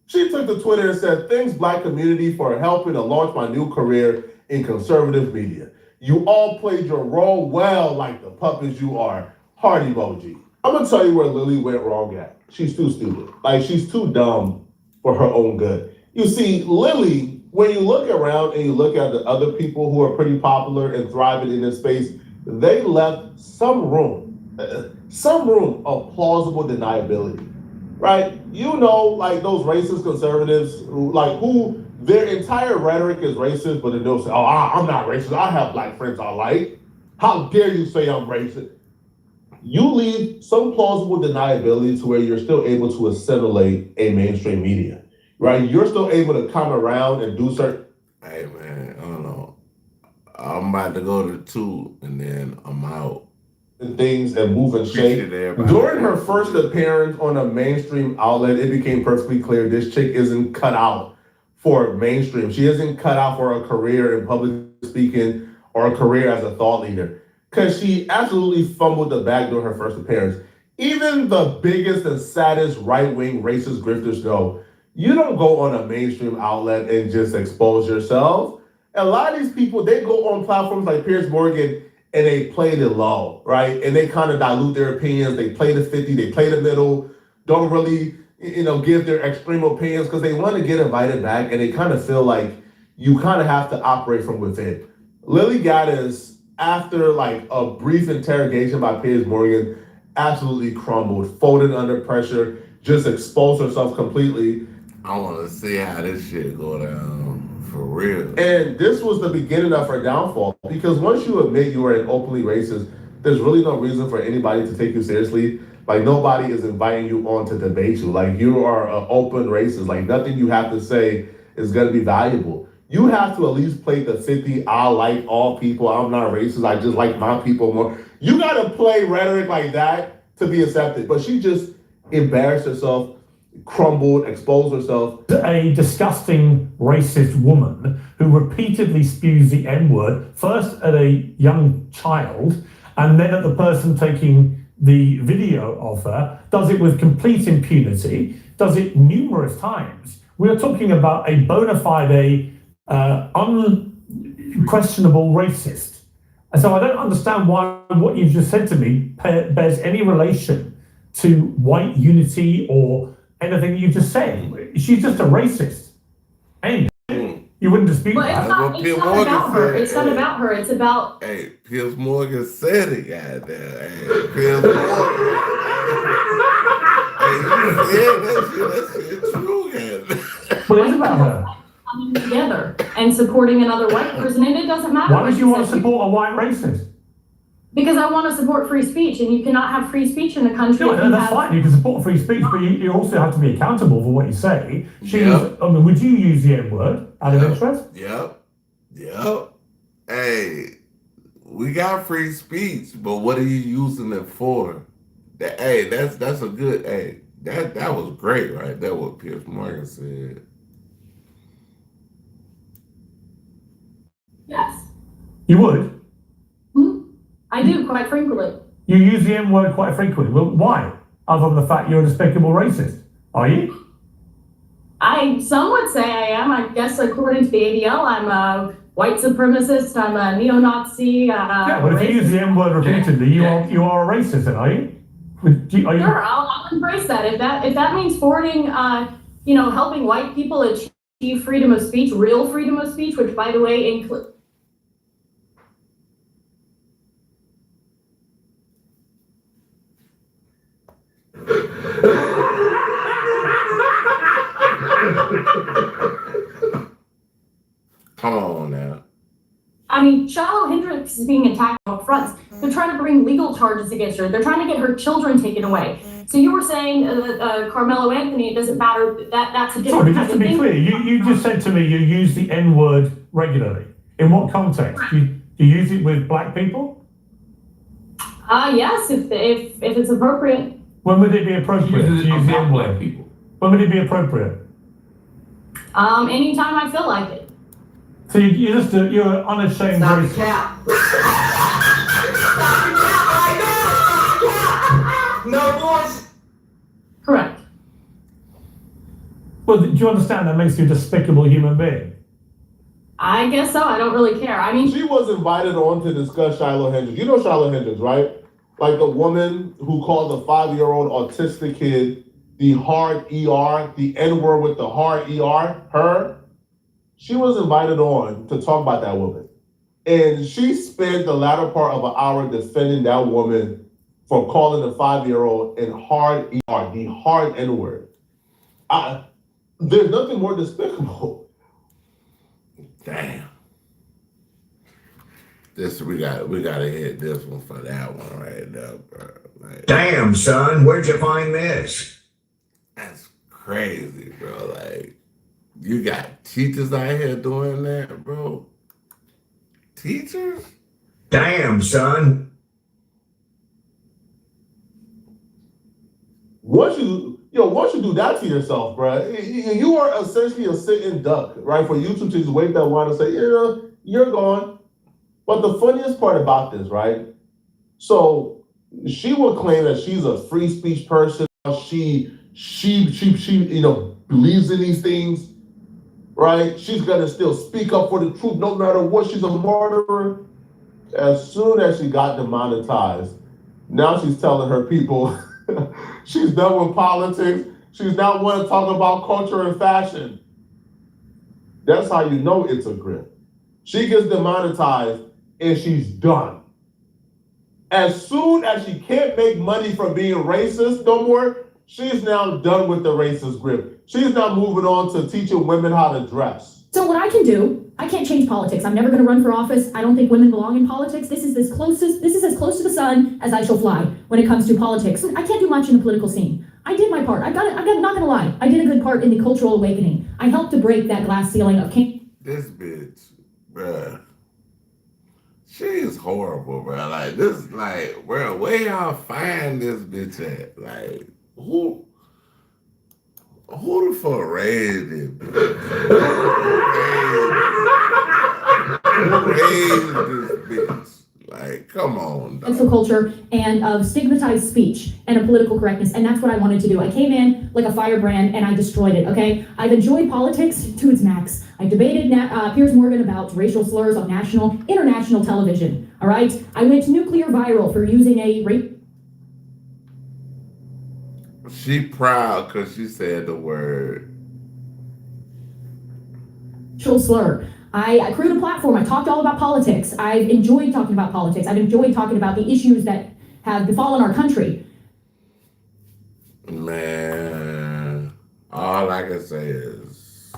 She took to Twitter and said, thanks, black community, for helping to launch my new career in conservative media. You all played your role well like the puppets you are. Heart emoji. I'm gonna tell you where Lily went wrong at. She's too stupid. Like, she's too dumb for her own good. You see, Lily, when you look around and you look at the other people who are pretty popular and thriving in this space, they left some room of plausible deniability, right? You know, like those racist conservatives who their entire rhetoric is racist, but then they'll say, oh, I'm not racist. I have black friends I like. How dare you say I'm racist? You leave some plausible deniability to where you're still able to assimilate a mainstream media. Right, you're still able to come around and do certain. Hey man, I don't know. I'm about to go to 2 and then I'm out. things and move and shake. During her first appearance on a mainstream outlet, it became perfectly clear this chick isn't cut out for mainstream. She isn't cut out for a career in public speaking or a career as a thought leader, because she absolutely fumbled the bag during her first appearance. Even the biggest and saddest right-wing racist grifters know you don't go on a mainstream outlet and just expose yourself. A lot of these people, they go on platforms like Piers Morgan and they play the low, right? And they kind of dilute their opinions. They play the 50, they play the middle, don't really, give their extreme opinions because they want to get invited back, and they kind of feel like you kind of have to operate from within. Lily Gaddis, after like a brief interrogation by Piers Morgan, absolutely crumbled, folded under pressure, just exposed herself completely. I want to see how this shit go down for real. And this was the beginning of her downfall, because once you admit you are an openly racist, there's really no reason for anybody to take you seriously. Like, nobody is inviting you on to debate you. Like, you are an open racist. Like, nothing you have to say is going to be valuable. You have to at least play the 50, I like all people, I'm not racist, I just like my people more. You got to play rhetoric like that to be accepted. But she just embarrassed herself, crumbled, exposed herself. A disgusting racist woman who repeatedly spews the N-word, first at a young child, and then at the person taking the video of her, does it with complete impunity, does it numerous times. We're talking about a bona fide, unquestionable racist. And so I don't understand why what you've just said to me bears any relation to white unity or anything you just said. She's just a racist. And you wouldn't dispute Well, that. it's not about her. It's not about her. It's about. Hey, Piers Morgan said it, goddamn. Hey, Piers Morgan. Hey, you said that shit true, goddamn. Well, it's about her. Coming together and supporting another white person, and it doesn't matter. Why would you want to support a white racist? Because I want to support free speech, and you cannot have free speech in a country. Yeah, that's fine. You can support free speech, but you also have to be accountable for what you say. Would you use the N-word out of interest? Yep. Hey, we got free speech, but what are you using it for? That's a good. Hey, that was great, right? That what Piers Morgan said. Yes. You would? I do, quite frequently. You use the N-word quite frequently. Well, why? Other than the fact you're a despicable racist. Are you? Some would say I am. I guess according to the ADL, I'm a white supremacist, I'm a neo-Nazi. Yeah, but if you use the N-word repeatedly, you are a racist, then, are you? Sure, I'll embrace that. If that means forwarding, helping white people achieve freedom of speech, real freedom of speech, which, by the way, includes. Come on now. I mean, Shiloh Hendricks is being attacked on all fronts. They're trying to bring legal charges against her. They're trying to get her children taken away. So you were saying Carmelo Anthony, it doesn't matter. That's a different. Sorry, just to be clear, you just said to me you use the N-word regularly. In what context? Do you use it with black people? Yes, if it's appropriate. When would it be appropriate to use the N-word? When would it be appropriate? Anytime I feel like it. So you're unashamed racist. No voice. Correct. Well, do you understand that makes you a despicable human being? I guess so. I don't really care. I mean, she was invited on to discuss Shiloh Hendricks. You know Shiloh Hendricks, right? Like the woman who called the 5-year-old autistic kid the hard ER, the N-word with the hard ER, her. She was invited on to talk about that woman. And she spent the latter part of an hour defending that woman for calling the 5-year-old in hard ER, the hard N-word. There's nothing more despicable. Damn. We gotta hit this one for that one right now, bro. Like, damn, son, where'd you find this? That's crazy, bro. Like, you got teachers out here doing that, bro. Teachers? Damn, son. once you do that to yourself, bro, you are essentially a sitting duck, right? For YouTube to just wave that wand and say, you're gone. But the funniest part about this, right? So she will claim that she's a free speech person. She believes in these things, right? She's gonna still speak up for the truth no matter what. She's a martyr. As soon as she got demonetized, now she's telling her people she's done with politics. She's not want to talk about culture and fashion. That's how you know it's a grip. She gets demonetized and she's done. As soon as she can't make money from being racist no more, she's now done with the racist grip. She's now moving on to teaching women how to dress. So what I can do, I can't change politics. I'm never going to run for office. I don't think women belong in politics. This is as close to the sun as I shall fly when it comes to politics. I can't do much in the political scene. I did my part. I'm not gonna lie. I did a good part in the cultural awakening. I helped to break that glass ceiling of this bitch, bruh. She is horrible, bro. Like this, like, bro, where y'all find this bitch at? Like, who the fuck raised it? Who raised this bitch? Like, come on, dog. cancel culture and of stigmatized speech and of political correctness, and that's what I wanted to do. I came in like a firebrand and I destroyed it, okay? I've enjoyed politics to its max. I debated Piers Morgan about racial slurs on national, international television, all right? I went nuclear viral for using a She proud because she said the word racial slur. I created a platform. I talked all about politics. I've enjoyed talking about politics. I've enjoyed talking about the issues that have befallen our country. Man, all I can say is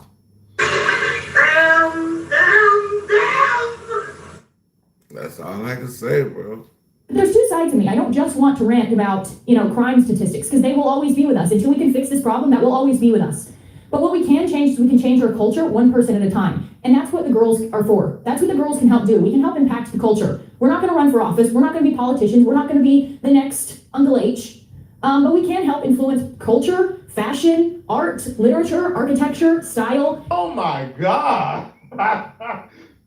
that's all I can say, bro. There's two sides to me. I don't just want to rant about, crime statistics, because they will always be with us. Until we can fix this problem, that will always be with us. But what we can change is we can change our culture one person at a time. And that's what the girls are for. That's what the girls can help do. We can help impact the culture. We're not going to run for office. We're not going to be politicians. We're not going to be the next Uncle H. But we can help influence culture, fashion, art, literature, architecture, style. Oh my God.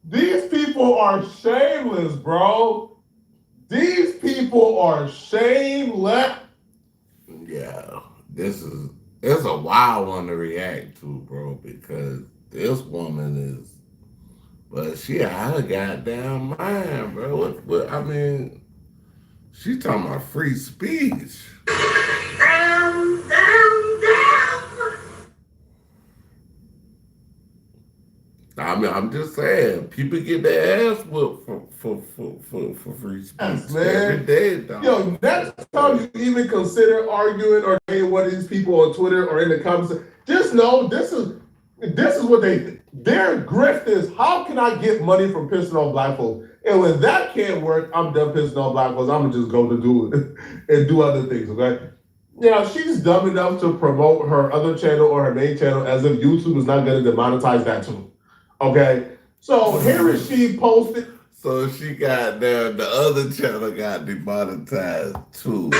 These people are shameless, bro. These people are shameless. Yeah, it's a wild one to react to, bro, because this woman is, but she out of goddamn mind, bro. What I mean, she talking about free speech. I mean, I'm just saying, people get their ass whooped for free speech every day, dog. Yo, next time you even consider arguing or saying what these people on Twitter or in the comments, just know this is what they think. Their grift is, how can I get money from pissing on black folks? And when that can't work, I'm done pissing on black folks. I'm gonna just go to do it and do other things, okay? She's dumb enough to promote her other channel or her main channel as if YouTube is not gonna demonetize that too. Okay, so here is she posted. So she got there, the other channel got demonetized too.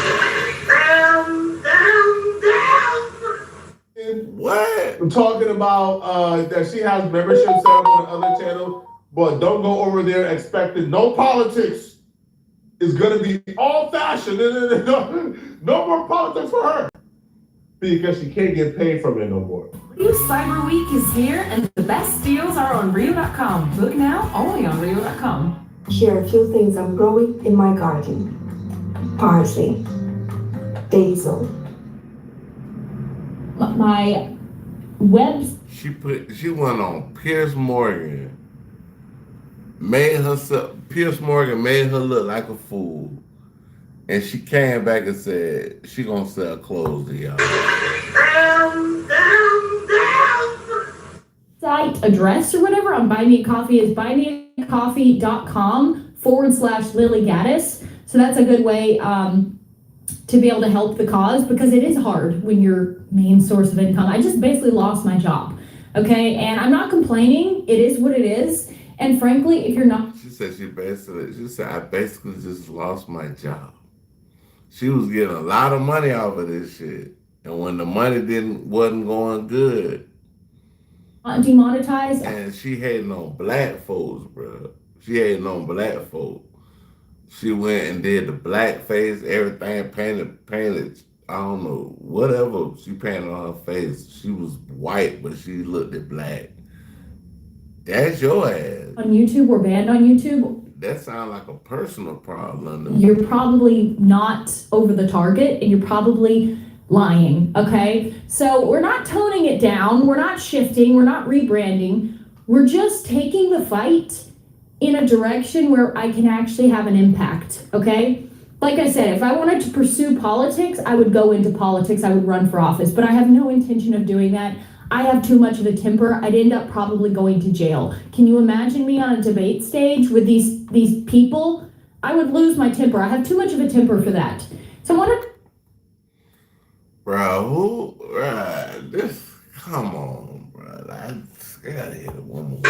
What? I'm talking about that she has membership set up on the other channel, but don't go over there expecting no politics. It's gonna be all fashion. No more politics for her. Because she can't get paid from it no more. New Cyber Week is here, and the best deals are on Rio.com. Book now, only on Rio.com. Here are a few things I'm growing in my garden. Parsley, basil. My webs. She went on Piers Morgan. Piers Morgan made her look like a fool. And she came back and said she gonna sell clothes to y'all. Site address or whatever on Buy Me a Coffee is buymeacoffee.com/Lily Gaddis. So that's a good way to be able to help the cause, because it is hard when your main source of income. I just basically lost my job. Okay, and I'm not complaining. It is what it is. And frankly, if you're not, she said I basically just lost my job. She was getting a lot of money off of this shit. And when the money wasn't going good, demonetized. And she hating on black folks, bro. She hating on black folks. She went and did the black face, everything painted. I don't know, whatever she painted on her face. She was white, but she looked at black. That's your ass. On YouTube, we're banned on YouTube. That sounds like a personal problem to me. You're probably not over the target, and you're probably lying, okay? So we're not toning it down, we're not shifting, we're not rebranding. We're just taking the fight in a direction where I can actually have an impact, okay? Like I said, if I wanted to pursue politics, I would go into politics, I would run for office, but I have no intention of doing that. I have too much of a temper. I'd end up probably going to jail. Can you imagine me on a debate stage with these people? I would lose my temper. I have too much of a temper for that. So I want to... Bro, come on, bro. I gotta hit it one more.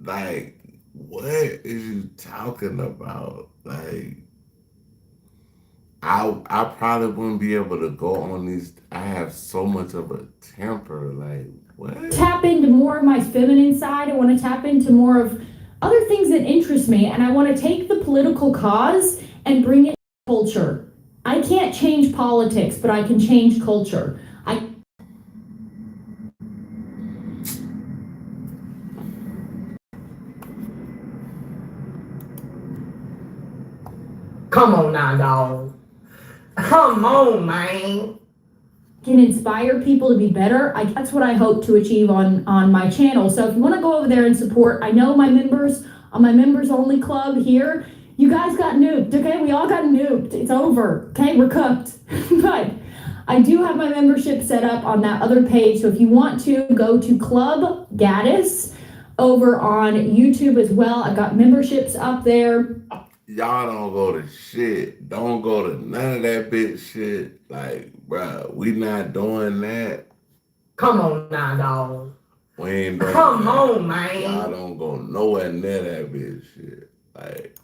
Like, what is you talking about? Like, I probably wouldn't be able to go on these. I have so much of a temper. Like, what? Tap into more of my feminine side. I want to tap into more of other things that interest me. And I want to take the political cause and bring it to culture. I can't change politics, but I can change culture. Come on now, dog. Come on, man. Can inspire people to be better. That's what I hope to achieve on my channel. So if you want to go over there and support, I know my members on my members only club here, you guys got nuked, okay? We all got nuked. It's over, okay? We're cooked. But I do have my membership set up on that other page. So if you want to go to Club Gaddis over on YouTube as well, I've got memberships up there. Y'all don't go to shit. Don't go to none of that bitch shit. Like, bruh, we not doing that. Come on now, dog. We ain't doing Come that. on, man. Y'all don't go nowhere near that bitch shit. Like,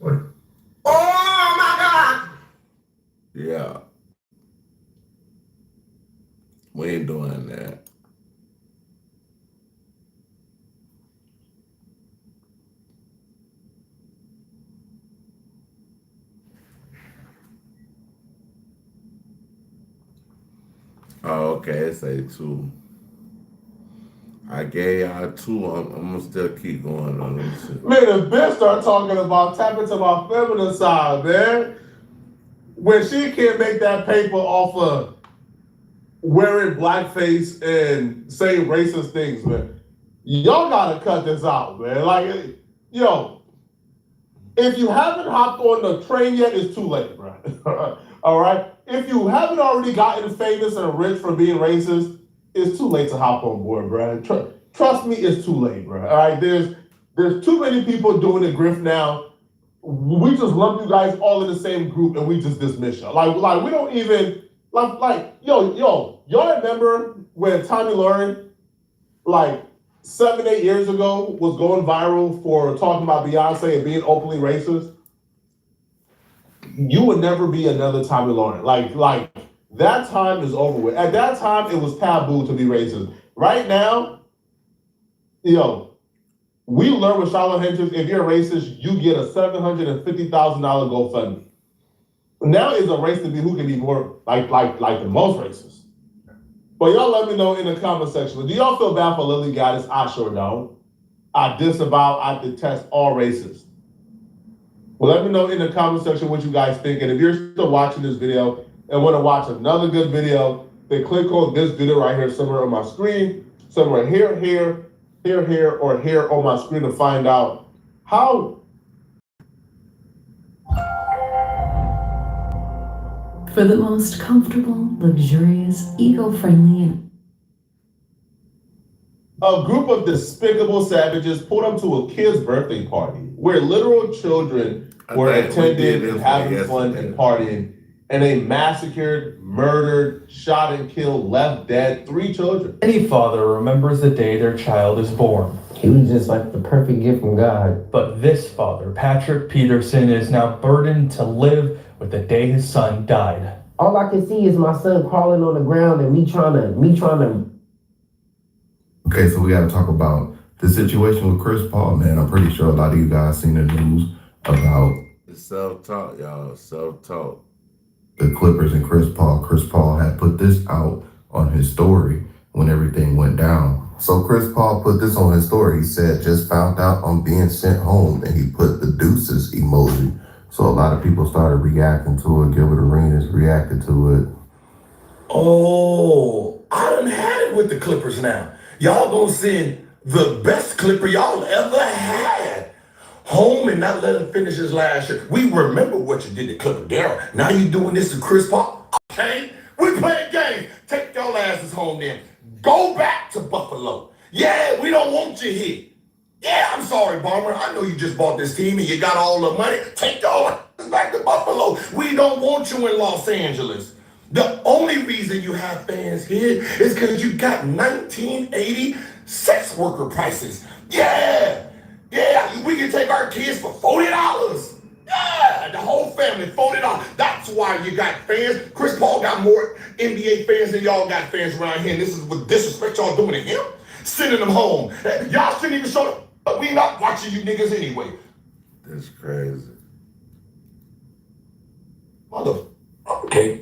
oh my God. yeah. We ain't doing that. Oh, okay, it say 2. I gave y'all 2. I'm gonna still keep going on this shit. Man, the bitch start talking about tap into my feminine side, man. When she can't make that paper off of wearing blackface and saying racist things, man. Y'all gotta cut this out, man. Like, yo, if you haven't hopped on the train yet, it's too late, bro. All right? If you haven't already gotten famous and rich from being racist, it's too late to hop on board, bro. Trust me, it's too late, bro. All right? There's too many people doing the grift now. We just lump you guys all in the same group and we just dismiss you. Like we don't even y'all remember when Tommy Lauren, like 7-8 years ago, was going viral for talking about Beyonce and being openly racist? You would never be another Tommy Lauren. Like that time is over with. At that time, it was taboo to be racist. Right now, we learn with Charlotte Hendricks, if you're a racist, you get a $750,000 GoFundMe. Now is a race to be who can be more like the most racist. But y'all let me know in the comment section. Do y'all feel bad for Lily Gaddis? I sure don't. I disavow, I detest all racists. Well, let me know in the comment section what you guys think. And if you're still watching this video and want to watch another good video, then click on this video right here, somewhere on my screen, somewhere here, or here on my screen to find out how. For the most comfortable, luxurious, eco-friendly, and a group of despicable savages pulled up to a kid's birthday party where literal children were attending and having fun and partying, and they massacred, murdered, shot and killed, left dead 3 children. Any father remembers the day their child is born. He was just like the perfect gift from God. But this father, Patrick Peterson, is now burdened to live with the day his son died. All I can see is my son crawling on the ground and me trying to. Okay, so we got to talk about the situation with Chris Paul, man. I'm pretty sure a lot of you guys seen the news about It's self-taught, y'all. Self-taught. the Clippers and Chris Paul. Chris Paul had put this out on his story when everything went down. So Chris Paul put this on his story. He said, just found out I'm being sent home, and he put the deuces emoji. So a lot of people started reacting to it. Gilbert Arenas reacted to it. Oh, I done had it with the Clippers now. Y'all gonna send the best Clipper y'all ever had home and not let him finish his last year. We remember what you did to Clipper Darryl. Now you doing this to Chris Paul. Okay, we playing games. Take y'all asses home then. Go back to Buffalo. Yeah, we don't want you here. Yeah, I'm sorry, Bomber. I know you just bought this team and you got all the money. Take y'all asses back to Buffalo. We don't want you in Los Angeles. The only reason you have fans here is because you got 1980 sex worker prices. Yeah, we can take our kids for $40. Yeah, the whole family, $40. That's why you got fans. Chris Paul got more NBA fans than y'all got fans around here. And this is what disrespect y'all doing to him. Sending them home. Y'all shouldn't even show them. But we not watching you niggas anyway. That's crazy. Okay.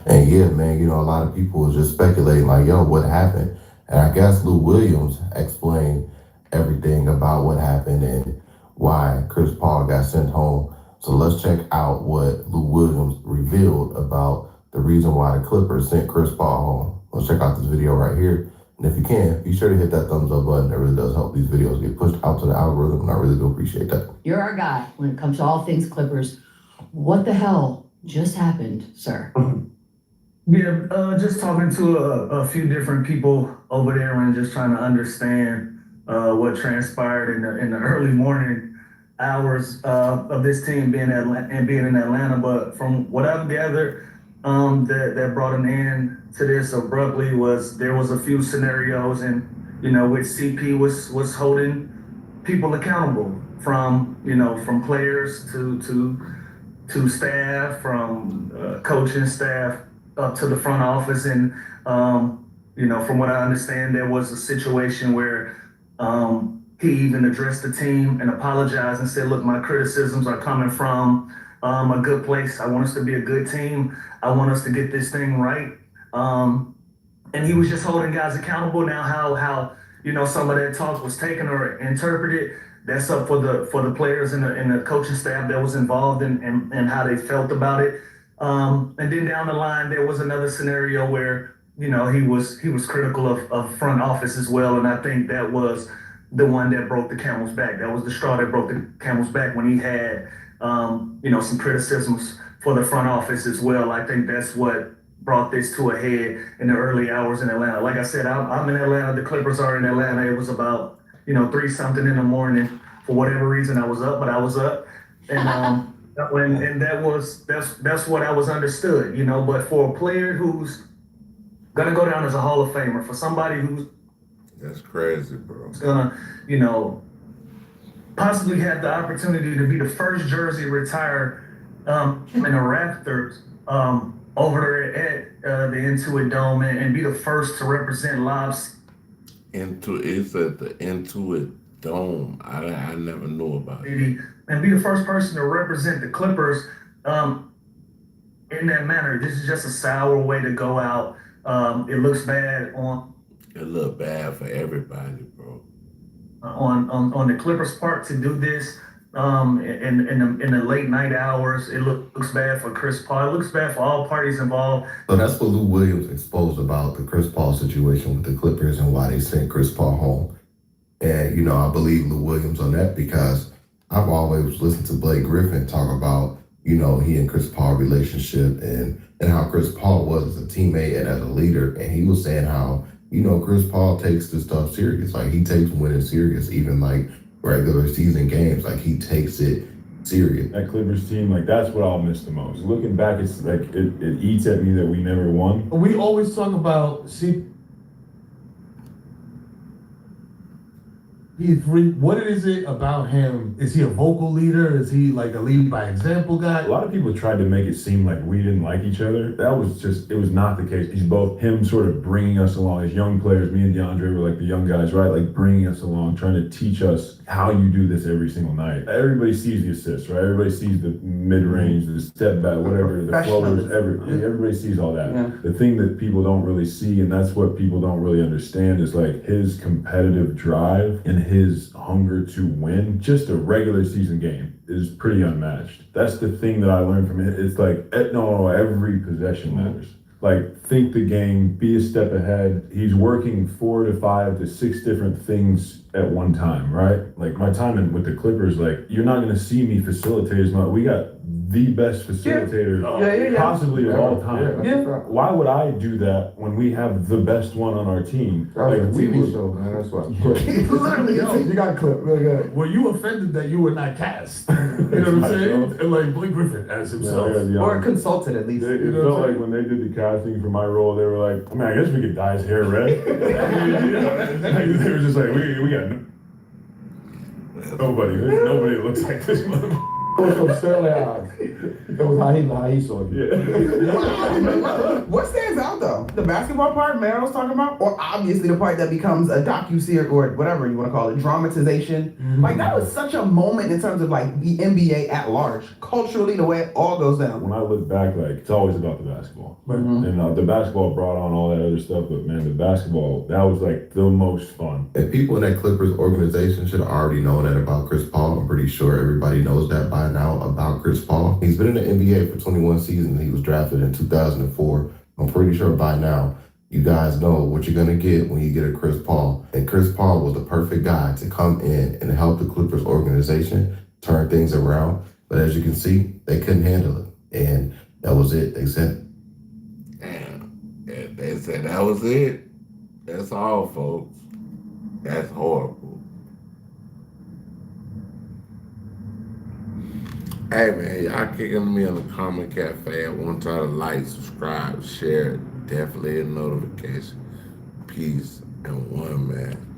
And yeah, man, you know, a lot of people was just speculating like, yo, what happened? And I guess Lou Williams explained everything about what happened and why Chris Paul got sent home. So let's check out what Lou Williams revealed about the reason why the Clippers sent Chris Paul home. Let's check out this video right here. And if you can, be sure to hit that thumbs up button. That really does help these videos get pushed out to the algorithm, and I really do appreciate that. You're our guy when it comes to all things Clippers. What the hell just happened, sir? Yeah, just talking to a few different people over there and just trying to understand what transpired in the early morning hours of this team being in Atlanta. But from what I've gathered, that brought an end to this abruptly was there was a few scenarios, and which CP was holding people accountable from players to staff, from coaching staff up to the front office. And from what I understand, there was a situation where he even addressed the team and apologized and said, look, my criticisms are coming from a good place. I want us to be a good team. I want us to get this thing right. And he was just holding guys accountable. Now how some of that talk was taken or interpreted, that's up for the players and the coaching staff that was involved and how they felt about it. And then down the line, there was another scenario where, he was critical of front office as well. And I think that was the one that broke the camel's back. That was the straw that broke the camel's back when he had, some criticisms for the front office as well. I think that's what brought this to a head in the early hours in Atlanta. Like I said, I'm in Atlanta. The Clippers are in Atlanta. It was about, 3-something in the morning. For whatever reason, I was up, but I was up. And, and that's what I was understood, but for a player who's gonna go down as a Hall of Famer, for somebody who's that's crazy, bro, gonna, possibly have the opportunity to be the first jersey retired in the Raptors over there at the Intuit Dome and be the first to represent lobs. It's at the Intuit Dome. I never knew about it. And be the first person to represent the Clippers in that manner. This is just a sour way to go out. It looks bad It looked bad for everybody, bro. On the Clippers' part to do this in the late night hours. It looks bad for Chris Paul. It looks bad for all parties involved. So that's what Lou Williams exposed about the Chris Paul situation with the Clippers and why they sent Chris Paul home. And, I believe Lou Williams on that because I've always listened to Blake Griffin talk about, he and Chris Paul relationship and how Chris Paul was as a teammate and as a leader. And he was saying how, Chris Paul takes this stuff serious. Like, he takes winning serious, even like regular season games. Like, he takes it serious. That Clippers team, like that's what I'll miss the most. Looking back, it's like it eats at me that we never won. We always talk about what is it about him? Is he a vocal leader? Is he like a lead by example guy? A lot of people tried to make it seem like we didn't like each other. That was it was not the case. He's both him sort of bringing us along as young players. Me and DeAndre were like the young guys, right? Like bringing us along, trying to teach us how you do this every single night. Everybody sees the assists, right? Everybody sees the mid-range, the step back, whatever, the floaters, everybody sees all that. Yeah. The thing that people don't really see, and that's what people don't really understand, is like his competitive drive and his hunger to win. Just a regular season game is pretty unmatched. That's the thing that I learned from it. It's like, no, every possession matters. Like, think the game, be a step ahead. He's working 4 to 5 to 6 different things at one time, right? Like, my time with the Clippers, like, you're not going to see me facilitate as much. We got the best facilitator possibly of all time. Why would I do that when we have the best one on our team? That was a TV show, man. That's why. Literally, you got clipped. Really good. Were you offended that you were not cast? You know what I'm saying? And like Blake Griffin as himself. Or a consultant at least. It felt like when they did the casting for my role, they were like, man, I guess we could dye his hair red. They were just like, we got nobody. There's nobody that looks like this motherfucker. It was from Sterling Eyes. That was how he saw you. What stands out though? The basketball part Meryl was talking about, or obviously the part that becomes a docu-series or whatever you want to call it, dramatization. Mm-hmm. Like that was such a moment in terms of like the NBA at large, culturally, the way it all goes down. When I look back, like it's always about the basketball. Mm-hmm. And the basketball brought on all that other stuff, but man, the basketball, that was like the most fun. And people in that Clippers organization should have already known that about Chris Paul. I'm pretty sure everybody knows that by now about Chris Paul. He's been in the NBA for 21 seasons. He was drafted in 2004. I'm pretty sure by now you guys know what you're going to get when you get a Chris Paul. And Chris Paul was the perfect guy to come in and help the Clippers organization turn things around. But as you can see, they couldn't handle it. And that was it. They said it. They said that was it. That's all, folks. That's horrible. Hey man, y'all kicking me in the comment cafe. I want y'all to like, subscribe, share, definitely a notification. Peace and one man.